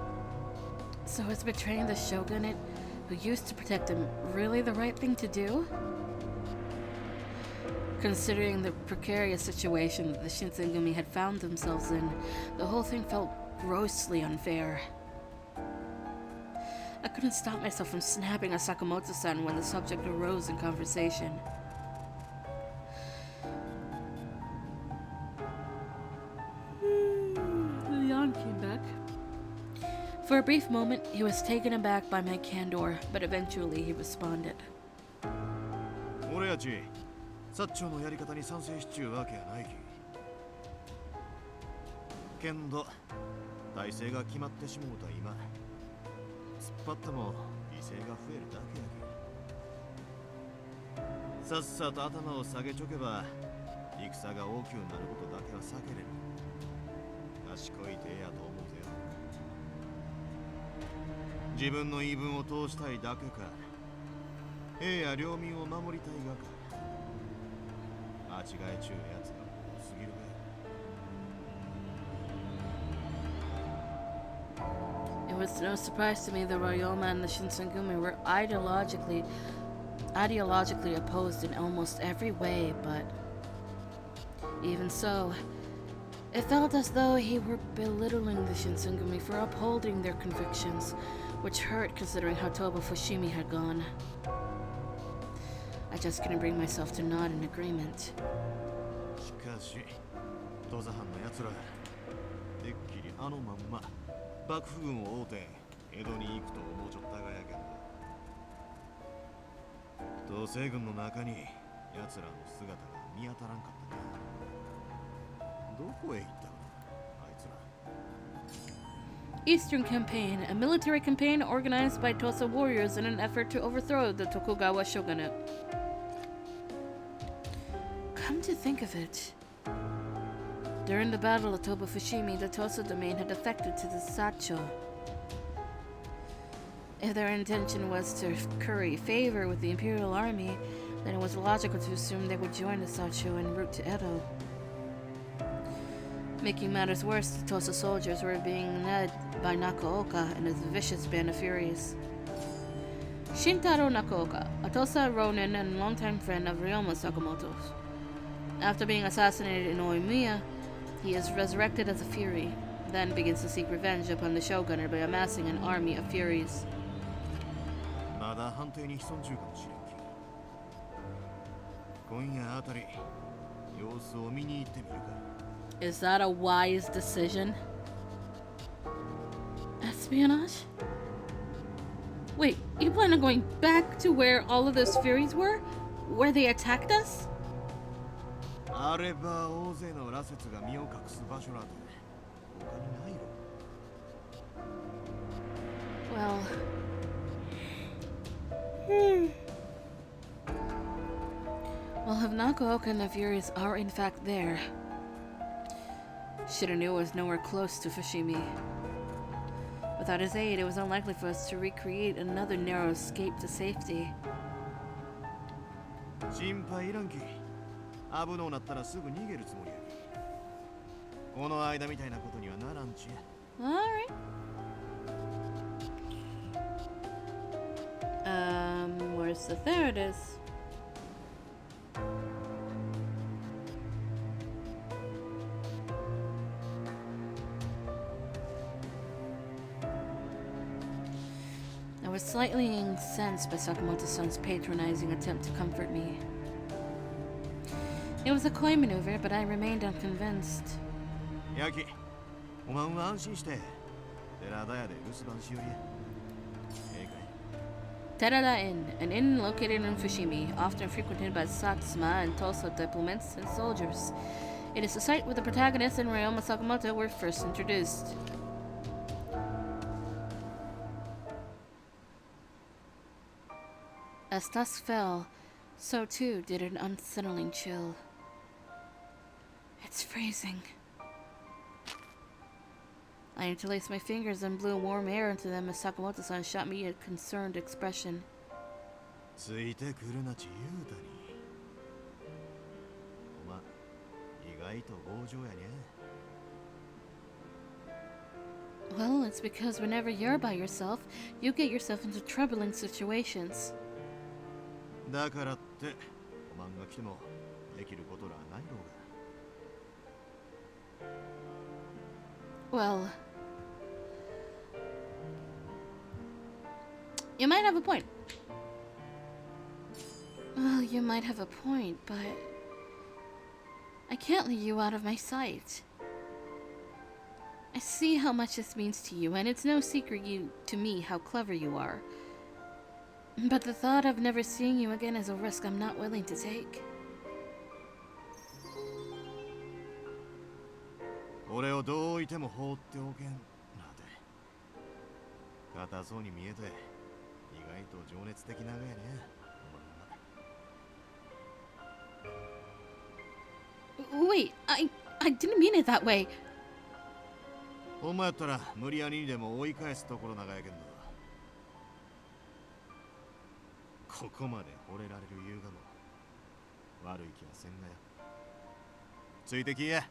So is betraying the shogunate, who used to protect him, really the right thing to do? Considering the precarious situation that the Shinsengumi had found themselves in, the whole thing felt grossly unfair. I couldn't stop myself from snapping at Sakamoto-san when the subject arose in conversation. The yawn came back. For a brief moment, he was taken aback by my candor, but eventually he responded. 俺やち、薩長のやり方に賛成しちゅうわけやないき。けんど、体制が決まってしもうた今、突っ張っても犠牲が増えるだけやき。さっさと頭を下げちょけば、戦が大きくなることだけは避けれる。賢い手やと思うぜよ。自分の言い分を通したいだけか、兵や領民を守りたいがか。 間違えちゅうやつが多すぎるべ。 It was no surprise to me that Ryoma and the Shinsengumi were ideologically opposed in almost every way, but Even so, it felt as though he were belittling the Shinsengumi for upholding their convictions, which hurt considering how Toba Fushimi had gone. I just couldn't bring myself to nod in agreement. しかし土佐藩の奴らてっきりあのまんま幕府軍を追うて江戸に行くと思うちょったがやけんど統制軍の中に奴らの姿が見当たらんかったな。どこへ行ったのあいつら。 Eastern Campaign, a military campaign organized by Tosa warriors in an effort to overthrow the Tokugawa shogunate. Come to think of it, during the Battle of Toba Fushimi, the Tosa domain had defected to the Sacho. If their intention was to curry favor with the imperial army, then it was logical to assume they would join the Sacho en route to Edo. Making matters worse, the Tosa soldiers were being led by Nakooka and his vicious band of furies. Shintaro Nakooka, a Tosa ronin and longtime friend of Ryoma Sakamoto's. After being assassinated in Oimiya, he is resurrected as a fury, then begins to seek revenge upon the shogunate by amassing an army of furies. まだ判定に潜んじゅうかもしれんき。今夜あたり様子を見に行ってみるか。 Is that a wise decision? Espionage? Wait, you plan on going back to where all of those furies were? Where they attacked us? あれば大勢の羅刹が身を隠す場所など他にないろ。 Well, if Nakooka and the Furies are in fact there, Shiranu was nowhere close to Fushimi. Without his aid, it was unlikely for us to recreate another narrow escape to safety. 心配いらんき。危のうなったらすぐ逃げるつもりやき。この間みたいなことにはならんちや。Alright. Where's the... There it is. I was slightly incensed by Sakamoto-san's patronizing attempt to comfort me. It was a coy maneuver, but I remained unconvinced. やき、おまんは安心して寺田屋で留守番しよりや。ええかい。 Terada Inn, an inn located in Fushimi, often frequented by Satsuma and Tosa diplomats and soldiers. It is the site where the protagonist and Ryoma Sakamoto were first introduced. As dusk fell, so too did an unsettling chill. It's freezing. I interlaced my fingers and blew warm air into them as Sakamoto-san shot me a concerned expression. ついてくるなち言うたに。おま、意外と強情やね。Well, it's because whenever you're by yourself, you get yourself into troubling situations. だからって、おまんが来てもできることらないろうが。 Well, you might have a point. Well, you might have a point, but I can't leave you out of my sight. I see how much this means to you, and it's no secret to me how clever you are. But the thought of never seeing you again is a risk I'm not willing to take. 俺をどういても放っておけんなんて硬そうに見えて意外と情熱的ながやね。Wait, I didn't mean it that way. ほんまやったら無理やりにでも追い返すところ長やけんど、ここまで惚れられる優雅も悪い気はせんがや。ついてきや。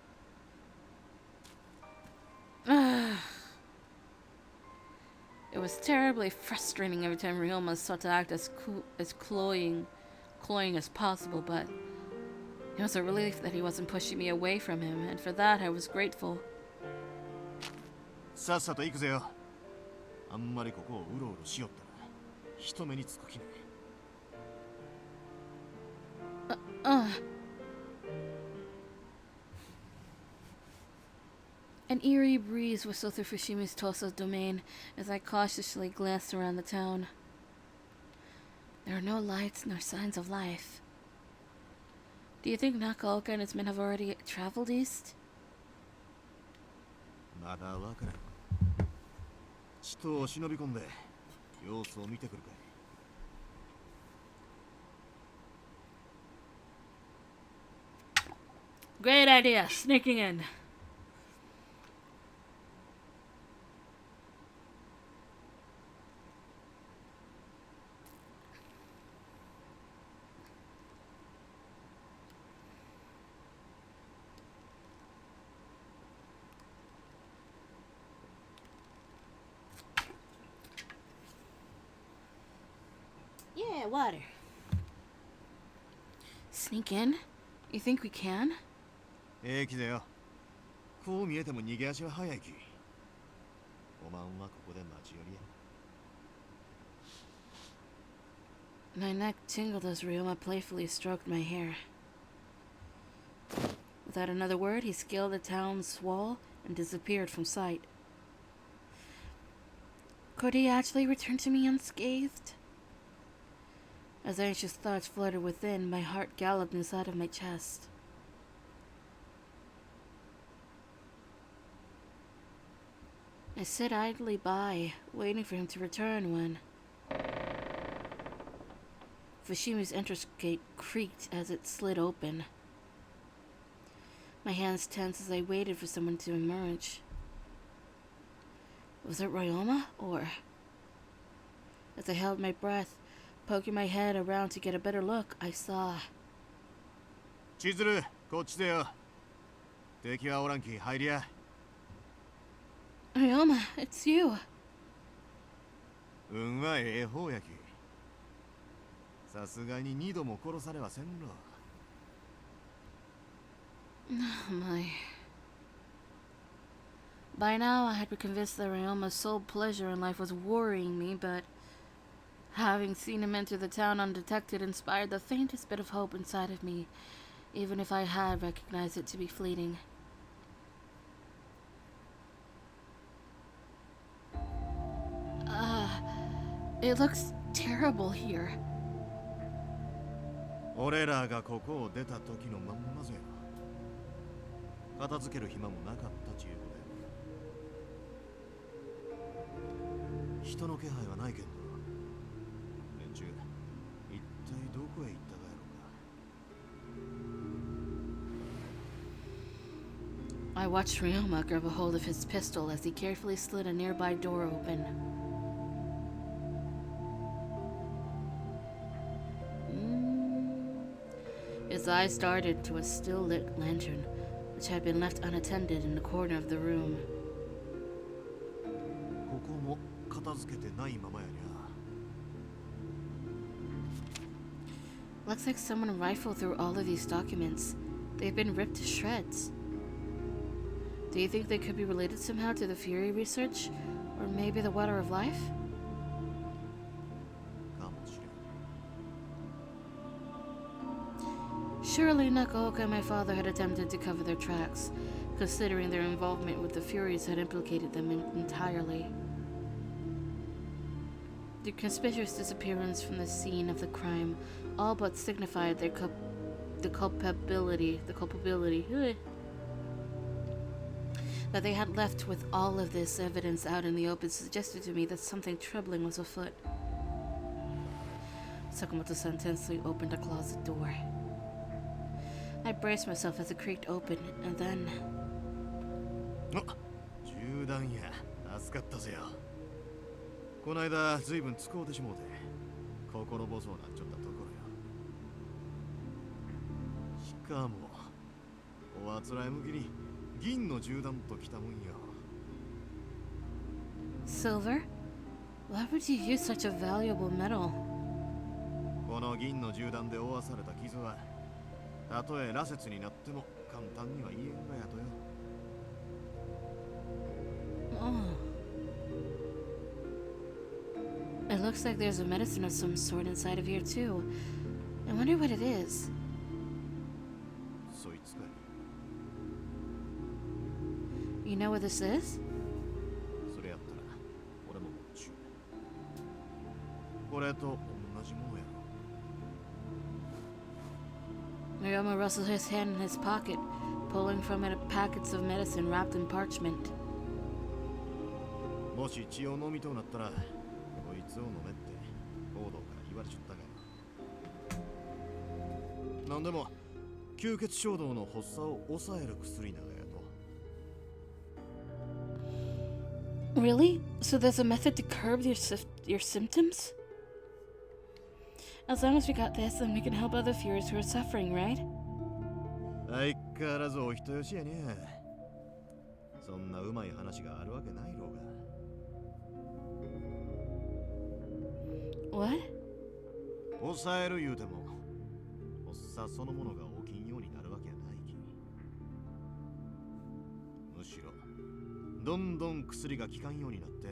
It was terribly frustrating every time Ryoma sought to act as cloying as possible, but It was a relief that he wasn't pushing me away from him, and for that I was grateful. さっさと行くぜよ。あんまりここをうろうろしよったら人目につくきね。An eerie breeze whistled through Fushimi's Tosa's domain as I cautiously glanced around the town. There are no lights nor signs of life. Do you think Nakaoka and his men have already traveled east? まだわからん。ちと忍び込んで様子を見てくるかい。Great idea, sneaking in. Yeah, water. Sneak in? You think we can? きぜよ。こう見えても逃げ足は早いき。おまんはここで待ち寄りや。My neck tingled as Ryoma playfully stroked my hair. Without another word, he scaled the town's wall and disappeared from sight. Could he actually return to me unscathed? As anxious thoughts fluttered within, my heart galloped inside of my chest. I sit idly by, waiting for him to return when Fushimi's entrance gate creaked as it slid open. My hands tensed as I waited for someone to emerge. Was it Ryoma, or... As I held my breath, poking my head around to get a better look, I saw... 千鶴、こっちぜよ。敵はおらんき、入りや。Ryoma, it's you. 運はええ方やき。さすがに二度も殺されはせんろ。My... By now, I had been convinced that Ryoma's sole pleasure in life was worrying me, but having seen him enter the town undetected inspired the faintest bit of hope inside of me, even if I had recognized it to be fleeting. It looks terrible here. 俺らがここを出た時のまんまぜよ。片付ける暇もなかったちゅうことで。人の気配はないけど、連中、一体どこへ行ったがやろうか。 I watched Ryoma grab a hold of his pistol as he carefully slid a nearby door open. His eyes darted to a still-lit lantern, which had been left unattended in the corner of the room. ここも片付けてないままやにゃ。 Looks like someone rifled through all of these documents. They've been ripped to shreds. Do you think they could be related somehow to the Fury research? Or maybe the Water of Life? かもしれん。 Surely Nakaoka and my father had attempted to cover their tracks, considering their involvement with the Furies had implicated them entirely. The conspicuous disappearance from the scene of the crime all but signified their culpability that they had left with all of this evidence out in the open suggested to me that something troubling was afoot. Sakamoto-san tensely opened a closet door. I braced myself as it creaked open, and then... 銃弾や、助かったぜよ。こないだずいぶん使うてしもうて、心細うなっちょったところよ。しかも、おあつらえ向きに銀の銃弾ときたもんよ。Silver? Why would you use such a valuable metal? この銀の銃弾で負わされた傷は、たとえ羅刹になっても簡単には言えんがやとよ。Oh. It looks like there's a medicine of some sort inside of here too. I wonder what it is. そいつかい。You know what this is? それやったら俺も持っちゅう。これと同じものやろ。Ryoma rustled his hand in his pocket, pulling from it packets of medicine wrapped in parchment. もし血を飲みとうなったら、こいつを飲めって報道から言われちゃったが。なんでも、吸血衝動の発作を抑える薬ながやと。Really? So there's a method to curb your symptoms? As long as we got this, then we can help other Furies who are suffering, right? 相変わらずお人よしやね。そんなうまい話があるわけないろうが。What? 抑える言うても、発作そのものが起きんようになるわけやないき。むしろ、どんどん薬が効かんようになって、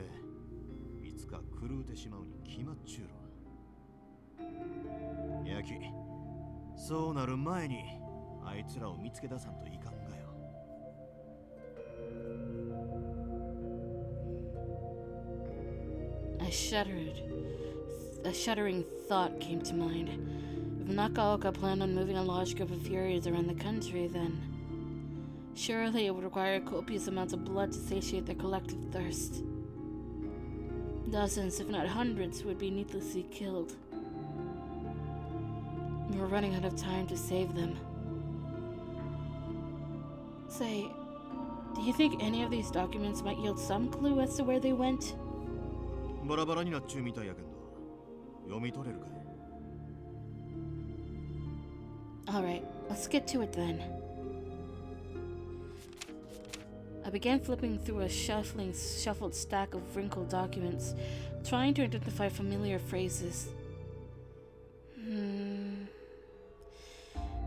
いつか狂うてしまうに決まっちゅうろ。やき、そうなる前に、あいつらを見つけ出さんといかんがよ。I shuddered. A shuddering thought came to mind. If Nakaoka planned on moving a large group of Furies around the country, then surely it would require copious amounts of blood to satiate their collective thirst. Dozens, if not hundreds, would be needlessly killed. We were running out of time to save them. Say, do you think any of these documents might yield some clue as to where they went? バラバラになっちゅうみたいやけんど、読み取れるかい？ Alright, let's get to it then. I began flipping through a shuffled stack of wrinkled documents, trying to identify familiar phrases.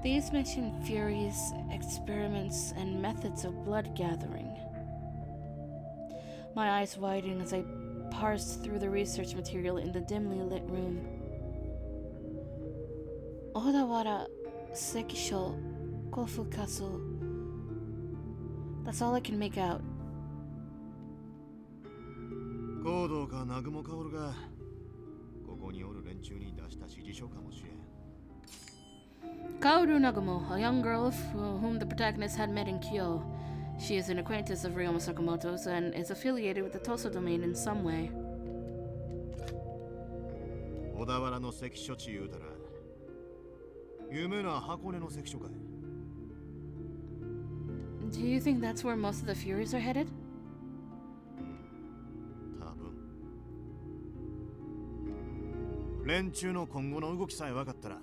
These mention Furies, experiments, and methods of blood gathering. My eyes widened as I parsed through the research material in the dimly lit room. Odawara, Sekisho, Kofukasu. That's all I can make out. 行動か南雲薫がここにおる連中に出した指示書かもしれん。Kaoru Nagumo, a young girl whom the protagonist had met in Kyoto. She is an acquaintance of Ryoma Sakamoto's and is affiliated with the Toso domain in some way. 小田原の関所地言うたら有名な箱根の関所かい。 Do you think that's where most of the Furies are headed? 多分。連中の今後の動きさえ分かったら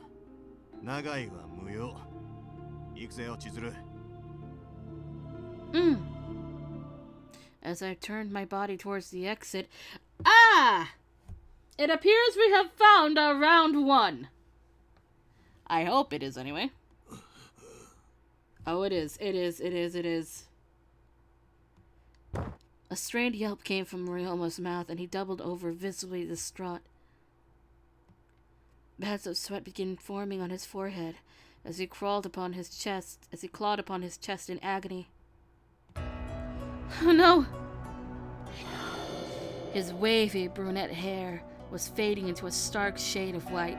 長いは無用。行くぜよ、千鶴。As I turned my body towards the exit, it appears we have found our round one. I hope it is anyway. Oh, it is. It is. A strained yelp came from Ryoma's mouth, and he doubled over, visibly distraught. Pads of sweat began forming on his forehead as he clawed upon his chest in agony. Oh no! His wavy brunette hair was fading into a stark shade of white.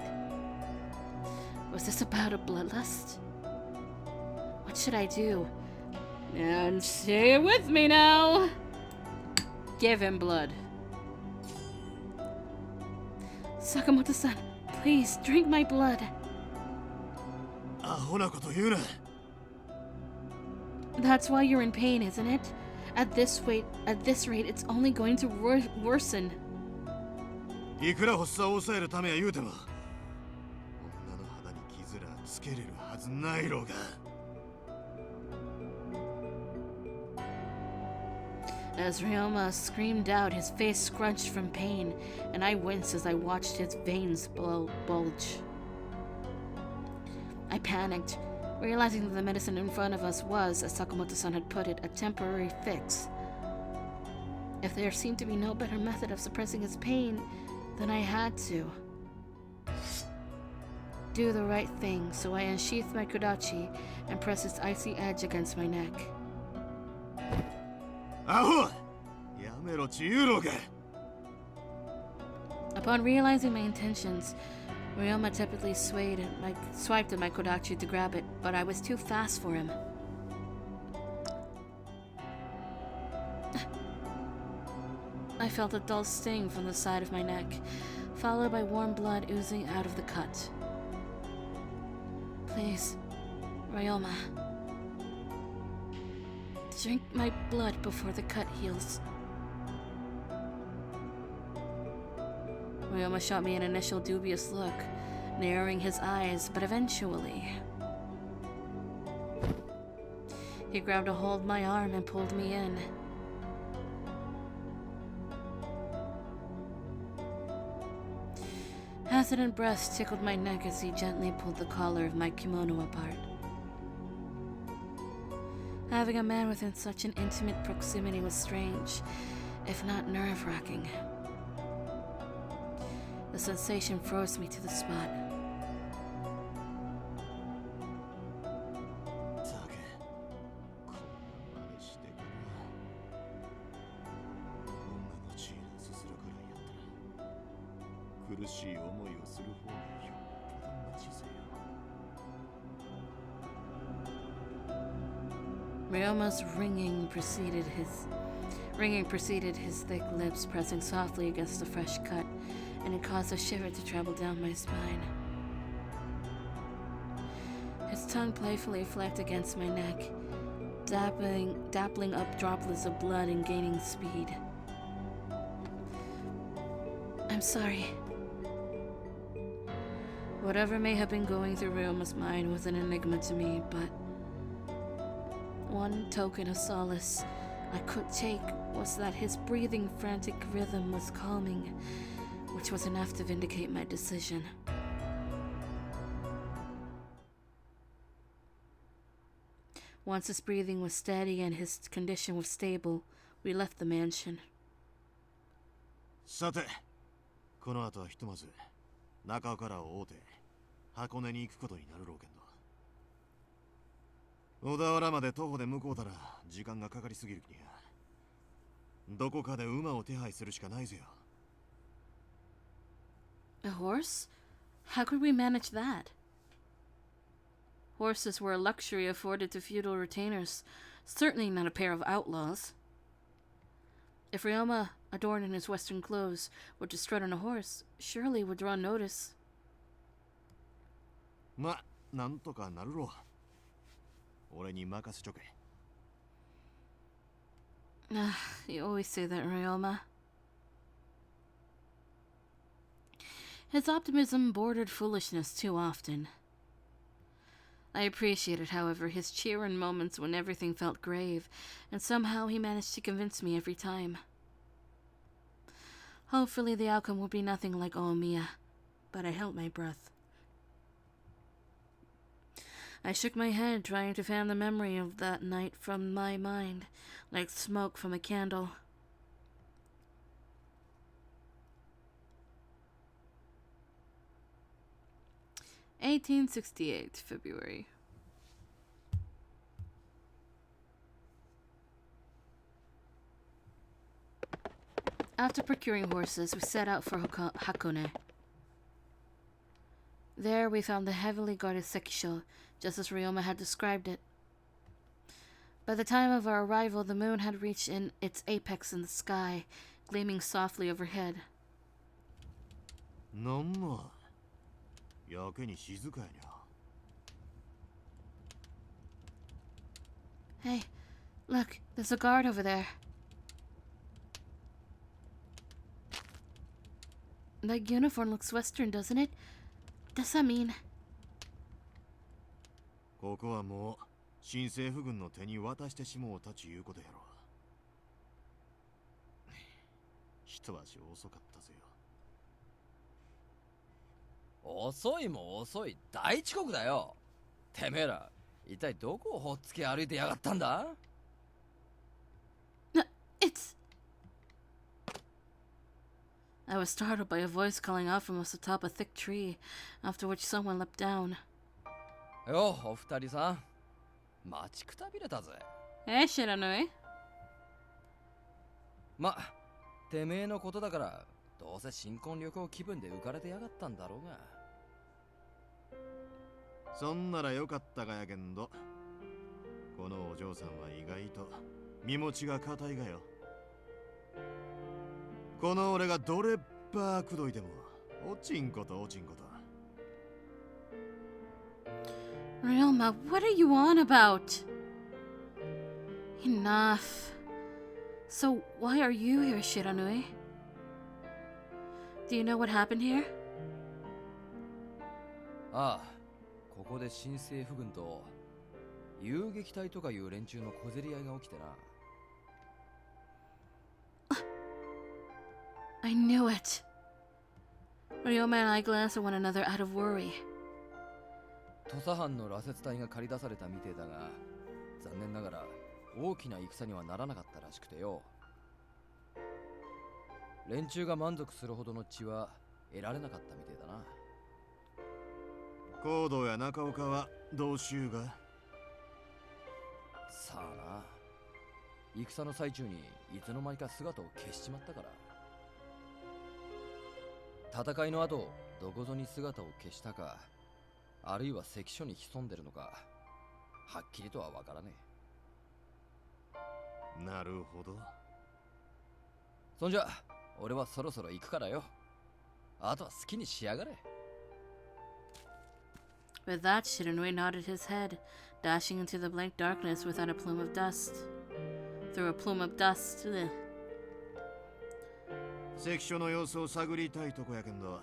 Was this about a bloodlust? What should I do? And stay with me now! Give him blood. Sakamoto-san, please drink my blood. アホなこと言うな。 That's why you're in pain, isn't it? At this rate, it's only going to worsen. いくら発作を抑えるためや言うても、女の肌に傷らつけれるはずないろうが。As Ryoma screamed out, his face scrunched from pain, and I winced as I watched his veins bulge. I panicked, realizing that the medicine in front of us was, as Sakamoto-san had put it, a temporary fix. If there seemed to be no better method of suppressing his pain, then I had to do the right thing, so I unsheathed my kodachi and pressed its icy edge against my neck. Aho! Yamero Chiyuro ga! Upon realizing my intentions, Ryoma tepidly swiped at my kodachi to grab it, but I was too fast for him. I felt a dull sting from the side of my neck, followed by warm blood oozing out of the cut. Please, Ryoma. Drink my blood before the cut heals. Ryoma shot me an initial dubious look, narrowing his eyes, but eventually he grabbed a hold of my arm and pulled me in. Hesitant breaths tickled my neck as he gently pulled the collar of my kimono apart. Having a man within such an intimate proximity was strange, if not nerve-wracking. The sensation froze me to the spot. Ryoma's ringing preceded his thick lips pressing softly against the fresh cut, and it caused a shiver to travel down my spine. His tongue playfully flecked against my neck, dappling up droplets of blood and gaining speed. I'm sorry. Whatever may have been going through Ryoma's mind was an enigma to me, but one token of solace I could take was that his breathing frantic rhythm was calming, which was enough to vindicate my decision. Once his breathing was steady and his condition was stable, we left the mansion. さて、この後はひとまず中尾からを追うて箱根に行くことになるろうけんど。小田原まで徒歩で向こうたら時間がかかりすぎる気にゃ。どこかで馬を手配するしかないぜよ。A horse? How could we manage that? Horses were a luxury afforded to feudal retainers, certainly not a pair of outlaws. If Ryoma, adorned in his western clothes, were to strut on a horse, surely would draw notice. ま、なんとかなるろう。俺に任せちょけ。You always say that, Ryoma. His optimism bordered foolishness too often. I appreciated, however, his cheer in moments when everything felt grave, and somehow he managed to convince me every time. Hopefully the outcome would be nothing like Omiya, but I held my breath. I shook my head, trying to fan the memory of that night from my mind, like smoke from a candle. (1868) February. After procuring horses, we set out for Hakone. There we found the heavily guarded Sekisho, just as Ryoma had described it. By the time of our arrival, the moon had reached its apex in the sky, gleaming softly overhead. なんま、やけに静かやにゃ。Hey, look, there's a guard over there. That uniform looks Western, doesn't it? Does that mean... ここはもう新政府軍の手に渡してしもうたちいうことやろ。一足遅かったぜよ。遅いも遅い、大遅刻だよ。てめえら一体どこをほっつき歩いてやがったんだ？ It's... I was startled by a voice calling out from us atop a thick tree, after which someone leapt down. よう、お二人さん。待ちくたびれたぜ。知らない？ま、てめえのことだから、どうせ新婚旅行気分で浮かれてやがったんだろうが。そんならよかったがやけんど、このお嬢さんは意外と身持ちが固いがよ。この俺がどれっばくどいてもおちんことおちんこと。Ryoma, what are you on about? Enough. So, why are you here, Shiranui? Do you know what happened here? ああ、ここで新政府軍と遊撃隊とかいう連中の小競り合いが起きてな。I knew it. Ryoma and I glanced at one another out of worry. 土佐藩の羅刹隊が駆り出されたみてえだが、残念ながら大きな戦にはならなかったらしくてよ。連中が満足するほどの血は得られなかったみてえだな。行動や中岡はどうしゆうが？さあな、戦の最中にいつの間にか姿を消しちまったから。戦いの後、どこぞに姿を消したか、あるいは関所に潜んでるのか、はっきりとはわからねえ。なるほど。そんじゃ、俺はそろそろ行くからよ。あとは好きにしやがれ。With that, Shiranui nodded his head, dashing into the blank darkness without a plume of dust. Through a plume of dust. 関所の様子を探りたいとこやけんど、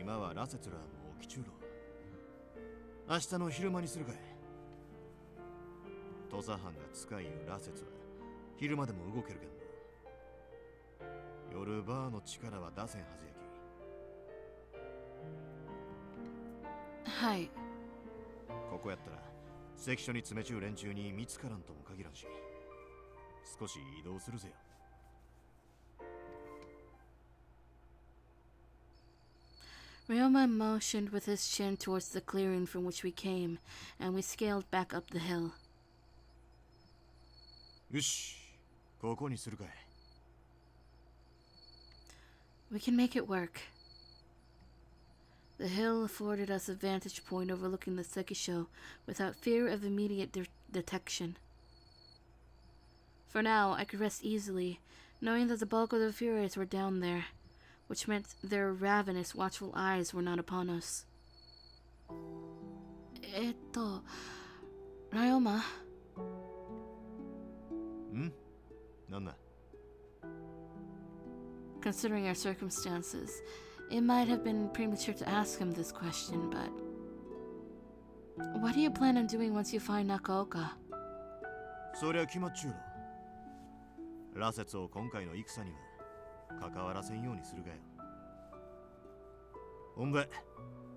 今は羅刹らも起きちゅうろ。明日の昼間にするかい。土佐藩が使いゆう羅刹は昼間でも動けるけんど、夜バーの力は出せんはずやき。はい。ここやったら関所に詰めちゅう連中に見つからんとも限らんし、少し移動するぜよ。Ryoma motioned with his chin towards the clearing from which we came, and we scaled back up the hill. よし、ここにするかい。We can make it work. The hill afforded us a vantage point overlooking the Sekisho without fear of immediate detection. For now, I could rest easily, knowing that the bulk of the Furies were down there, which meant their ravenous, watchful eyes were not upon us. Ryoma. ん？なんだ？ Considering our circumstances, it might have been premature to ask him this question, but... What do you plan on doing once you find Nakaoka? そりゃ決まっちゅうろ。羅刹を今回の戦には関わらせんようにするがよ。ほんで、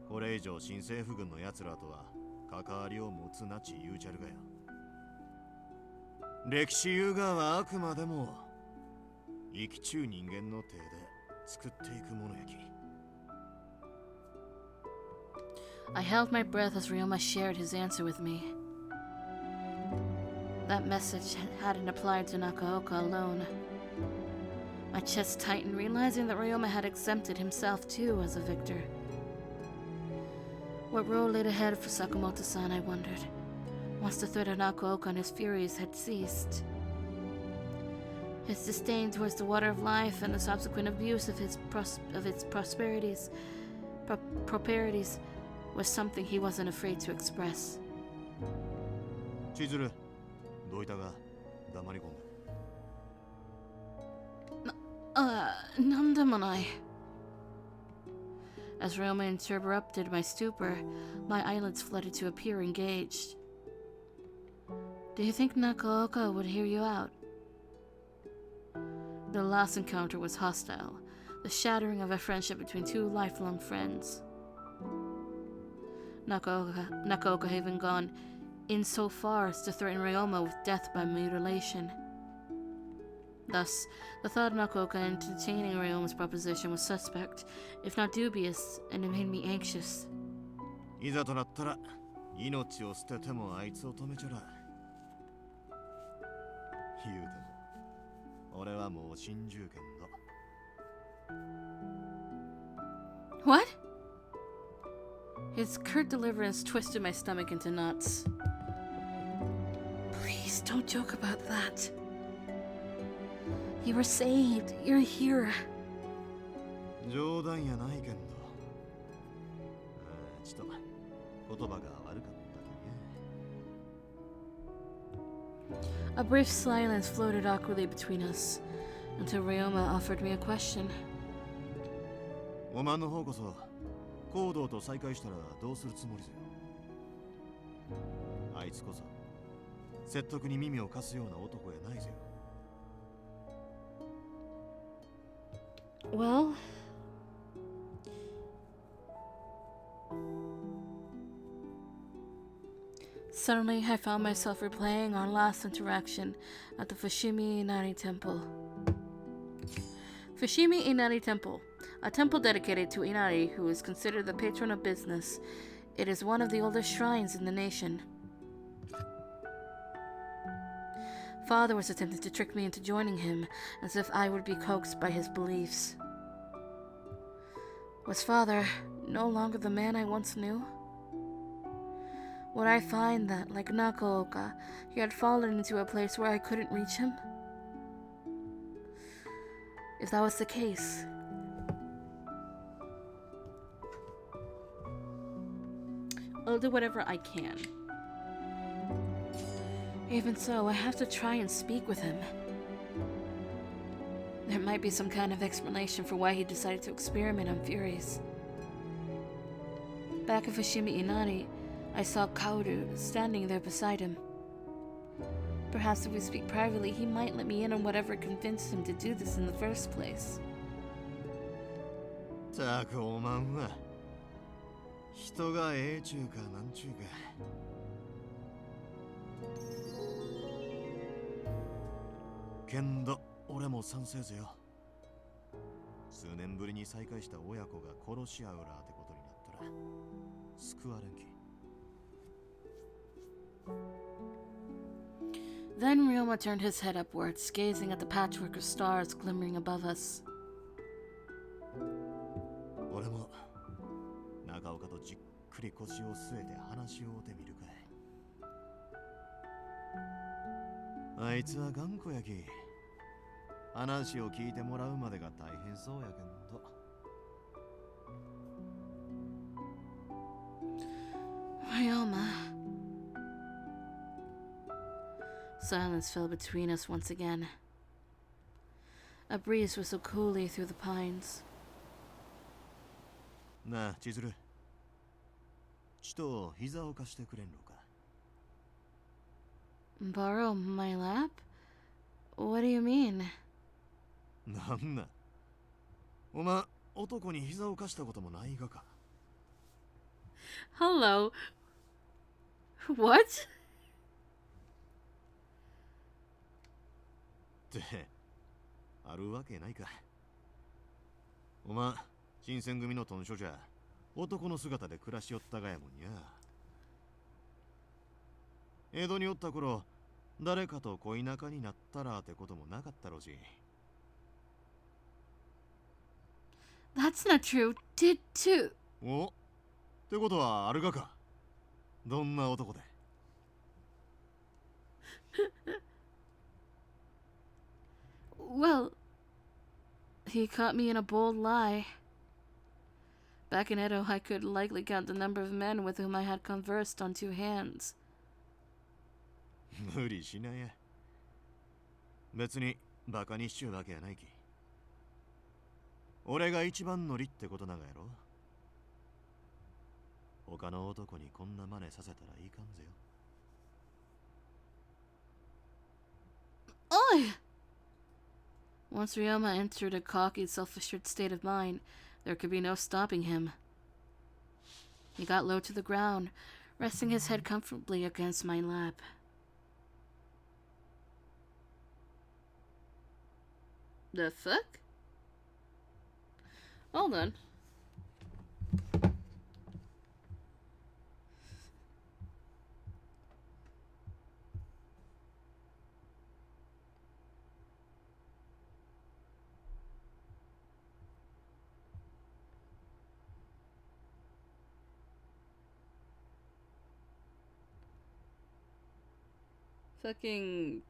これ以上新政府軍の奴らとは関わりを持つなち言うちゃるがよ。歴史言うがはあくまでも生きちゅう人間の手で作っていくものやき。I held my breath as Ryoma shared his answer with me. That message hadn't applied to Nakaoka alone. My chest tightened, realizing that Ryoma had exempted himself too as a victor. What road lay ahead for Sakamoto-san, I wondered, once the threat of Nakaoka and his furies had ceased. His disdain towards the water of life and the subsequent abuse of its prosperities was something he wasn't afraid to express. 千鶴、どういたが黙り込んで。なんでもない。As Ryoma interrupted my stupor, my eyelids fluttered to appear engaged. Do you think Nakaoka would hear you out? The last encounter was hostile, the shattering of a friendship between two lifelong friends. Nakaoka having gone, insofar as to threaten Ryoma with death by mutilation. Thus, the thought of Nakoka entertaining Ryoma's proposition was suspect, if not dubious, and it made me anxious. いざとなったら命を捨ててもあいつを止めちゃら。言うても俺はもう心中剣だ。What? His curt deliverance twisted my stomach into knots. Please don't joke about that. You were saved. You're here. 冗談やないけんど。ちょっと言葉が悪かったね。A brief silence floated awkwardly between us until Ryoma offered me a question. お前の方こそ行動と再会したらどうするつもりぜよ。あいつこそ説得に耳を貸すような男やないぜよ。Well, suddenly I found myself replaying our last interaction at the Fushimi Inari Temple. Fushimi Inari Temple, a temple dedicated to Inari, who is considered the patron of business. It is one of the oldest shrines in the nation. Father was attempting to trick me into joining him, as if I would be coaxed by his beliefs. Was Father no longer the man I once knew? Would I find that, like Nakooka, he had fallen into a place where I couldn't reach him? If that was the case, I'll do whatever I can. Even so, I have to try and speak with him. There might be some kind of explanation for why he decided to experiment on Furies. Back at Fushimi Inari, I saw Kaoru standing there beside him. Perhaps if we speak privately, he might let me in on whatever convinced him to do this in the first place. たくおまんは人がええちゅうかなんちゅうか。けんど俺も賛成ぜよ。数年ぶりに再会した親子が殺し合うらってことになったら救われんき。Then Ryoma turned his head upwards, gazing at the patchwork of stars glimmering above us. 俺も長岡とじっくり腰を据えて話を合うてみるかい。あいつは頑固やき。話を聞いてもらうまでが大変そうやけんど。Ryoma. Silence fell between us once again. A breeze whistled coolly through the pines. なあ、千鶴。ちと膝を貸してくれんのか。Borrow my lap? What do you mean? なんだ。お前、男に膝を貸したこともないがか。Hello. What? ってあるわけないか。お前、新選組の屯所じゃ男の姿で暮らしよったがやもんや。江戸におった頃、誰かと恋仲になったらってこともなかったろうし。That's not true. Did too. おってことはあるがか。どんな男で。Well, he caught me in a bold lie. Back in Edo, I could likely count the number of men with whom I had conversed on two hands. 無理しなや。別にバカにしちゅうわけやないき。俺が一番乗りってことながやろ。他の男にこんな真似させたらいかんぜよ。Oi! Once Ryoma entered a cocky, self-assured state of mind, there could be no stopping him. He got low to the ground, resting his head comfortably against my lap. The fuck? Hold on. Fucking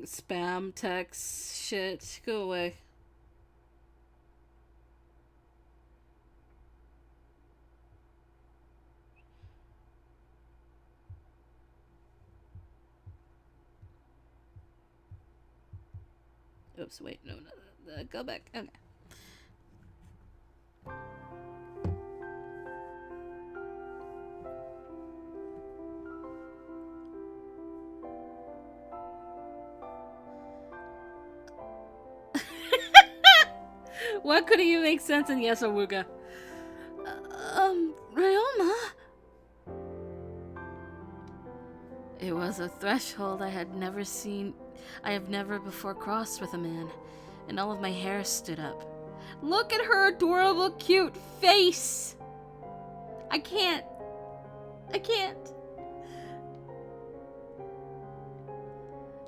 spam text shit. Go away. Oops, wait, no, go back. Okay. What couldn't you make sense in Yesawuga? Ryoma? It was a threshold I have never before crossed with a man, and all of my hair stood up. Look at her adorable, cute face! I can't.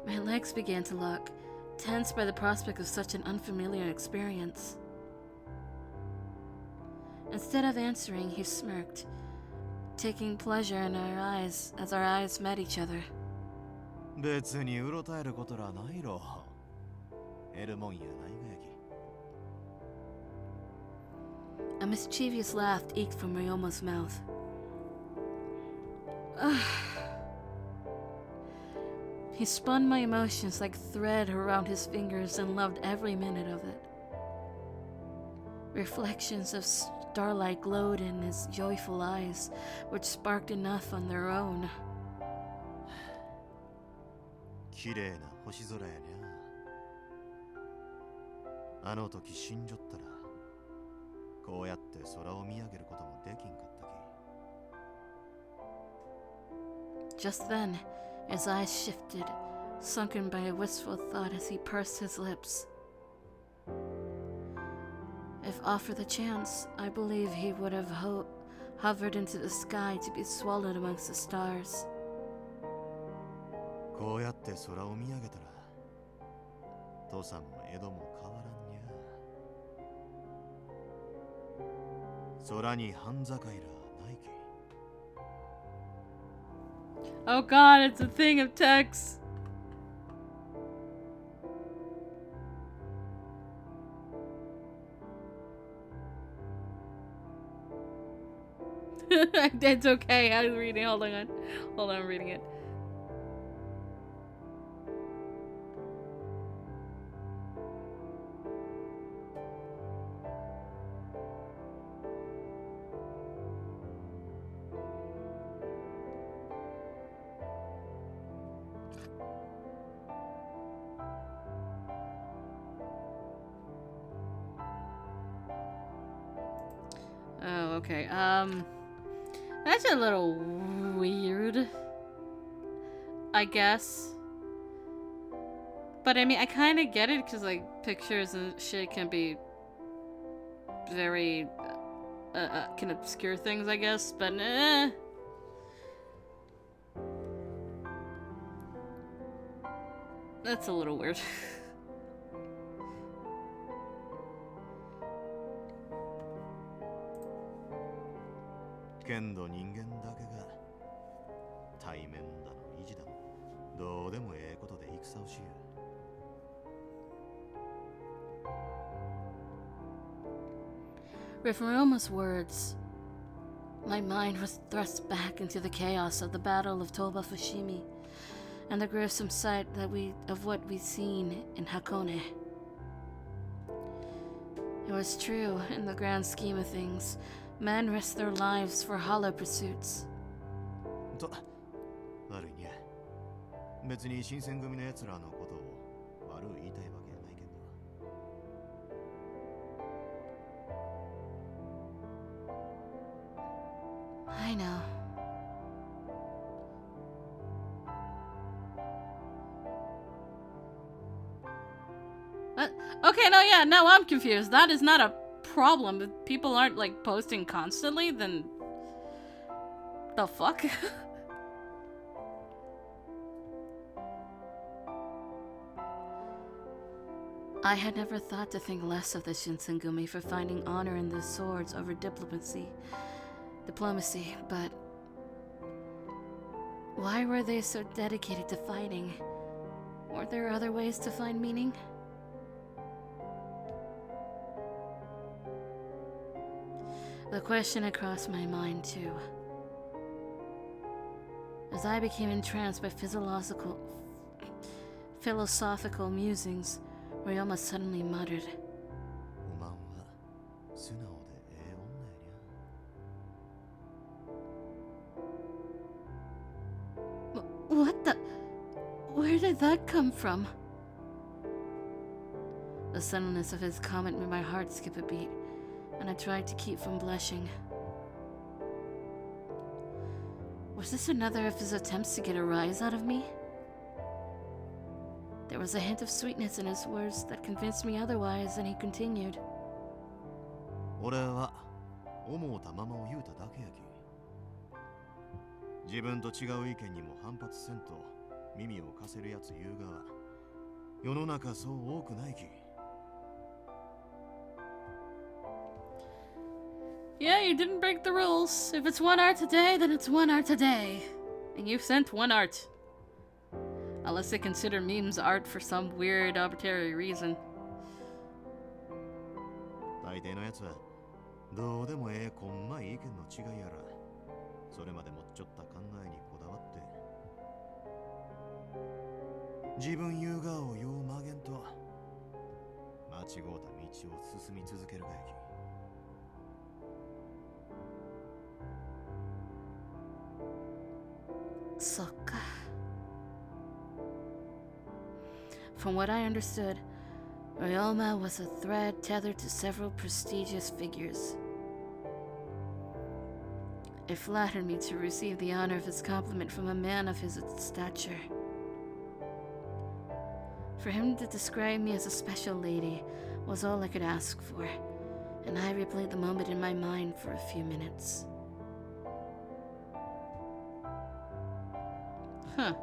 My legs began to lock, tense by the prospect of such an unfamiliar experience. Instead of answering, he smirked, taking pleasure in our eyes as our eyes met each other. 別にうろたえることらないろ。得るもんやないがやき。 A mischievous laugh eked from Ryoma's mouth. He spun my emotions like thread around his fingers and loved every minute of it. Reflections of starlight glowed in his joyful eyes, which sparked enough on their own. 綺麗な星空やにゃ。あの時死んじょったら、こうやって空を見上げることもできんかったき。 Just then, his eyes shifted, sunken by a wistful thought as he pursed his lips. If offered the chance, I believe he would have hovered into the sky to be swallowed amongst the stars. こうやって空を見上げたら、父さんも江戸も変わらんにゃ。空に半境らないき。 Oh god, it's a thing of text. It's okay, I was reading. Hold on, I'm reading it. Oh, okay. That's a little weird, I guess. But I mean, I kind of get it because like pictures and shit can be very can obscure things, I guess. But that's a little weird. けんど人間だけが対面だの維持だのどうでもええことで戦をしゆう。With Ryoma's words, my mind was thrust back into the chaos of the Battle of Toba Fushimi and the gruesome sight of what we'd seen in Hakone. It was true, in the grand scheme of things, men risk their lives for hollow pursuits. と、悪いにゃ。別に新選組の奴らのことを悪う言いたいわけやないけ Okay, no, yeah, no, I'm confused. That is not a problem. If people aren't, like, posting constantly, then... The fuck? I had never thought to think less of the Shinsengumi for finding honor in the swords over diplomacy, but... Why were they so dedicated to fighting? Weren't there other ways to find meaning? The question had crossed my mind too. As I became entranced by philosophical musings, Ryoma suddenly muttered, おまんは素直でええ女やにゃ。 What the? Where did that come from? The suddenness of his comment made my heart skip a beat, and I tried to keep from blushing. Was this another of his attempts to get a rise out of me? There was a hint of sweetness in his words that convinced me otherwise, and he continued. 俺は思うたままを言うただけやき。自分と違う意見にも反発せんと耳を貸せるやつ言うがは世の中そう多くないき。 Yeah, you didn't break the rules. If it's one art today, then it's one art today. And you've sent one art. Unless they consider memes art for some weird arbitrary reason. 大抵のやつはどうでもええこんまい意見の違いやらそれまでもちょった考えにこだわって自分言うがをよう曲げんと間違うた道を進み続けるがやき。 Sokka. From what I understood, Ryoma was a thread tethered to several prestigious figures. It flattered me to receive the honor of his compliment from a man of his stature. For him to describe me as a special lady was all I could ask for, and I replayed the moment in my mind for a few minutes. Huh.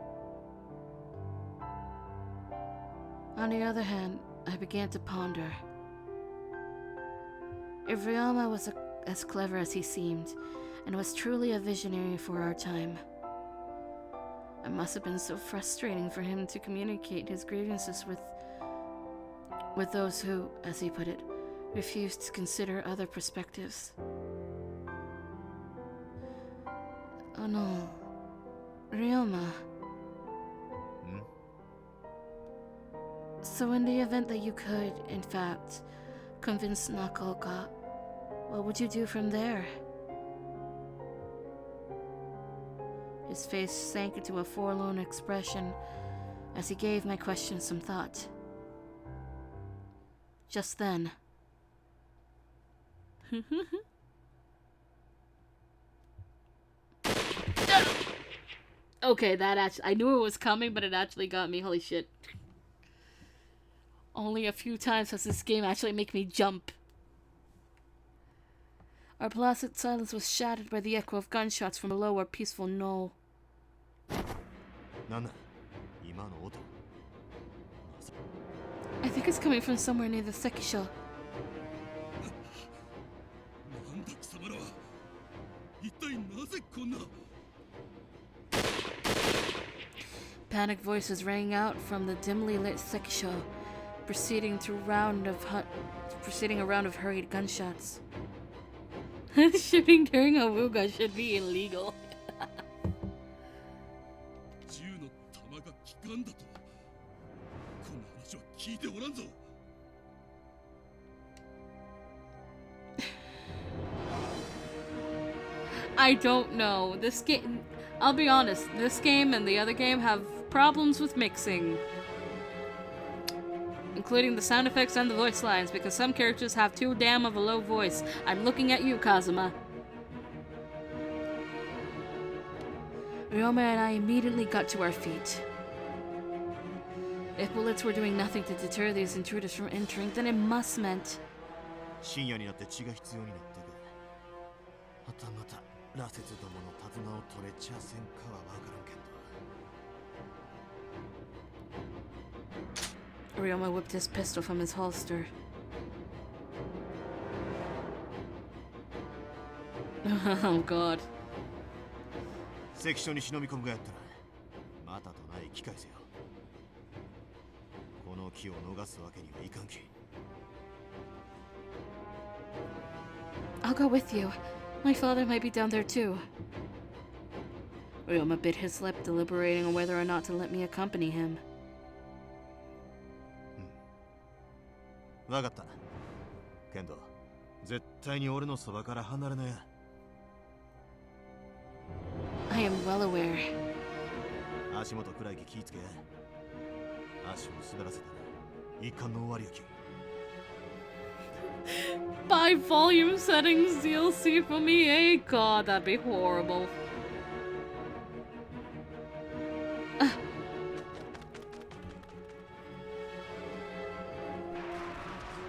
On the other hand, I began to ponder. If Ryoma was as clever as he seemed, and was truly a visionary for our time, it must have been so frustrating for him to communicate his grievances with those who, as he put it, refused to consider other perspectives. Oh no. Ryoma. So in the event that you could, in fact, convince Nakaoka, what would you do from there? His face sank into a forlorn expression as he gave my question some thought. Just then... Okay, that actually... I knew it was coming, but it actually got me. Holy shit. Only a few times has this game actually make me jump. Our placid silence was shattered by the echo of gunshots from below our peaceful knoll. I think it's coming from somewhere near the Sekisho. Panic voices rang out from the dimly lit Sekisho, preceding a round of hurried gunshots. Shooting during a wuga should be illegal. I don't know. This game, I'll be honest, this game and the other game have problems with mixing, including the sound effects and the voice lines, because some characters have too damn of a low voice. I'm looking at you, Kazuma. Ryoma and I immediately got to our feet. If bullets were doing nothing to deter these intruders from entering, then it must meant... 深夜になって血が必要になったか。はたまた羅刹どもの手綱を取れちゃせんかはわからんけど。Ryoma whipped his pistol from his holster. Oh god. 関所に忍び込むがやったらまたとない機会せよ。この機を逃すわけにはいかんき。I'll go with you. My father might be down there too. Ryoma bit his lip, deliberating on whether or not to let me accompany him. わかった。けど、絶対に俺のそばから離れなや。I am well aware. 足元暗いき気ぃつけ。足を滑らせたら一巻の終わりやき。Buy volume settings DLC for me, eh? God, that'd be horrible.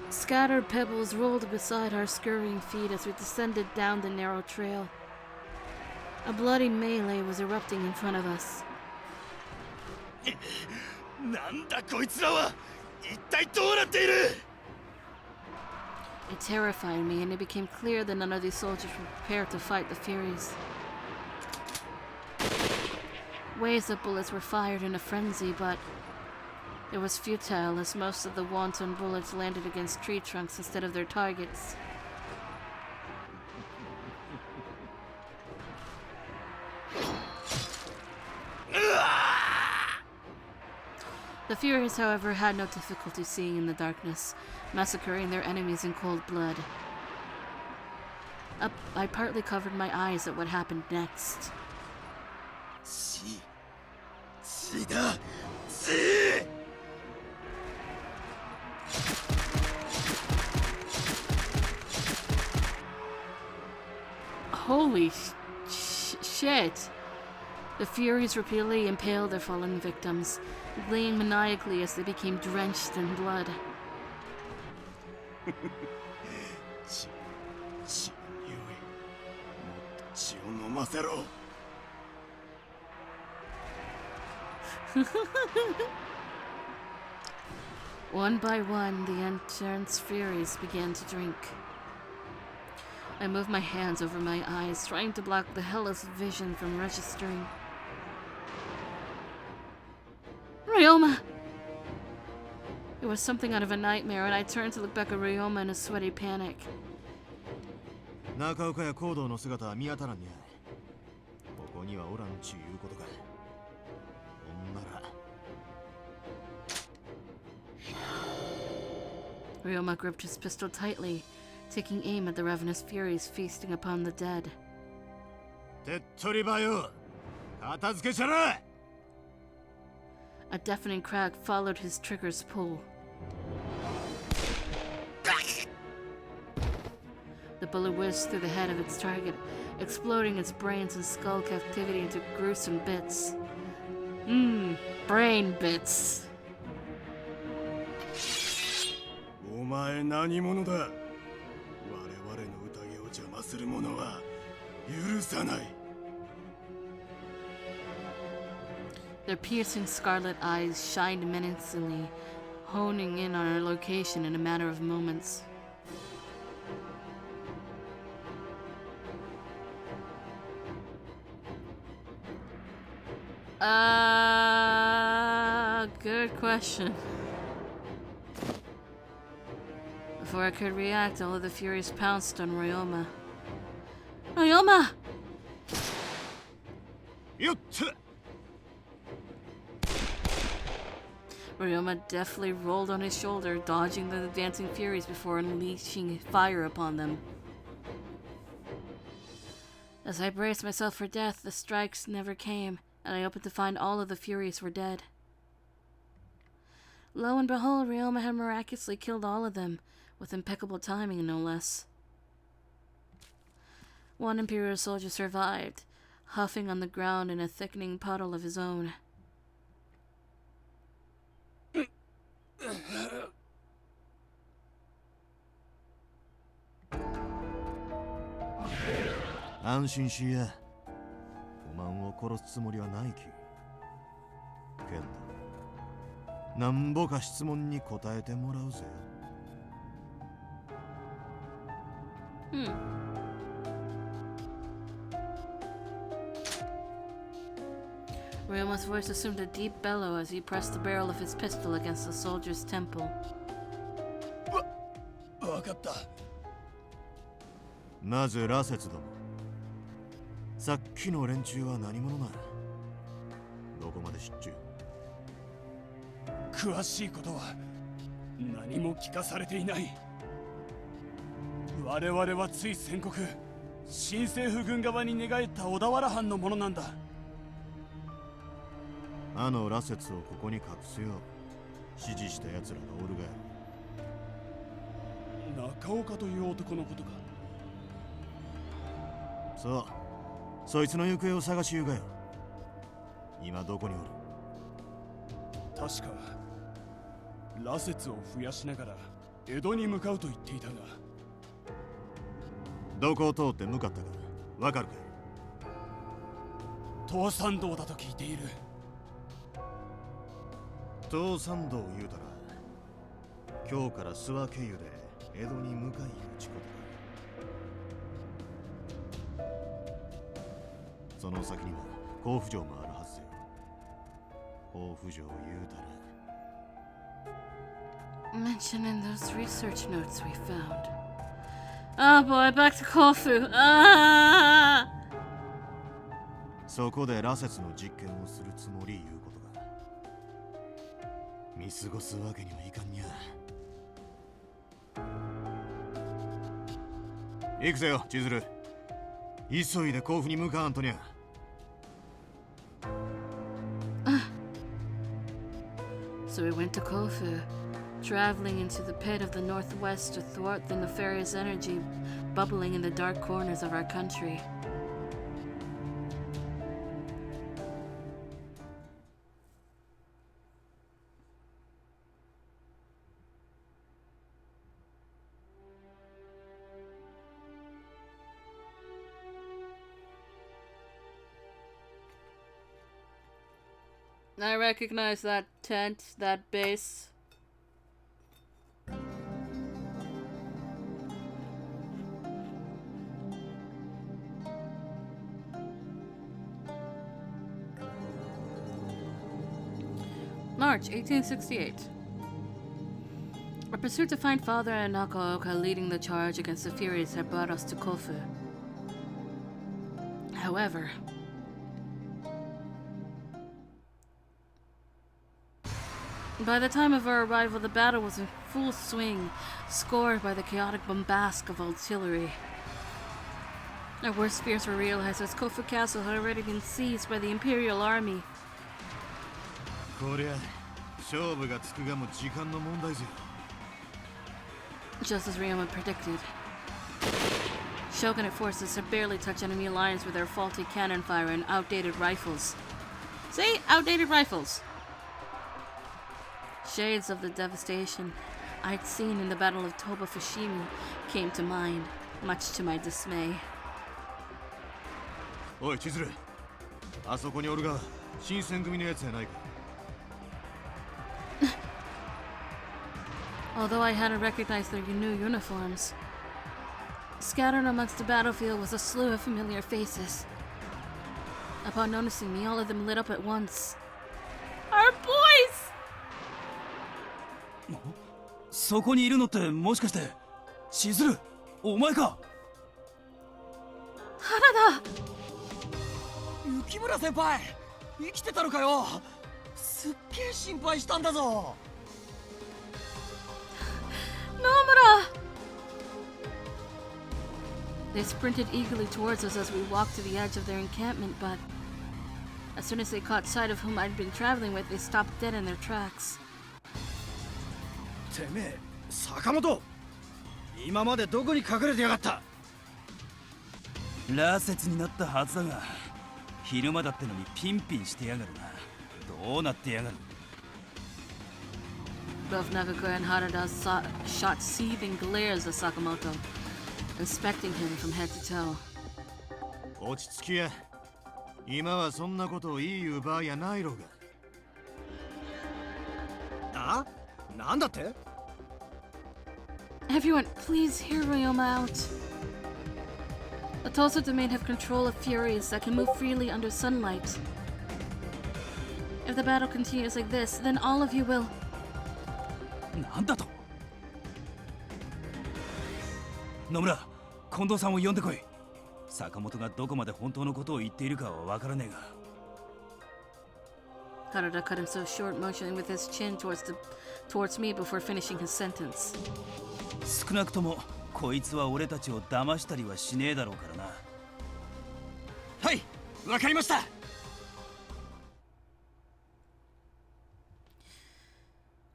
Scattered pebbles rolled beside our scurrying feet as we descended down the narrow trail. A bloody melee was erupting in front of us. なんだこいつらは一体どうなっている It terrified me, and it became clear that none of these soldiers were prepared to fight the Furies. Waves of bullets were fired in a frenzy, but it was futile as most of the wanton bullets landed against tree trunks instead of their targets. The Furies, however, had no difficulty seeing in the darkness, massacring their enemies in cold blood. I partly covered my eyes at what happened next. 血だ血 Holy shit! The Furies repeatedly impaled their fallen victims, gleaming maniacally as they became drenched in blood. 血の匂いもっと血を飲ませろ One by one, the entranced Furies began to drink. I moved my hands over my eyes, trying to block the hellish vision from registering. Ryoma! It was something out of a nightmare, and I turned to look back at Ryoma in a sweaty panic. 中岡や行動の姿は見当たらんにゃい。ここにはおらんちゅういうことか。ほんなら。Ryoma gripped his pistol tightly, taking aim at the ravenous Furies feasting upon the dead. 手っ取りばよ。片付けちゃら。 A deafening crack followed his trigger's pull. The bullet whizzed through the head of its target, exploding its brains and skull cavity into gruesome bits. Brain bits. お前何者だ我々の宴を邪魔する者は許さない Their piercing scarlet eyes shined menacingly, honing in on our location in a matter of moments. Good question. Before I could react, all of the Furies pounced on Ryoma. Ryoma! よっと Ryoma deftly rolled on his shoulder, dodging the advancing Furies before unleashing fire upon them. As I braced myself for death, the strikes never came, and I opened to find all of the Furies were dead. Lo and behold, Ryoma had miraculously killed all of them, with impeccable timing, no less. One Imperial soldier survived, huffing on the ground in a thickening puddle of his own. 安心しや。おまんを殺すつもりはないき。けんど、なんぼか質問に答えてもらうぜ。Ryoma's voice assumed a deep bellow as he pressed the barrel of his pistol against the soldier's temple. わかった。まず羅刹ども。さっきの連中は何者な。どこまで知っちゅう。詳しいことは何も聞かされていない。我々はつい宣告、新政府軍側に寝返った小田原藩のものなんだ。あの羅刹をここに隠すよう指示した奴らがおるがや。中岡という男のことか。そう、そいつの行方を探しゆうがよ。今どこにおる。確か羅刹を増やしながら江戸に向かうと言っていたが。どこを通って向かったかわかるかい。東山道だと聞いている。東山道言うたら今日から諏訪経由で江戸に向かいゆうちことか。その先には甲府城もあるはずよ。甲府城言うたら Mention in those research notes we found. Oh boy, back to Kofu. Ah! そこで羅刹の実験をするつもりいうことか。見過ごすわけにはいかんにゃ。行くぜよ、千鶴。急いで甲府に向かわんとにゃ。So we went to Kofu, traveling into the pit of the northwest to thwart the nefarious energy bubbling in the dark corners of our country. I recognize that tent, that base. March 1868. Our pursuit to find Father and Nakaoka leading the charge against the Furies had brought us to Kofu. However, by the time of our arrival, the battle was in full swing, scored by the chaotic bombast of artillery. Our worst fears were realized as Kofu Castle had already been seized by the Imperial Army. こりゃ勝負がつくがも時間の問題ぜよ。 Just as Ryoma predicted, Shogunate forces had barely touched enemy lines with their faulty cannon fire and outdated rifles. See? Outdated rifles! Shades of the devastation I'd seen in the Battle of Toba Fushimi came to mind, much to my dismay. おい千鶴、あそこにおるが新選組のやつやないか。 Although I hadn't recognized their new uniforms, scattered amongst the battlefield was a slew of familiar faces. Upon noticing me, all of them lit up at once. Our boys! そこにいるのってもしかしてしずるお前か。原田！雪村先輩生きてたのかよ。すっげえ心配したんだぞ。 Nomura! They sprinted eagerly towards us as we walked to the edge of their encampment, but as soon as they caught sight of whom I'd been traveling with, they stopped dead in their tracks. てめえ、坂本、今までどこに隠れてやがった。羅刹になったはずだが、昼間だってのにピンピンしてやがるな。どうなってやがる。Both Nagakura and Harada shot seething glares at Sakamoto, inspecting him from head to toe. 落ち着きや。今はそんなことをいい言う場合やないろうが。あ？なんだって？ Everyone, please hear Ryoma out. The Tosa domain have control of furies that can move freely under sunlight. If the battle continues like this, then all of you will... なんだと。野村、近藤さんを呼んでこい。坂本がどこまで本当のことを言っているかはわからねえが。Harada cut himself short, motioning with his chin towards me before finishing his sentence. 少なくともこいつは俺たちを騙したりはしねえだろうからな。はい、わかりました。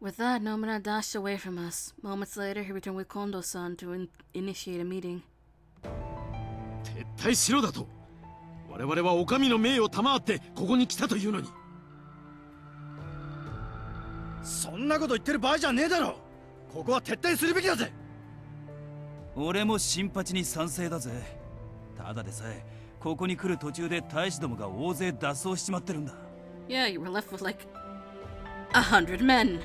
With that, Nomura dashed away from us. Moments later, he returned with Kondo-san to initiate a meeting. 撤退しろだと。我々はお上の命を賜ってここに来たというのに。そんなこと言ってる場合じゃねえだろ。ここは撤退するべきだぜ。俺も新八に賛成だぜ。ただでさえここに来る途中で大使どもが大勢脱走しちまってるんだ。Yeah, you were left with like 100 men.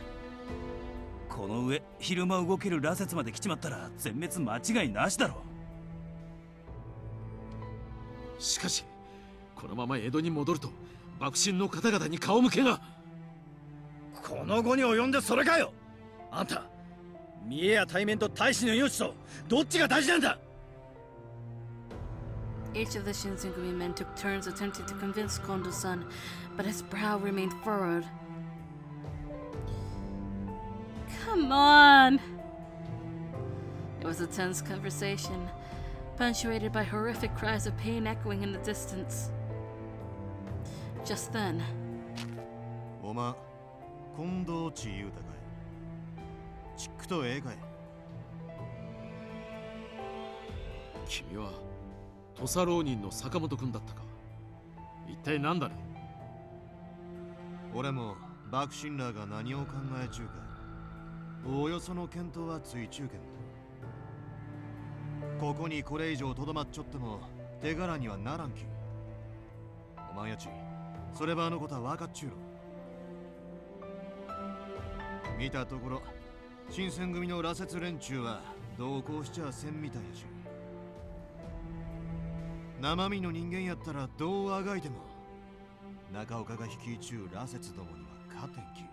この上昼間動ける羅刹まで来ちまったら全滅間違いなしだろ。しかしこのまま江戸に戻ると幕臣の方々に顔向けが。この後に及んでそれかよ。あんた見栄や対面と大使の命とどっちが大事なんだ。 Each of the Shinsengumi men took turns attempting to convince Kondo-san, but his brow remained furrowed. Come on! It was a tense conversation, punctuated by horrific cries of pain echoing in the distance. Just then, おま、近藤ち言うたかい。ちっくとええかい。君は土佐浪人の坂本君だったか。一体何だね。俺も幕臣らが何を考えちゅうか。おおよその見当はついちゅうけんと。ここにこれ以上とどまっちょっても手柄にはならんき。お前やち、そればあのことは分かっちゅうろ。見たところ、新選組の羅刹連中は同行しちゃせんみたいやし。生身の人間やったらどうあがいても中岡が率いちゅう羅刹どもには勝てんき。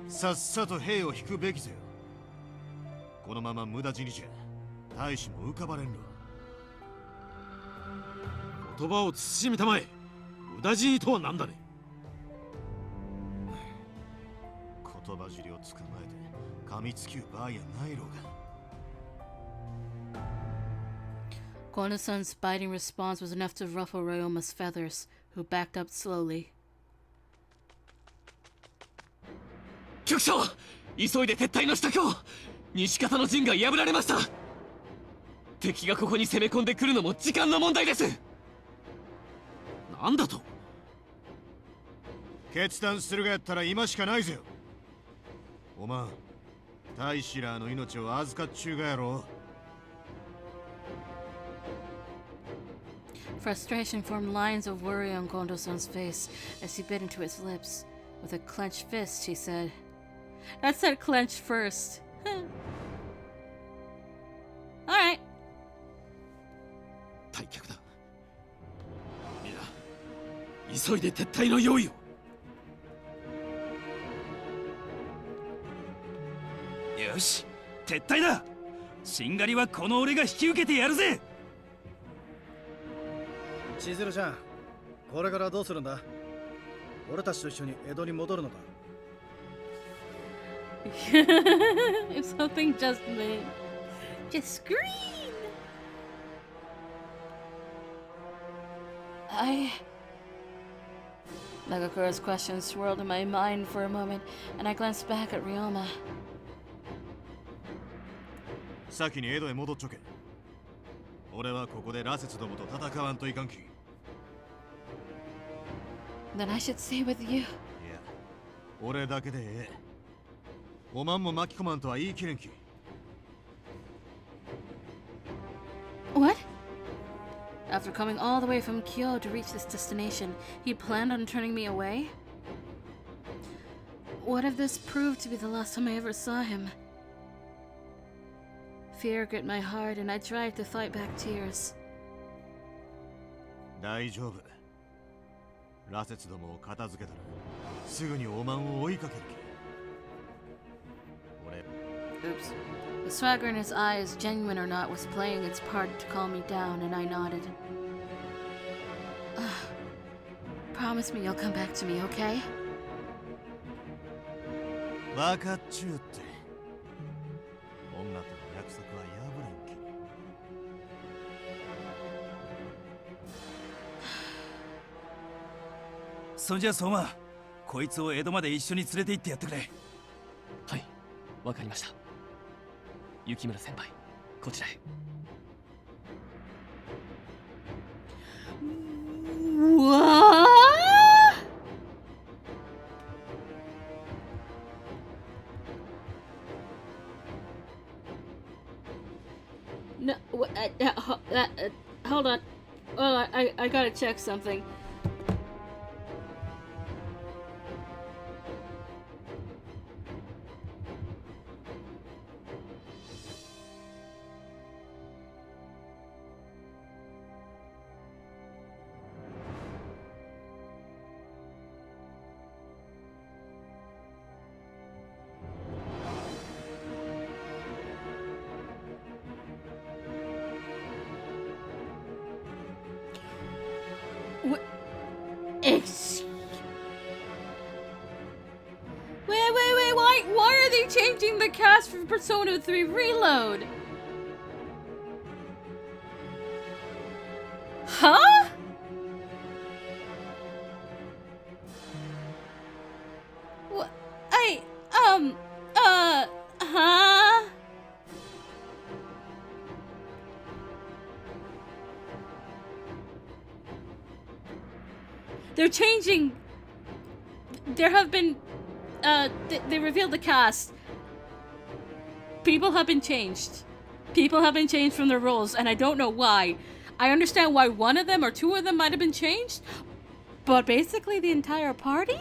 さっさと兵を引くべきぜよ。このまま無駄死にじゃ大使も浮かばれんの。言葉を慎みたまえ。無駄死にとは何だね。言葉尻を捕まえて噛みつきゅう場合やないろうが。Kono-san's biting response was enough to ruffle Ryoma's feathers, who backed up slowly. 局長、急いで撤退の支度を。西方の陣が破られました。敵がここに攻め込んでくるのも時間の問題です。なんだと。決断するがやったら今しかないぜよ。おまん、大使らの命を預かっちゅうがやろ。Frustration formed lines of worry on Kondo-san's face as he bit into his lips. With a clenched fist, he said, "I said clenched first." Alright. 退却だ。皆、急いで撤退の用意を。よし、撤退だ。しんがりはこの俺が引き受けてやるぜ。千鶴ちゃん、これからどうするんだ。俺たちと一緒に江戸に戻るのか。If something just scream. Nagakura's question swirled in my mind for a moment, and I glanced back at Ryoma. 先に江戸へ戻っちょけ。俺はここで羅刹どもと戦わんといかんき。Then I should stay with you. いや、俺だけでええ。おまんも巻き込まんとは言い切れんき。What? After coming all the way from Kyoto to reach this destination, he planned on turning me away? What if this proved to be the last time I ever saw him? Fear gripped my heart and I tried to fight back tears. 大丈夫。羅刹どもを片付けたらすぐにおまんを追いかけるき。俺 Oops. The swagger in his eyes, genuine or not, was playing its part to calm me down, and I nodded. Promise me you'll come back to me, okay? 分かっちゅうって。女との約束は破れんき。そんじゃ相馬、こいつを江戸まで一緒に連れて行ってやってくれ。はい、わかりました。雪村先輩、こちらへ。What? No, hold on. Oh, I gotta check something. What? Wait, why are they changing the cast for Persona 3 Reload? Huh? What? Huh? They're changing. There have been, they revealed the cast. People have been changed. People have been changed from their roles, and I don't know why. I understand why one of them or two of them might have been changed, but basically the entire party?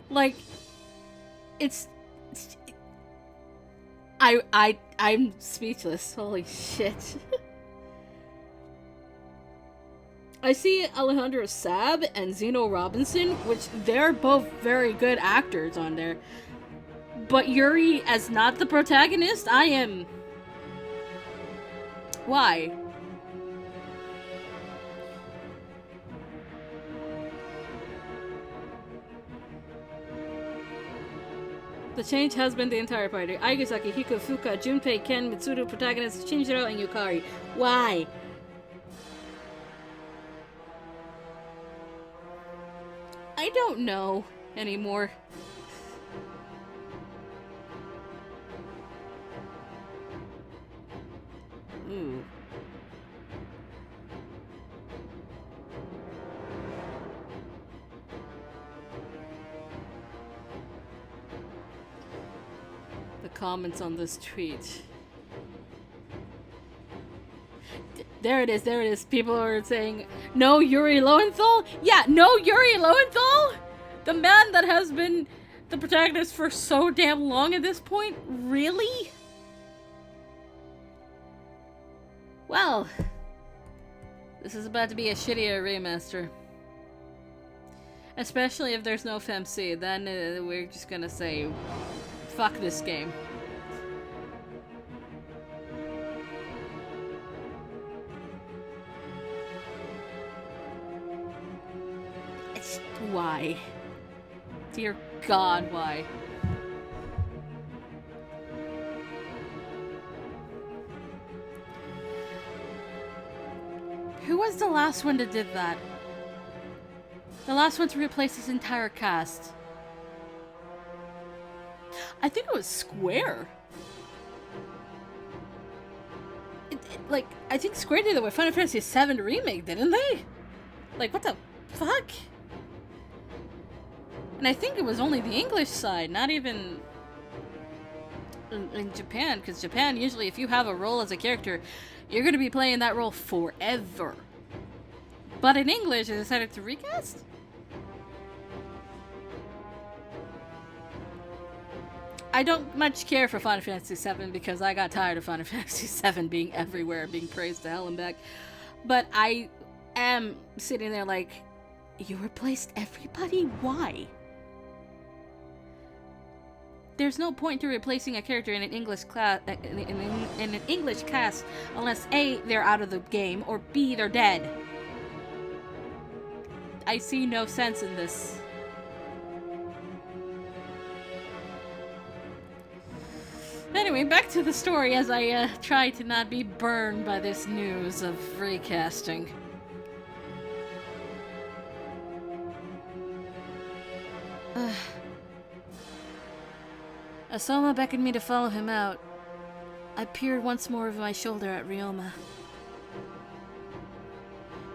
Like, I'm speechless. Holy shit. I see Alejandro Sab and Zeno Robinson, which they're both very good actors on there. But Yuri as not the protagonist, I am... Why? The change has been the entire party. Aigasaki, Hiko, Fuka, Junpei, Ken, Mitsuru, protagonists, Shinjiro, and Yukari. Why? I don't know anymore. Ooh. The comments on this tweet. There it is. People are saying, no Yuri Lowenthal? Yeah, no Yuri Lowenthal? The man that has been the protagonist for so damn long at this point? Really? Well, this is about to be a shittier remaster. Especially if there's no FMC, then we're just gonna say, fuck this game. Why? Dear God, why? Who was the last one that did that? The last one to replace his entire cast. I think it was Square. like, I think Square did it with Final Fantasy VII Remake, didn't they? Like, what the fuck? And I think it was only the English side, not even in Japan, because Japan, usually if you have a role as a character, you're going to be playing that role forever. But in English, they decided to recast? I don't much care for Final Fantasy VII because I got tired of Final Fantasy VII being everywhere, being praised to hell and back. But I am sitting there like, you replaced everybody? Why? There's no point to replacing a character in an English class in an English cast unless A, they're out of the game, or B, they're dead. I see no sense in this. Anyway, back to the story as I try to not be burned by this news of recasting. Asoma beckoned me to follow him out. I peered once more over my shoulder at Ryoma.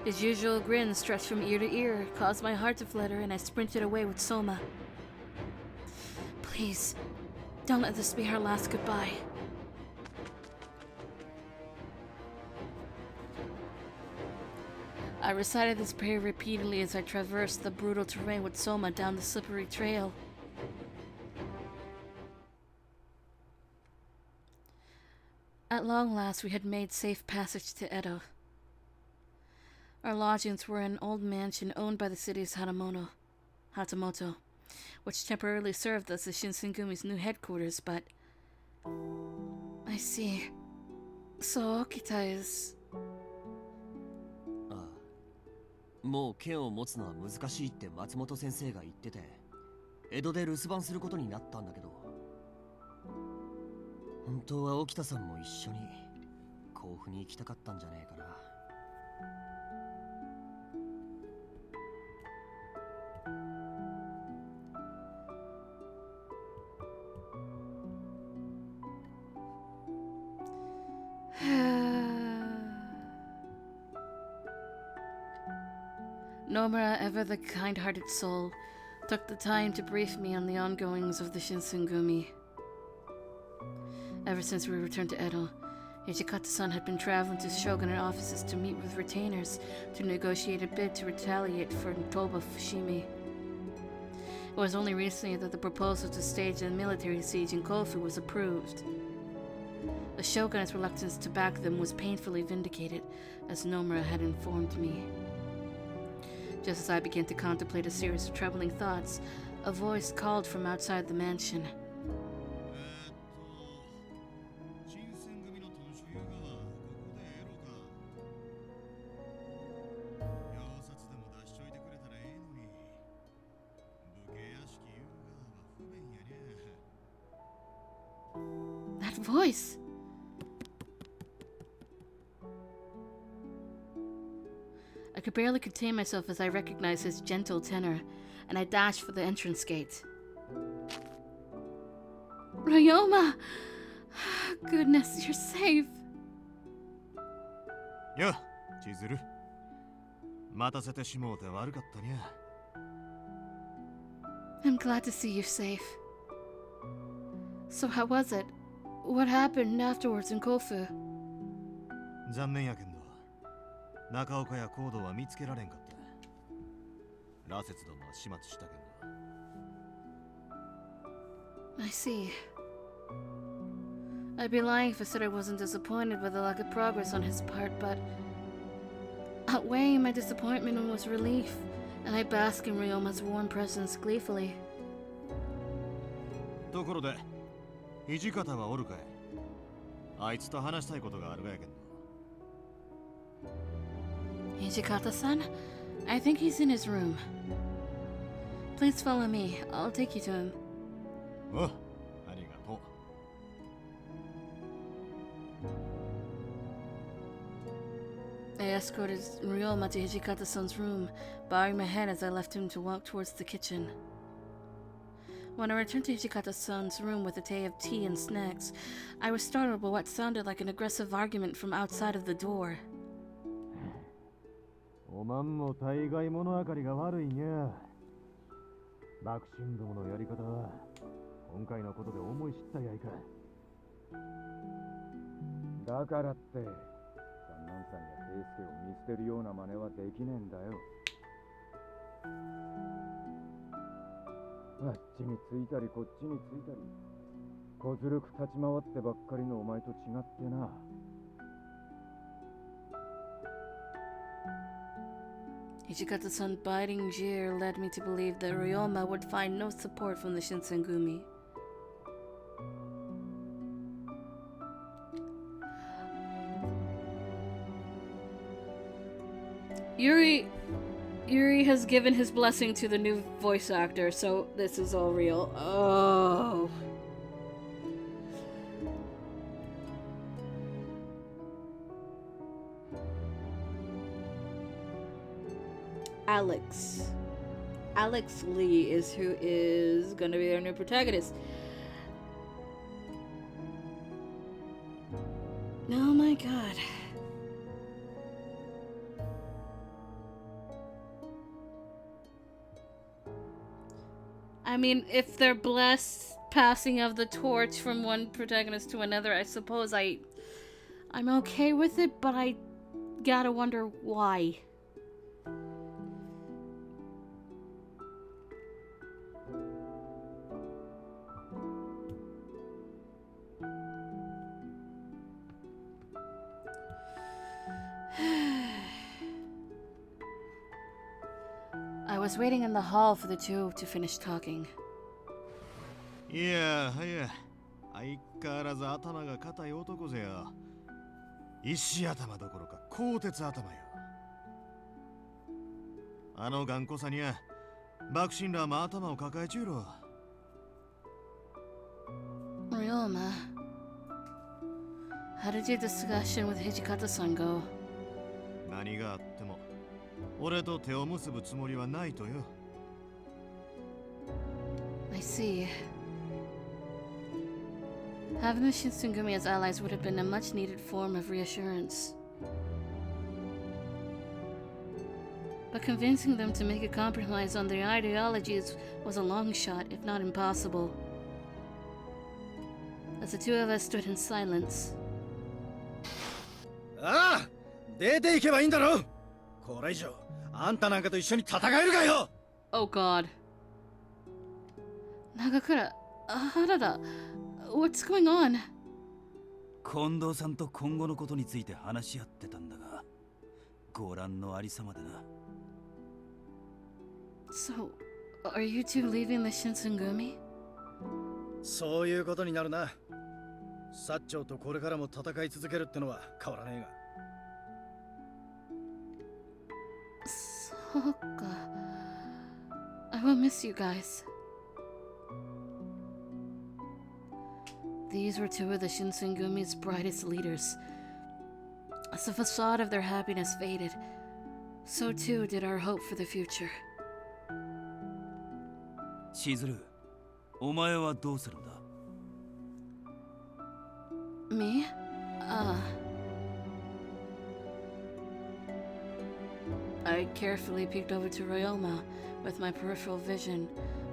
His usual grin stretched from ear to ear, caused my heart to flutter, and I sprinted away with Soma. Please, don't let this be our last goodbye. I recited this prayer repeatedly as I traversed the brutal terrain with Soma down the slippery trail. At long last, we had made safe passage to Edo. Our lodgings were in an old mansion owned by the city's Hatamoto, which temporarily served as the Shinsengumi's new headquarters, but... I see. So Okita is... ああ、もう剣を持つのは難しいって松本先生が言ってて、江戸で留守番することになったんだけど、本当は沖田さんも一緒に甲府に行きたかったんじゃねえかな。Nomura, ever the kind-hearted soul, took the time to brief me on the ongoings of the Shinsengumi. Ever since we returned to Edo, Hijikata-san had been traveling to shogunate offices to meet with retainers to negotiate a bid to retaliate for Toba Fushimi. It was only recently that the proposal to stage a military siege in Kofu was approved. The shogunate's reluctance to back them was painfully vindicated, as Nomura had informed me. Just as I began to contemplate a series of troubling thoughts, a voice called from outside the mansion. That voice! I could barely contain myself as I recognized his gentle tenor, and I dashed for the entrance gate. Ryoma! Goodness, you're safe. Yo, Chizuru. 待たせてしもうて悪かったにゃ。I'm glad to see you safe. So how was it? What happened afterwards in Kofu? 残念やけんど、中岡やコードは見つけられんかった。羅刹どもは始末したけんど。I see. I'd be lying if I said I wasn't disappointed by the lack of progress on his part, but outweighing my disappointment was relief, and I bask in Ryoma's warm presence gleefully. ところで、土方はおるかい？あいつと話したいことがあるがやけんど。Hijikata-san? I think he's in his room. Please follow me. I'll take you to him. おう、ありがとう。I escorted Ryoma to Hijikata-san's room, bowing my head as I left him to walk towards the kitchen. When I returned to Hijikata-san's room with a tray of tea and snacks, I was startled by what sounded like an aggressive argument from outside of the door. おまんも大概物分かりが悪いにゃ。爆心どものやり方は今回のことで思い知ったやいか。だからって三男さんや平助を見捨てるような真似はできねえんだよ。あっちについたりこっちについたり小ずるく立ち回ってばっかりのお前と違ってな。Hijikata-san's biting jeer led me to believe that Ryoma would find no support from the Shinsengumi. Yuri has given his blessing to the new voice actor, so this is all real. Oh. Alex Lee is who is gonna be their new protagonist. Oh my god. I mean, if they're blessed passing of the torch from one protagonist to another, I suppose I'm okay with it, but I gotta wonder why. I was waiting in the hall for the two to finish talking. いやはや、相変わらず頭が固い男ぜよ。石頭どころか鋼鉄頭よ。あの頑固さには爆心らも頭を抱えちゅうろ。Ryoma, how did your discussion with Hijikata-san go? 何があっても俺と手を結ぶつもりはないとよ。I see. Having the Shinsengumi as allies would have been a much needed form of reassurance. But convincing them to make a compromise on their ideologies was a long shot, if not impossible. As the two of us stood in silence. ああ、出ていけばいいんだろ。これ以上あんたなんかと一緒に戦えるかよ。 Oh god. Nagakura, Harada, what's going on? 近藤さんと今後のことについて話し合ってたんだが、ご覧のありさまでな。So, are you two leaving the Shinsengumi? そういうことになるな。薩長とこれからも戦い続けるってのは変わらねえが。そうか。I will miss you guys. These were two of the Shinsengumi's brightest leaders. As the facade of their happiness faded, so too did our hope for the future. しずる、お前はどうするんだ？ Me? I carefully peeked over to Ryoma with my peripheral vision,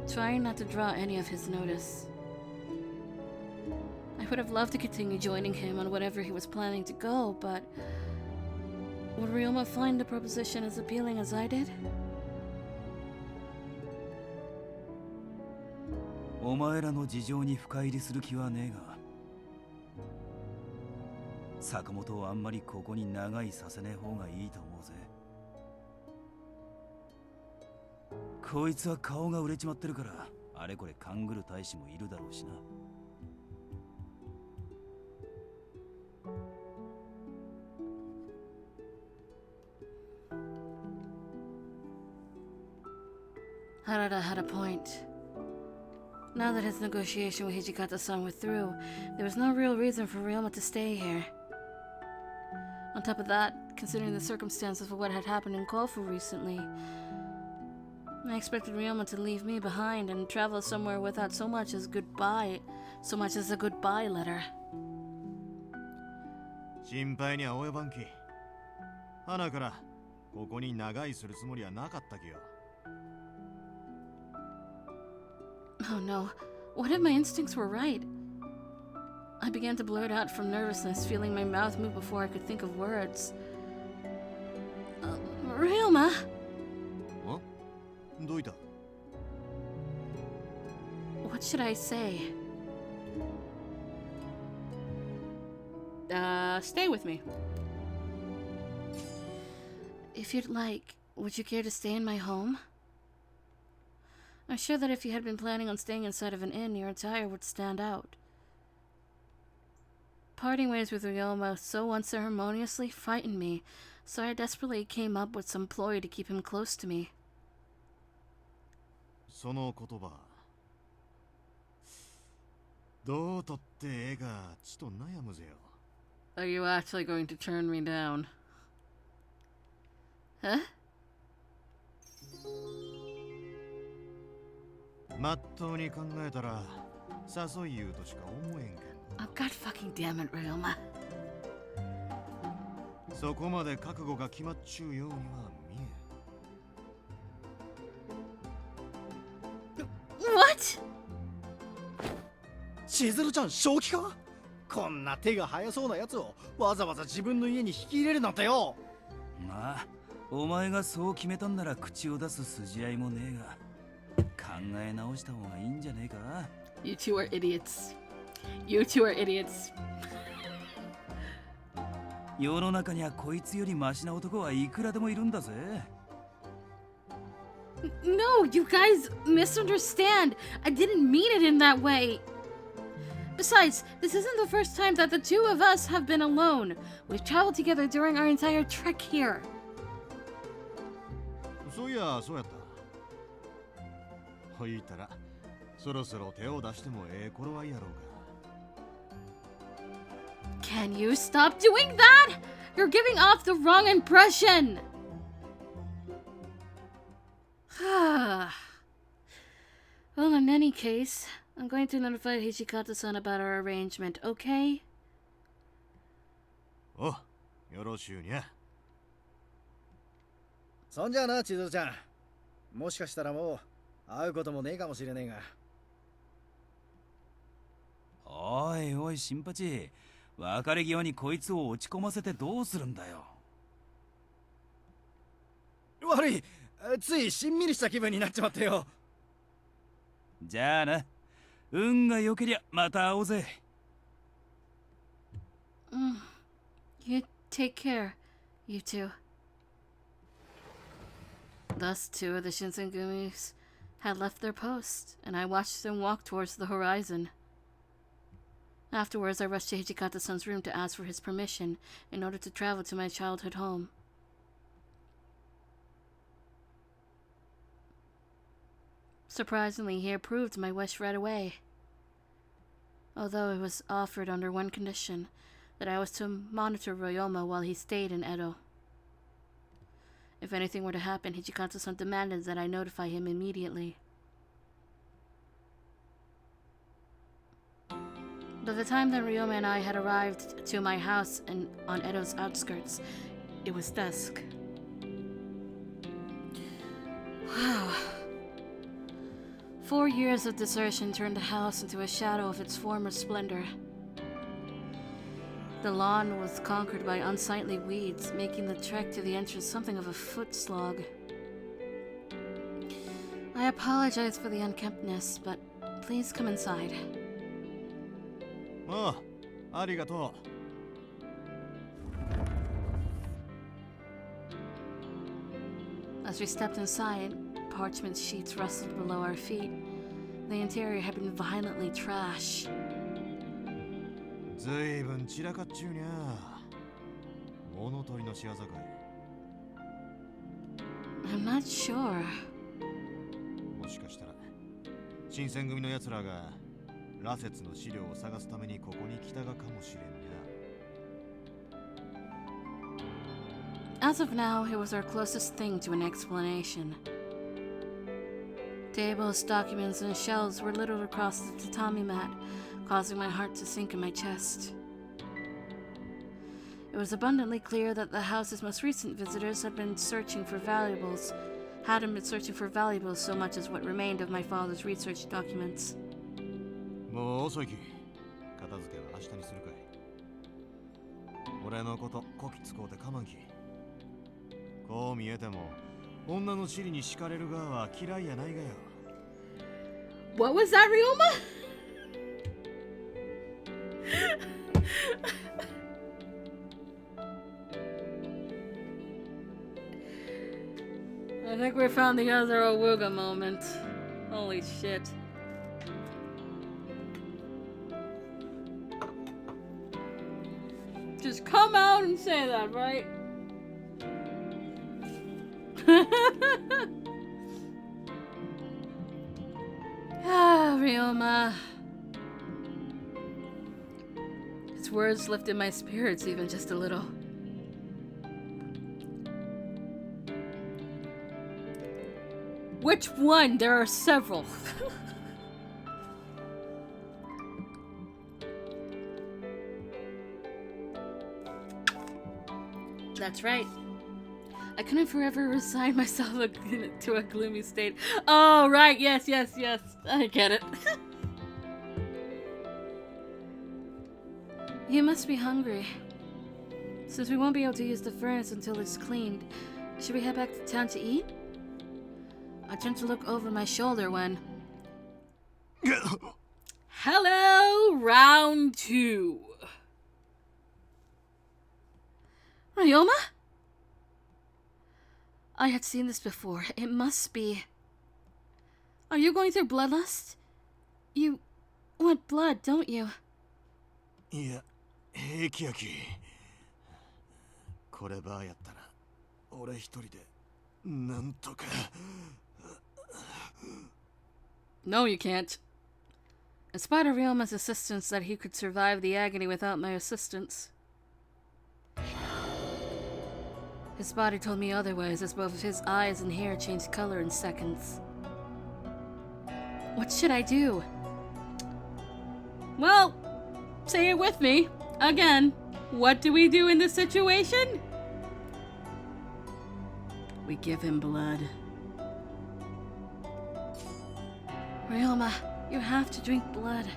trying not to draw any of his notice. I would have loved to continue joining him on whatever he was planning to go, but would Ryoma find the proposition as appealing as I did? お前らの事情に深入りする気はねえが、坂本をあんまりここに長居させねえ方がいいと思うぜ。こいつは顔が売れちまってるから、あれこれ勘ぐる大使もいるだろうしな。Harada had a point. Now that his negotiation with Hijikata-san were through, there was no real reason for Ryoma to stay here. On top of that, considering the circumstances of what had happened in Kofu recently, I expected Ryoma to leave me behind and travel somewhere without so much as a goodbye letter. 心配には及ばんき。花からここに長居するつもりはなかったきよ。Oh no, what if my instincts were right? I began to blurt out from nervousness, feeling my mouth move before I could think of words. Ryoma? どういた？ What should I say? Stay with me. If you'd like, would you care to stay in my home? I'm sure that if you had been planning on staying inside of an inn, your attire would stand out. Parting ways with Ryoma so unceremoniously frightened me, so I desperately came up with some ploy to keep him close to me. その言葉。どうとってええかちと悩むぜよ。Are you actually going to turn me down? Huh? まっとうに考えたら誘い言うとしか思えんけん。 Oh, God fucking damn it, Ryoma. そこまで覚悟が決まっちゅうようには見えん。 What? しずるちゃん正気か？こんな手が早そうなやつをわざわざ自分の家に引き入れるなんてよ。まあお前がそう決めたんなら口を出す筋合いもねえが考え直した方がいいんじゃねえか。 You two are idiots. You two are idiots. 世の中にはこいつよりマシな男はいくらでもいるんだぜ。 No, you guys misunderstand. I didn't mean it in that way. Besides, this isn't the first time that the two of us have been alone. We've traveled together during our entire trek here. そういやそうやった。ほいたらそろそろ手を出してもええ頃合いやろうか。 Can you stop doing that? You're giving off the wrong impression. Well, in any case, I'm going to notify Hijikata-san about our arrangement, okay? お、よろしゅうにゃ。そんじゃあな、千鶴ちゃん。もしかしたらもう会うこともねえかもしれねえが。おいおい新八、別れ際にこいつを落ち込ませてどうするんだよ。悪い、ついしんみりした気分になっちまってよ。じゃあな、運が良けりゃまた会おうぜ。You take care, you two. Thus, two of the Shinsengumis had left their post, and I watched them walk towards the horizon. Afterwards, I rushed to Hijikata-san's room to ask for his permission in order to travel to my childhood home. Surprisingly, he approved my wish right away, although it was offered under one condition, that I was to monitor Ryoma while he stayed in Edo. If anything were to happen, Hijikata-san demanded that I notify him immediately. By the time that Ryoma and I had arrived to my house on Edo's outskirts, it was dusk. Wow. 4 years of desertion turned the house into a shadow of its former splendor. The lawn was conquered by unsightly weeds, making the trek to the entrance something of a foot slog. I apologize for the unkemptness, but please come inside. ああ、ありがとう。 As we stepped inside, parchment sheets rustled below our feet. The interior had been violently trashed. ずいぶん散らかっちゅうにゃ。物取りの仕業かい。 I'm not sure. もしかしたら新選組の奴らが羅刹の資料を探すためにここに来たがかもしれんにゃ。 As of now, it was our closest thing to an explanation. Tables, documents, and shelves were littered across the tatami mat, causing my heart to sink in my chest. It was abundantly clear that the house's most recent visitors hadn't been searching for valuables so much as what remained of my father's research documents. もう遅いき。片付けは明日にするかい。俺のことこき使うてかまんき。こう見えても女の尻に敷かれる側は嫌いやないがよ。What was that, Ryoma? I think we found the other Awuga moment. Holy shit. Just come out and say that, right? Ah, Ryoma. His words lifted my spirits even just a little. Which one? There are several. That's right. I couldn't forever resign myself to a gloomy state. Oh, right. Yes. I get it. You must be hungry. Since we won't be able to use the furnace until it's cleaned, should we head back to town to eat? I turned to look over my shoulder when... Hello, round 2. Ryoma? I had seen this before. It must be... Are you going through bloodlust? You want blood, don't you? いや、平気やき。こればやったら、俺一人で、なんとか。No, you can't. In spite of Ryoma's insistence that he could survive the agony without my assistance. His body told me otherwise, as both his eyes and hair changed color in seconds. What should I do? Well, say it with me. Again, what do we do in this situation? We give him blood. Ryoma, you have to drink blood. い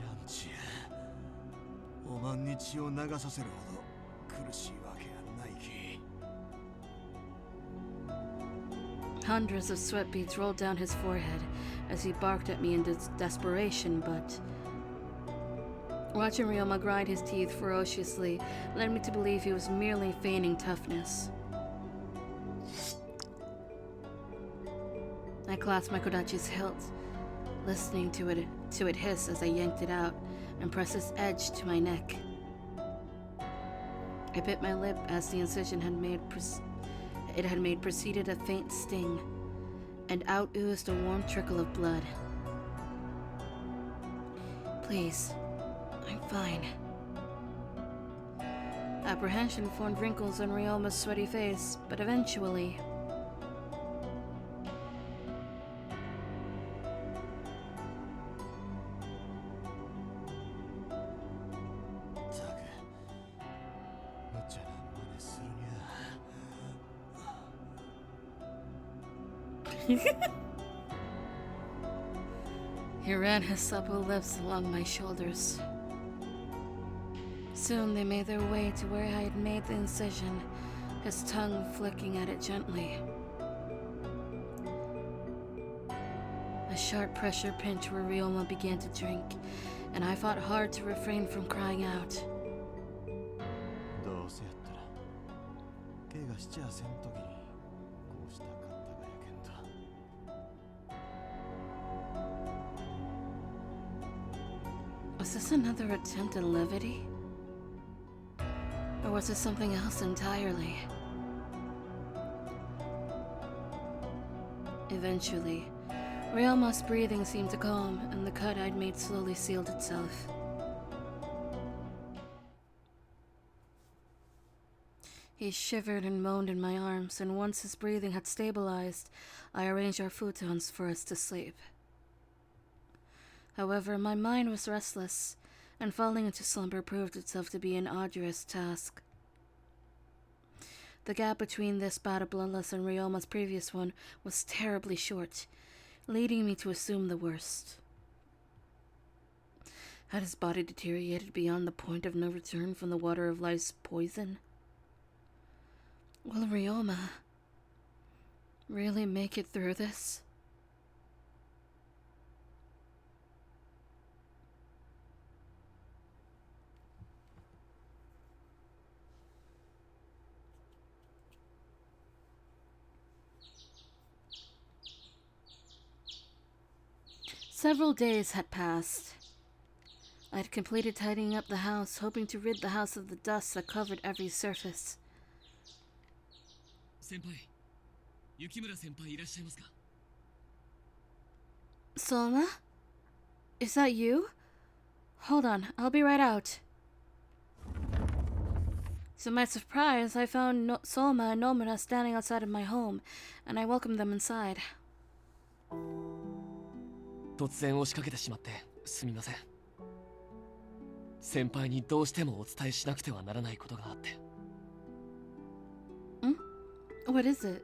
らんちや。おまんに血を流させるほど苦しいわけやないき。Hundreds of sweat beads rolled down his forehead as he barked at me in desperation, but... Watching Ryoma grind his teeth ferociously led me to believe he was merely feigning toughness. I clasped my kodachi's hilt, listening to it hiss as I yanked it out and pressed its edge to my neck. I bit my lip as the incision had made preceded a faint sting, and out oozed a warm trickle of blood. Please, I'm fine. Apprehension formed wrinkles on Ryoma's sweaty face, but eventually... He ran his supple lips along my shoulders. Soon they made their way to where I had made the incision, his tongue flicking at it gently. A sharp pressure pinch where Ryoma began to drink, and I fought hard to refrain from crying out. どうせやったら、怪我しちゃせんときにこうしたかったがやけんと。Was this another attempt at levity? Or was it something else entirely? Eventually, Ryoma's breathing seemed to calm, and the cut I'd made slowly sealed itself. He shivered and moaned in my arms, and once his breathing had stabilized, I arranged our futons for us to sleep. However, my mind was restless, and falling into slumber proved itself to be an arduous task. The gap between this bout of bloodlust and Ryoma's previous one was terribly short, leading me to assume the worst. Had his body deteriorated beyond the point of no return from the water of life's poison? Will Ryoma really make it through this? Several days had passed. I had completed tidying up the house, hoping to rid the house of the dust that covered every surface. Soma? Is that you? Hold on, I'll be right out. To my surprise, I found Soma and Nomura standing outside of my home, and I welcomed them inside. 突然押しかけてしまってすみません。先輩にどうしてもお伝えしなくてはならないことがあって。What is it?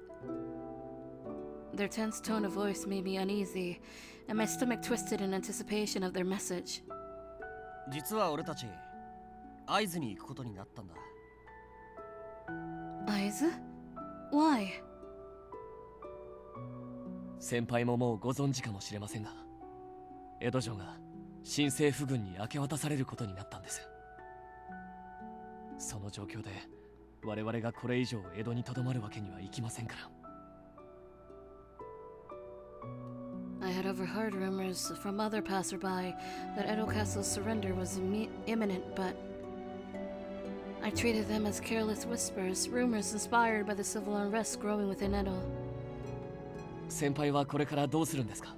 Their tense tone of voice made me uneasy, and my stomach twisted in anticipation of their message. 実は俺たち会津に行くことになったんだ。会津? Why? 先輩ももうご存知かもしれませんが、江戸城が新政府軍に明け渡されることになったんです。その状況で我々がこれ以上江戸にとどまるわけにはいきませんから。I had overheard rumors from other passerby that Edo Castle's surrender was imminent, but I treated them as careless whispers, rumors inspired by the civil unrest growing within Edo. 先輩はこれからどうするんですか？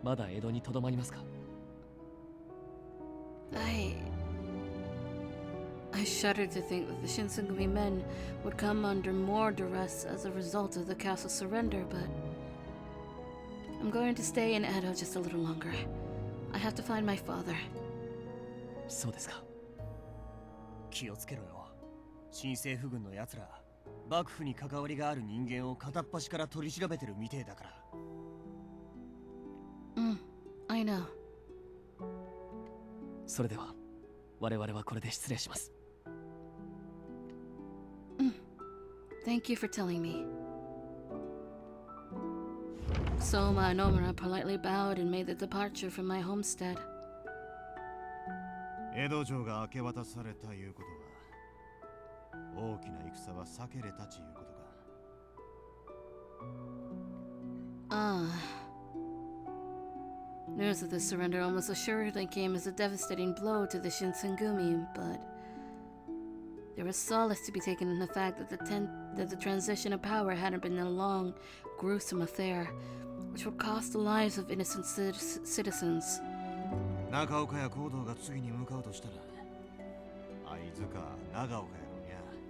まだ江戸にとどまりますか？ I shuddered to think that the Shinsengumi men would come under more duress as a result of the castle's surrender, but I'm going to stay in Edo just a little longer. I have to find my father. そうですか。気をつけろよ。新政府軍の奴ら、幕府に関わりがある人間を片っ端から取り調べてるみてえだから。I know. それでは、我々はこれで失礼します。Thank you for telling me. Soma and Omura politely bowed and made the departure from my homestead. 江戸城が明け渡されたいうことは、大きな戦は避けれたちいうことか。News of this surrender almost assuredly came as a devastating blow to the Shinsengumi, but there was solace to be taken in the fact that the transition of power hadn't been a long, gruesome affair, which would cost the lives of innocent citizens. 中岡や行動が次に向かうとしたら、会津か長岡やろ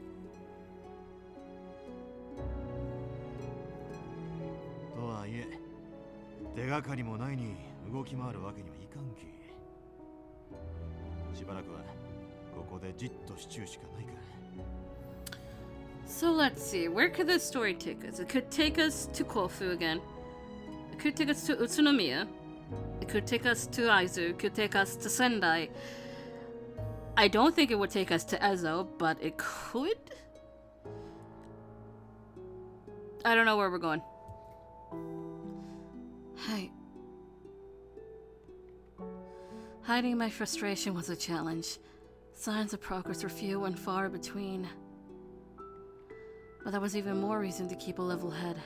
うにゃ。とはいえ、手がかりもないに動き回るわけにはいかんき。しばらくはここでじっとしちゅうしかないか。So let's see, where could this story take us? It could take us to Kofu again. It could take us to Utsunomiya. It could take us to Aizu. It could take us to Sendai. I don't think it would take us to Ezo, but it could? I don't know where we're going. Hiding my frustration was a challenge. Signs of progress were few and far between. But that was even more reason to keep a level head.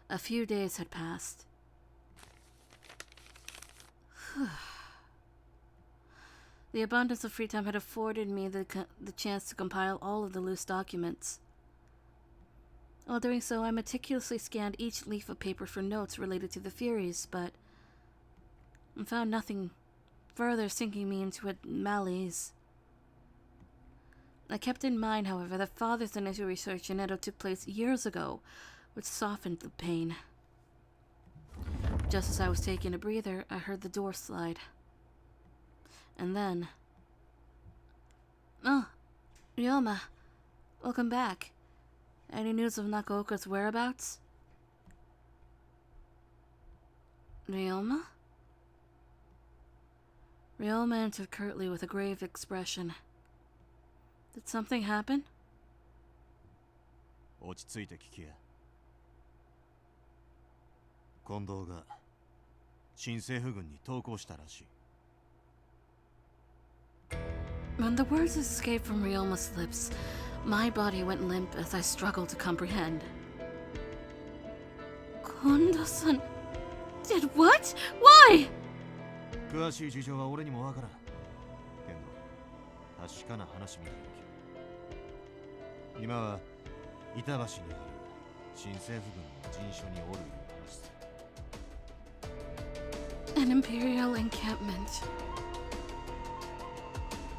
A few days had passed. The abundance of free time had afforded me the chance to compile all of the loose documents. While doing so, I meticulously scanned each leaf of paper for notes related to the Furies, but found nothing further sinking me into a malaise. I kept in mind, however, that Father's initial research in Edo took place years ago, which softened the pain. Just as I was taking a breather, I heard the door slide. And then... Oh, Ryoma. Welcome back. Any news of Nakaoka's whereabouts? Ryoma? Ryoma answered curtly with a grave expression. Did something happen? 落ち着いて聞きや。近藤が新政府軍に投降したらしい。When the words escaped from Ryoma's lips, my body went limp as I struggled to comprehend. Kondo-san did what? Why? 詳しい事情は俺にもわからん。けど、確かな話みたいだ。今は板橋にある新政府軍の陣所におるいう話さ。An imperial encampment.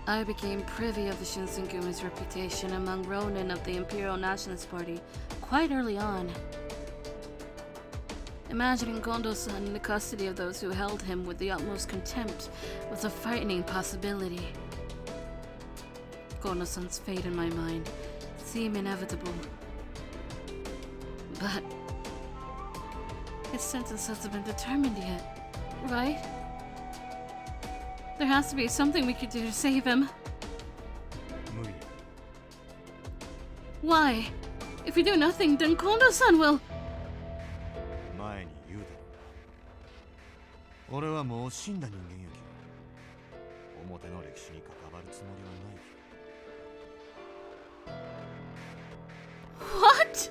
I became privy of the Shinsengumi's reputation among Ronin of the Imperial Nationalist Party quite early on. Imagining Kondo-san in the custody of those who held him with the utmost contempt was a frightening possibility. Kondo-san's fate in my mind seemed inevitable. But his sentence hasn't been determined yet, right? There has to be something we could do to save him. 無理。Why? If we do nothing, then Kondo-san will... 前に言うだろ。俺はもう死んだ人間やけ。表の歴史に関わるつもりはない。What?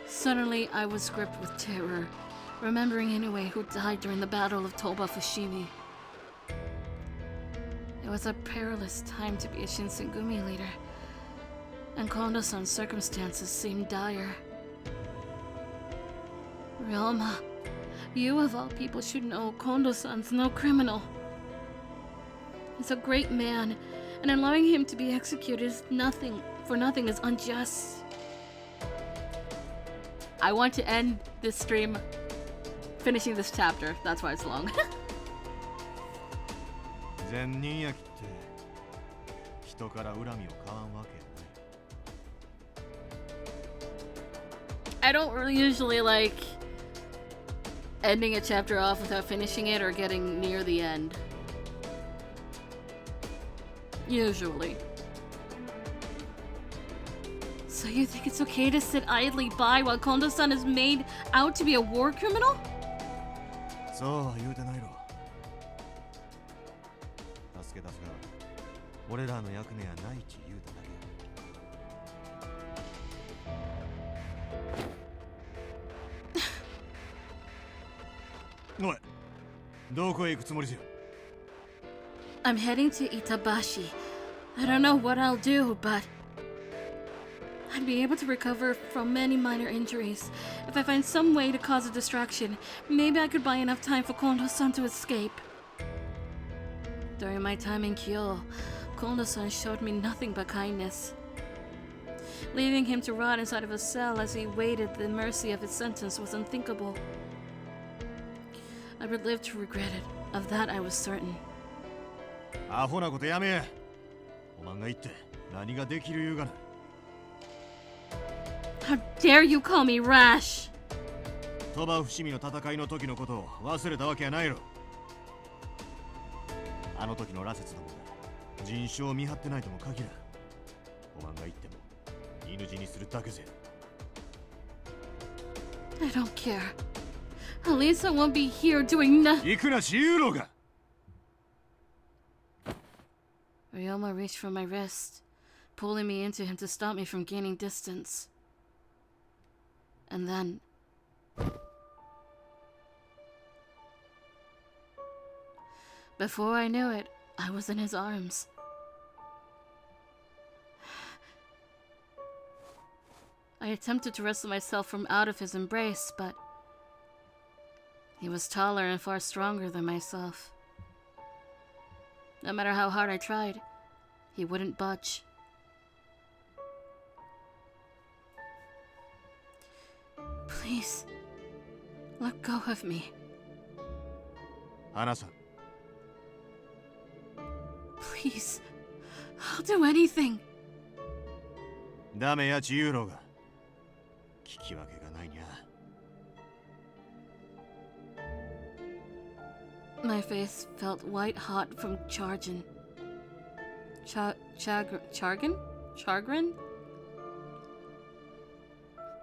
Suddenly, I was gripped with terror, remembering Inoue who died during the Battle of Toba Fushimi. It was a perilous time to be a Shinsengumi leader, and Kondo-san's circumstances seemed dire. Ryoma, you of all people should know Kondo-san's no criminal. He's a great man, and allowing him to be executed is nothing is unjust. I want to end this stream finishing this chapter. That's why it's long. 善人やきって人から恨みを買わんわけやない。 I don't really usually like ending a chapter off without finishing it or getting near the end. Usually. So you think it's okay to sit idly by while Kondo-san is made out to be a war criminal? そうは言うてないろ。助け出すが俺らの役目やないち言うただけ。おい、どこへ行くつもりじゃ。 I'm heading to Itabashi. I don't know what I'll do, but I'd be able to recover from many minor injuries. If I find some way to cause a distraction, maybe I could buy enough time for Kondo-san to escape. During my time in Kyoto, Kondo-san showed me nothing but kindness. Leaving him to rot inside of a cell as he waited the mercy of his sentence was unthinkable. I would live to regret it. Of that I was certain. アホなことやめや。おまんが言って何ができる言うがな。 How dare you call me rash! 鳥羽伏見の戦いの時のことを忘れたわけやないろ。あの時の羅刹どもが人種を見張ってないとも限らん。おまんが言っても犬死にするだけぜ。 I don't care. At least I won't be here doing nothing. 行くなし言うろが。 Ryoma reached for my wrist, pulling me into him to stop me from gaining distance. And then... before I knew it, I was in his arms. I attempted to wrestle myself from out of his embrace, but He was taller and far stronger than myself. No matter how hard I tried, he wouldn't budge. Please, let go of me. Hana-san. Please, I'll do anything. ダメや千尋が。聞き分けがないにゃ。My face felt white hot from chagrin? Chagrin?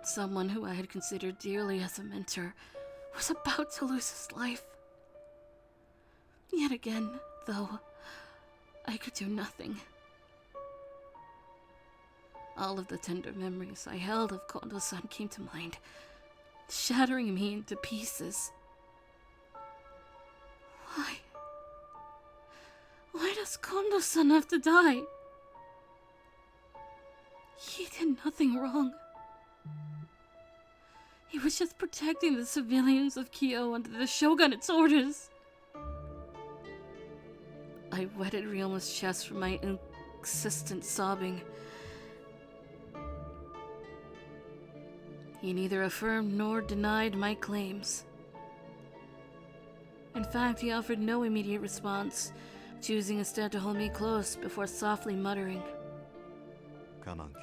Someone who I had considered dearly as a mentor was about to lose his life. Yet again, though, I could do nothing. All of the tender memories I held of Kondo-san came to mind, shattering me into pieces. Why? Why does Kondo-san have to die? He did nothing wrong. He was just protecting the civilians of Kyoto under the shogunate's orders. I wetted Ryoma's chest from my insistent sobbing. He neither affirmed nor denied my claims. In fact, he offered no immediate response, choosing instead to hold me close before softly muttering. 我慢き。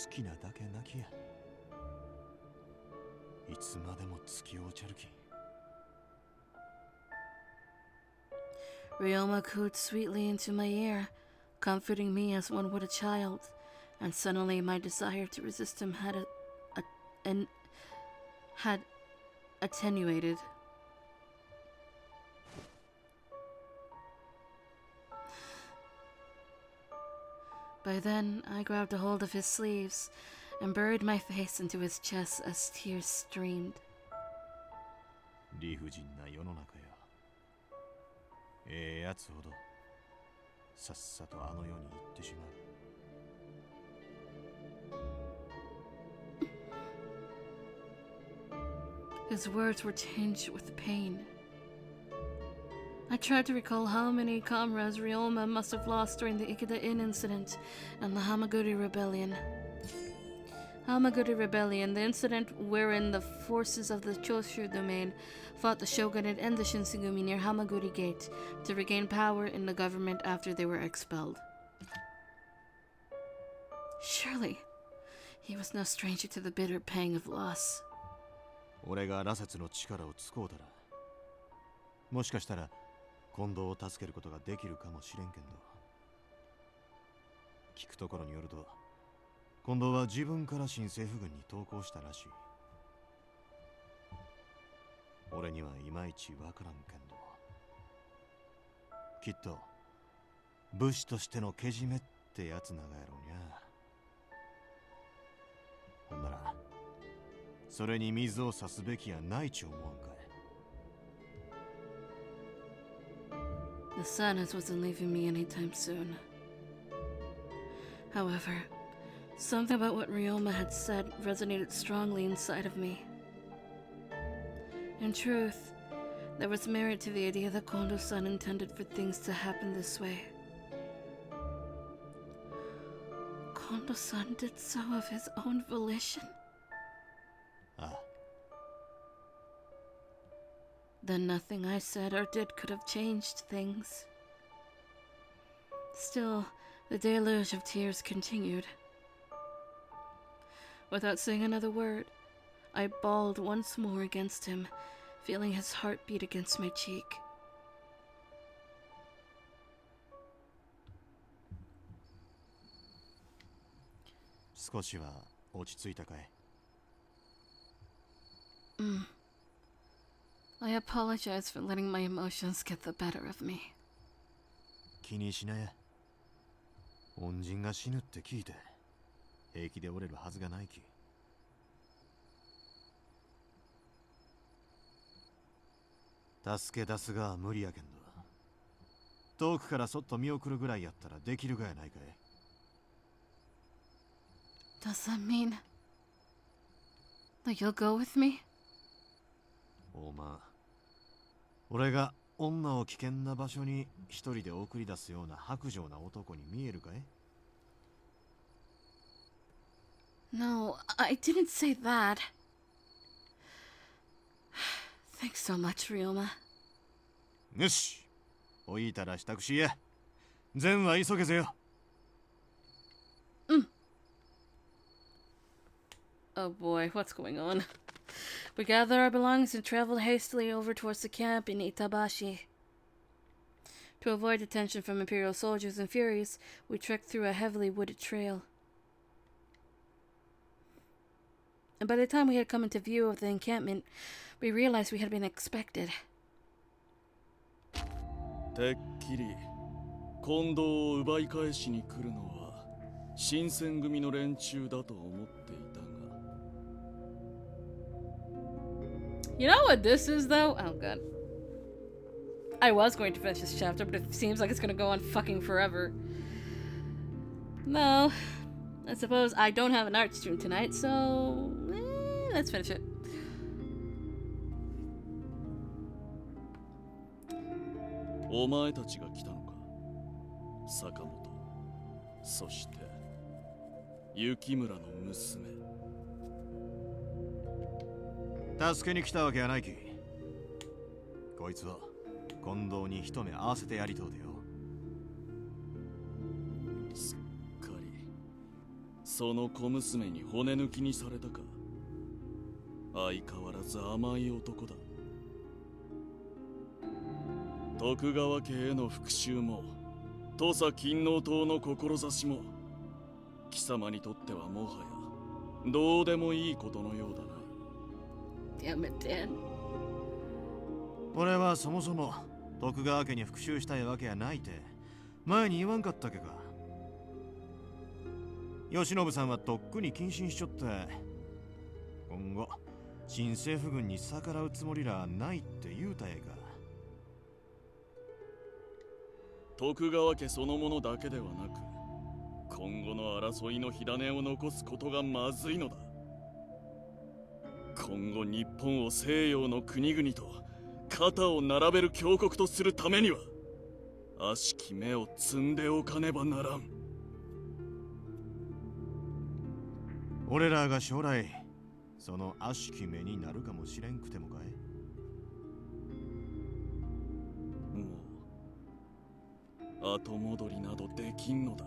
好きなだけ泣きや。いつまでも突き落ちるき。Ryoma cooed sweetly into my ear, comforting me as one would a child, and suddenly my desire to resist him had attenuated. By then, I grabbed a hold of his sleeves and buried my face into his chest as tears streamed. 理不尽な世の中や。やつほどさっさとあの世に行ってしまう。 His words were tinged with pain. I tried to recall how many comrades Ryoma must have lost during the Ikeda Inn incident and the Hamaguri Rebellion. Hamaguri Rebellion, the incident wherein the forces of the Choshu domain fought the shogunate and the Shinsengumi near Hamaguri Gate to regain power in the government after they were expelled. Surely, he was no stranger to the bitter pang of loss. 俺が羅刹の力を使うたら、もしかしたら近藤を助けることができるかもしれんけんど、聞くところによると、近藤は自分から新政府軍に投降したらしい。俺にはいまいちわからんけんど、きっと武士としてのけじめってやつながやろうにゃ。ほんならそれに水を差すべきやないち思わんかい。The sadness wasn't leaving me anytime soon. However, something about what Ryoma had said resonated strongly inside of me. In truth, there was merit to the idea that Kondo-san intended for things to happen this way. Kondo-san did so of his own volition. Then nothing I said or did could have changed things. Still, the deluge of tears continued. Without saying another word, I bawled once more against him, feeling his heart beat against my cheek. I apologize for letting my emotions get the better of me. 気にしなや。恩人が死ぬって聞いて平気で折れるはずがないき。助け出すが無理やけんど、遠くからそっと見送るぐらいやったらできるがやないかい。Does that mean that you'll go with me? おま、俺が女を危険な場所に一人で送り出すような薄情な男に見えるかい？ No, I didn't say that. Thanks so much, Ryoma. よし、おいたら支度しや。善は急げぜよ。Oh boy, what's going on? We gather our belongings and travel hastily over towards the camp in Itabashi. To avoid detention from Imperial soldiers and Furies, we trekked through a heavily wooded trail. And by the time we had come into view of the encampment, we realized we had been expected. てっきり近藤を奪い返しに来るのは新選組の連中だと思っていたが。 You know what this is, though? Oh god. I was going to finish this chapter, but it seems like it's gonna go on fucking forever. No. I suppose I don't have an art stream tonight, so... let's finish it. お前たちが来たのか、坂本。そして雪村の娘。助けに来たわけはないき。こいつは近藤に一目合わせてやりとうでよ。すっかりその小娘に骨抜きにされたか。相変わらず甘い男だ。徳川家への復讐も土佐勤王党の志も貴様にとってはもはやどうでもいいことのようだな。Damn it, Dan. 俺はそもそも徳川家に復讐したいわけやないて前に言わんかったっけか。慶喜さんはとっくに謹慎しちょって、今後新政府軍に逆らうつもりらないって言うたやか。徳川家そのものだけではなく今後の争いの火種を残すことがまずいのだ。今後日本を西洋の国々と肩を並べる強国とするためには悪しき目を摘んでおかねばならん。俺らが将来その悪しき目になるかもしれんくてもかい。もう後戻りなどできんのだ。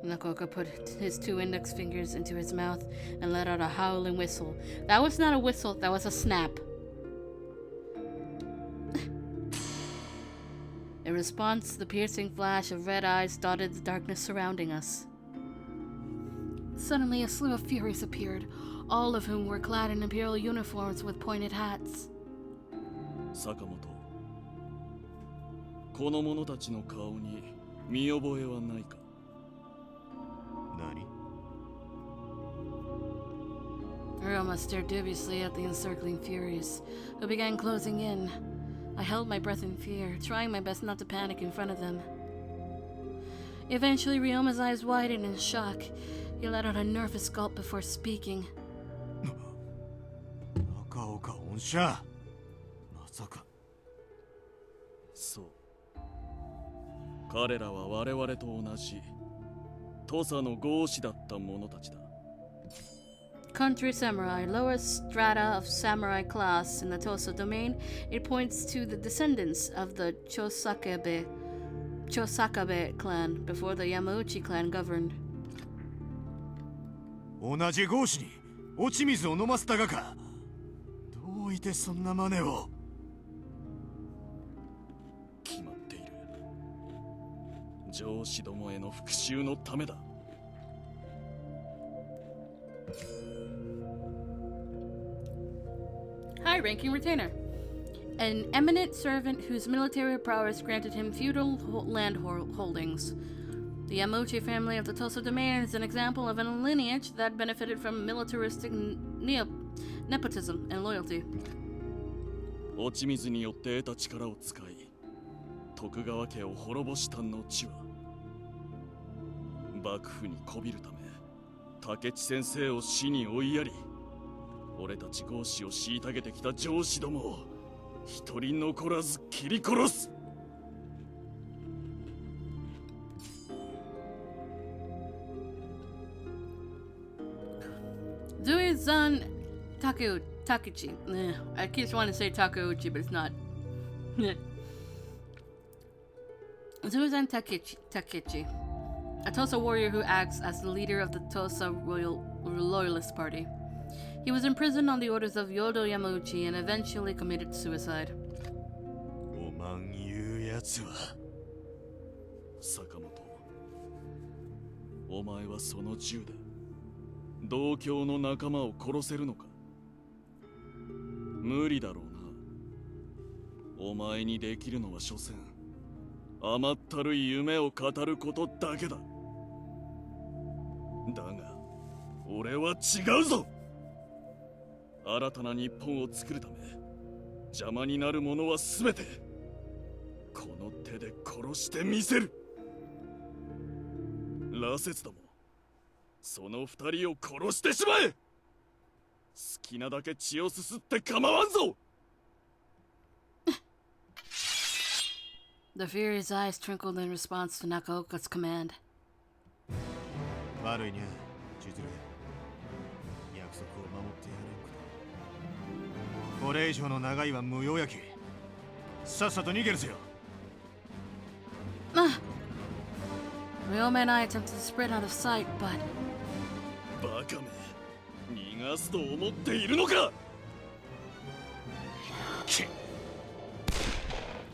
Nakoka put his two index fingers into his mouth and let out a howling whistle. That was not a whistle, that was a snap. In response, the piercing flash of red eyes dotted the darkness surrounding us. Suddenly, a slew of Furies appeared, all of whom were clad in Imperial uniforms with pointed hats. 坂本、この者たちの顔に見覚えはないか。何？ Ryoma stared dubiously at the encircling Furies, who began closing in. I held my breath in fear, trying my best not to panic in front of them. Eventually, Ryoma's eyes widened in shock. He let out a nervous gulp before speaking. 中岡恩赦。まさか。そう。彼らは我々と同じ土佐の豪士だった者たちだ。Country samurai, lowest strata of samurai class in the Tosa domain, it points to the descendants of the Chosakabe clan before the Yamauchi clan governed. 同じ豪士に落ち水を飲ませたがか。どういてそんな真似を。決まっている。上司どもへの復讐のためだ。High-ranking retainer. An eminent servant whose military prowess granted him feudal land holdings. The Yamauchi family of the Tosa domain is an example of a lineage that benefited from militaristic nepotism and loyalty. 落ち水によって得た力を使い、徳川家を滅ぼした後は、幕府にこびるため、竹地先生を死に追いやり、俺たち合子を虐げてきた上司どもを一人残らず切り殺す。Zui's son, Takuchi. I keep wanting to say Takeuchi, but it's not. Zui's son Takechi, a Tosa warrior who acts as the leader of the Tosa Loyalist Party. He was imprisoned on the orders of Yodo Yamauchi and eventually committed suicide. おまん言うやつは坂本、お前はその銃で同郷の仲間を殺せるのか。無理だろうな。お前にできるのは所詮甘ったるい夢を語ることだけだ。だが俺は違うぞ。新たな日本を作るため邪魔になるものは全てこの手で殺してみせる。羅刹ども、その二人を殺してしまえ。好きなだけ血をすすって構わんぞ。The Fury's eyes twinkled in response to Nakaoka's command. 悪いにゃ、千鶴。約束を守ってやれんこと。これ以上の長いは無用やき。さっさと逃げるぜよ。Ryoma and I attempted to sprint out of sight, but バカめ、逃がすと思っているのか。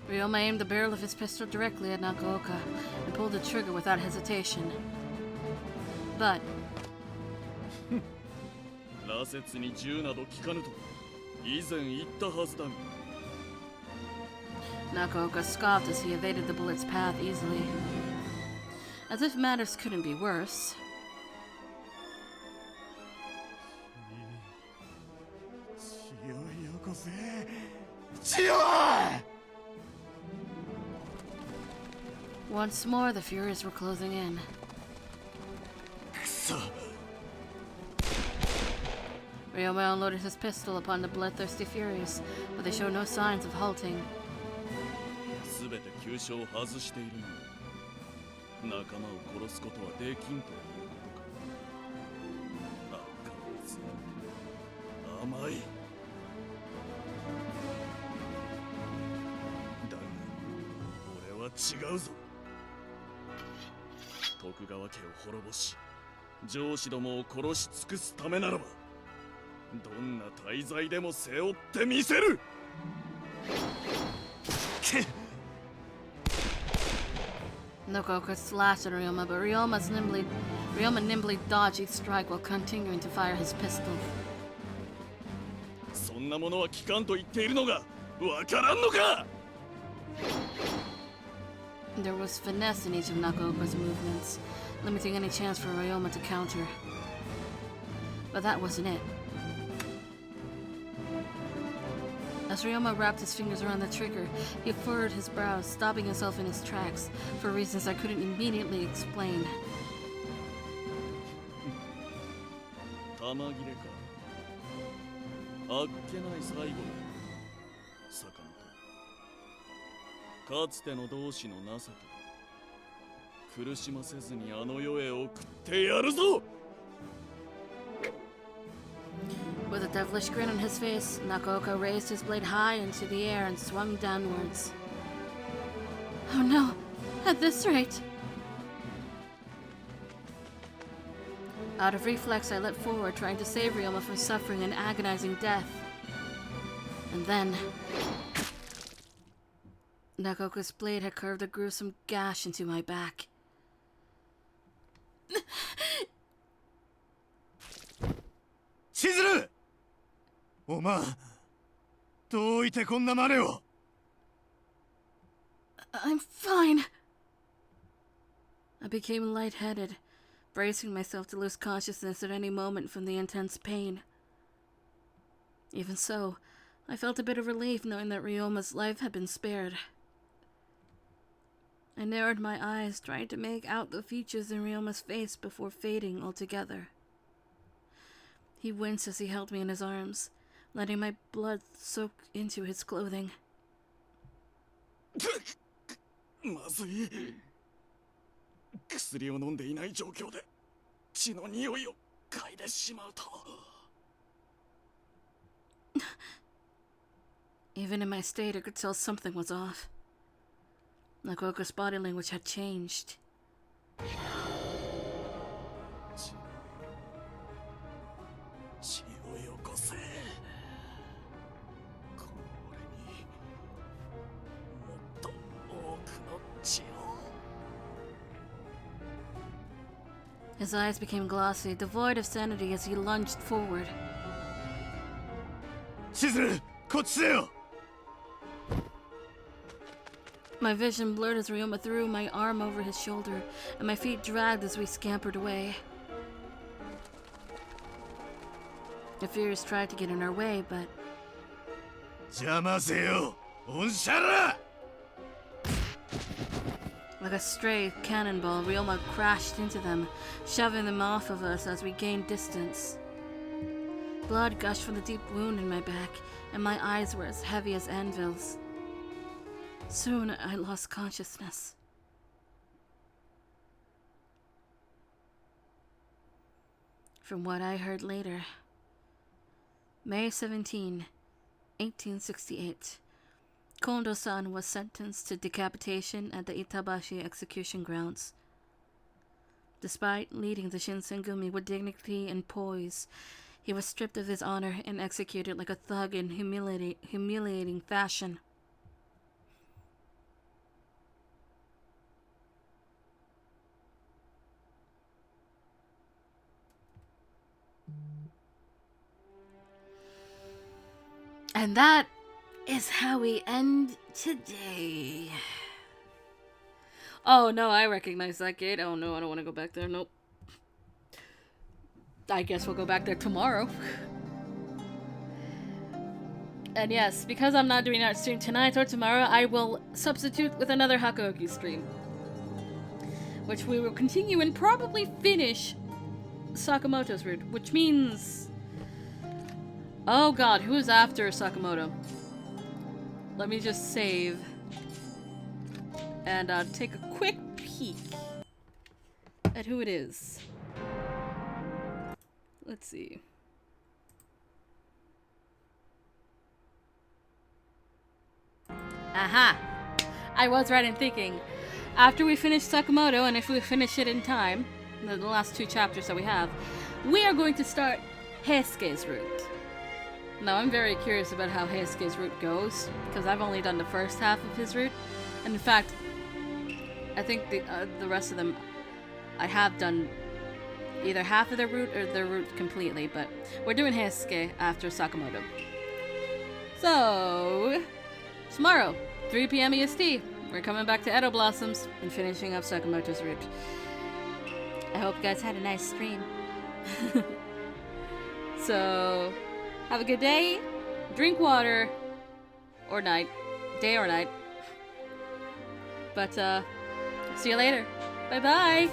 Ryoma aimed the barrel of his pistol directly at Nakaoka and pulled the trigger without hesitation. But 羅刹に銃など効かぬと以前言ったはずだが。Nakaoka scoffed as he evaded the bullet's path easily. As if matters couldn't be worse. Once more, the Furies were closing in. Ryoma unloaded his pistol upon the bloodthirsty Furies, but they showed no signs of halting. すべて急所を外しているのに仲間を殺すことはできんということか。相変わらず甘い。だが俺は違うぞ。徳川家を滅ぼし上司どもを殺し尽くすためならばどんな大罪でも背負ってみせる。Nakaoka slashed at Ryoma, but Ryoma nimbly dodged each strike while continuing to fire his pistol. そんなものは効かんと言っているのがわからんのか。There was finesse in each of Nakaoka's movements, limiting any chance for Ryoma to counter. But that wasn't it. As Ryoma wrapped his fingers around the trigger, he furrowed his brows, stopping himself in his tracks, for reasons I couldn't immediately explain. 玉切れか。あっけない最後だ。坂本。かつての同志の情け。苦しませずにあの世へ送ってやるぞ。With a devilish grin on his face, Nakaoka raised his blade high into the air and swung downwards. Oh no! At this rate! Out of reflex, I leapt forward, trying to save Ryoma from suffering an agonizing death. And then... Nakaoka's blade had carved a gruesome gash into my back. 千鶴、おまん、どういてこんな真似を。I'm fine. I became lightheaded, bracing myself to lose consciousness at any moment from the intense pain. Even so, I felt a bit of relief knowing that Ryoma's life had been spared. I narrowed my eyes, trying to make out the features in Ryoma's face before fading altogether. He winced as he held me in his arms, letting my blood soak into his clothing. まずい。薬を飲んでいない状況で血の匂いを嗅いでしまうと。Even in my state, I could tell something was off. Nakoko's body language had changed. 血をよこせ。この俺にもっと多くの血を。 His eyes became glossy, devoid of sanity as he lunged forward. シズル、こっちせよ。 My vision blurred as Ryoma threw my arm over his shoulder, and my feet dragged as we scampered away. The fears tried to get in our way, but 邪魔せよ、おんしゃら。 like a stray cannonball, Ryoma crashed into them, shoving them off of us as we gained distance. Blood gushed from the deep wound in my back, and my eyes were as heavy as anvils. Soon I lost consciousness. From what I heard later, May 17, 1868, Kondo-san was sentenced to decapitation at the Itabashi execution grounds. Despite leading the Shinsengumi with dignity and poise, he was stripped of his honor and executed like a thug in humiliating fashion. And that is how we end today. Oh no, I recognize that gate. Oh no, I don't want to go back there. Nope. I guess we'll go back there tomorrow. And yes, because I'm not doing that stream tonight or tomorrow, I will substitute with another Hakuoki stream, which we will continue and probably finish Sakamoto's route, which means... Oh god, who is after Sakamoto? Let me just save and take a quick peek at who it is. Let's see. Aha! I was right in thinking. After we finish Sakamoto, and if we finish it in time, the last 2 chapters that we have, we are going to start Heisuke's route. Now, I'm very curious about how Heisuke's route goes, because I've only done the first half of his route. And in fact, I think the rest of them, I have done either half of their route or their route completely, but we're doing Heisuke after Sakamoto. So, tomorrow, 3 p.m. EST, we're coming back to Edo Blossoms and finishing up Sakamoto's route. I hope you guys had a nice stream. So... have a good day, drink water, or night, day or night. But, see you later. Bye-bye!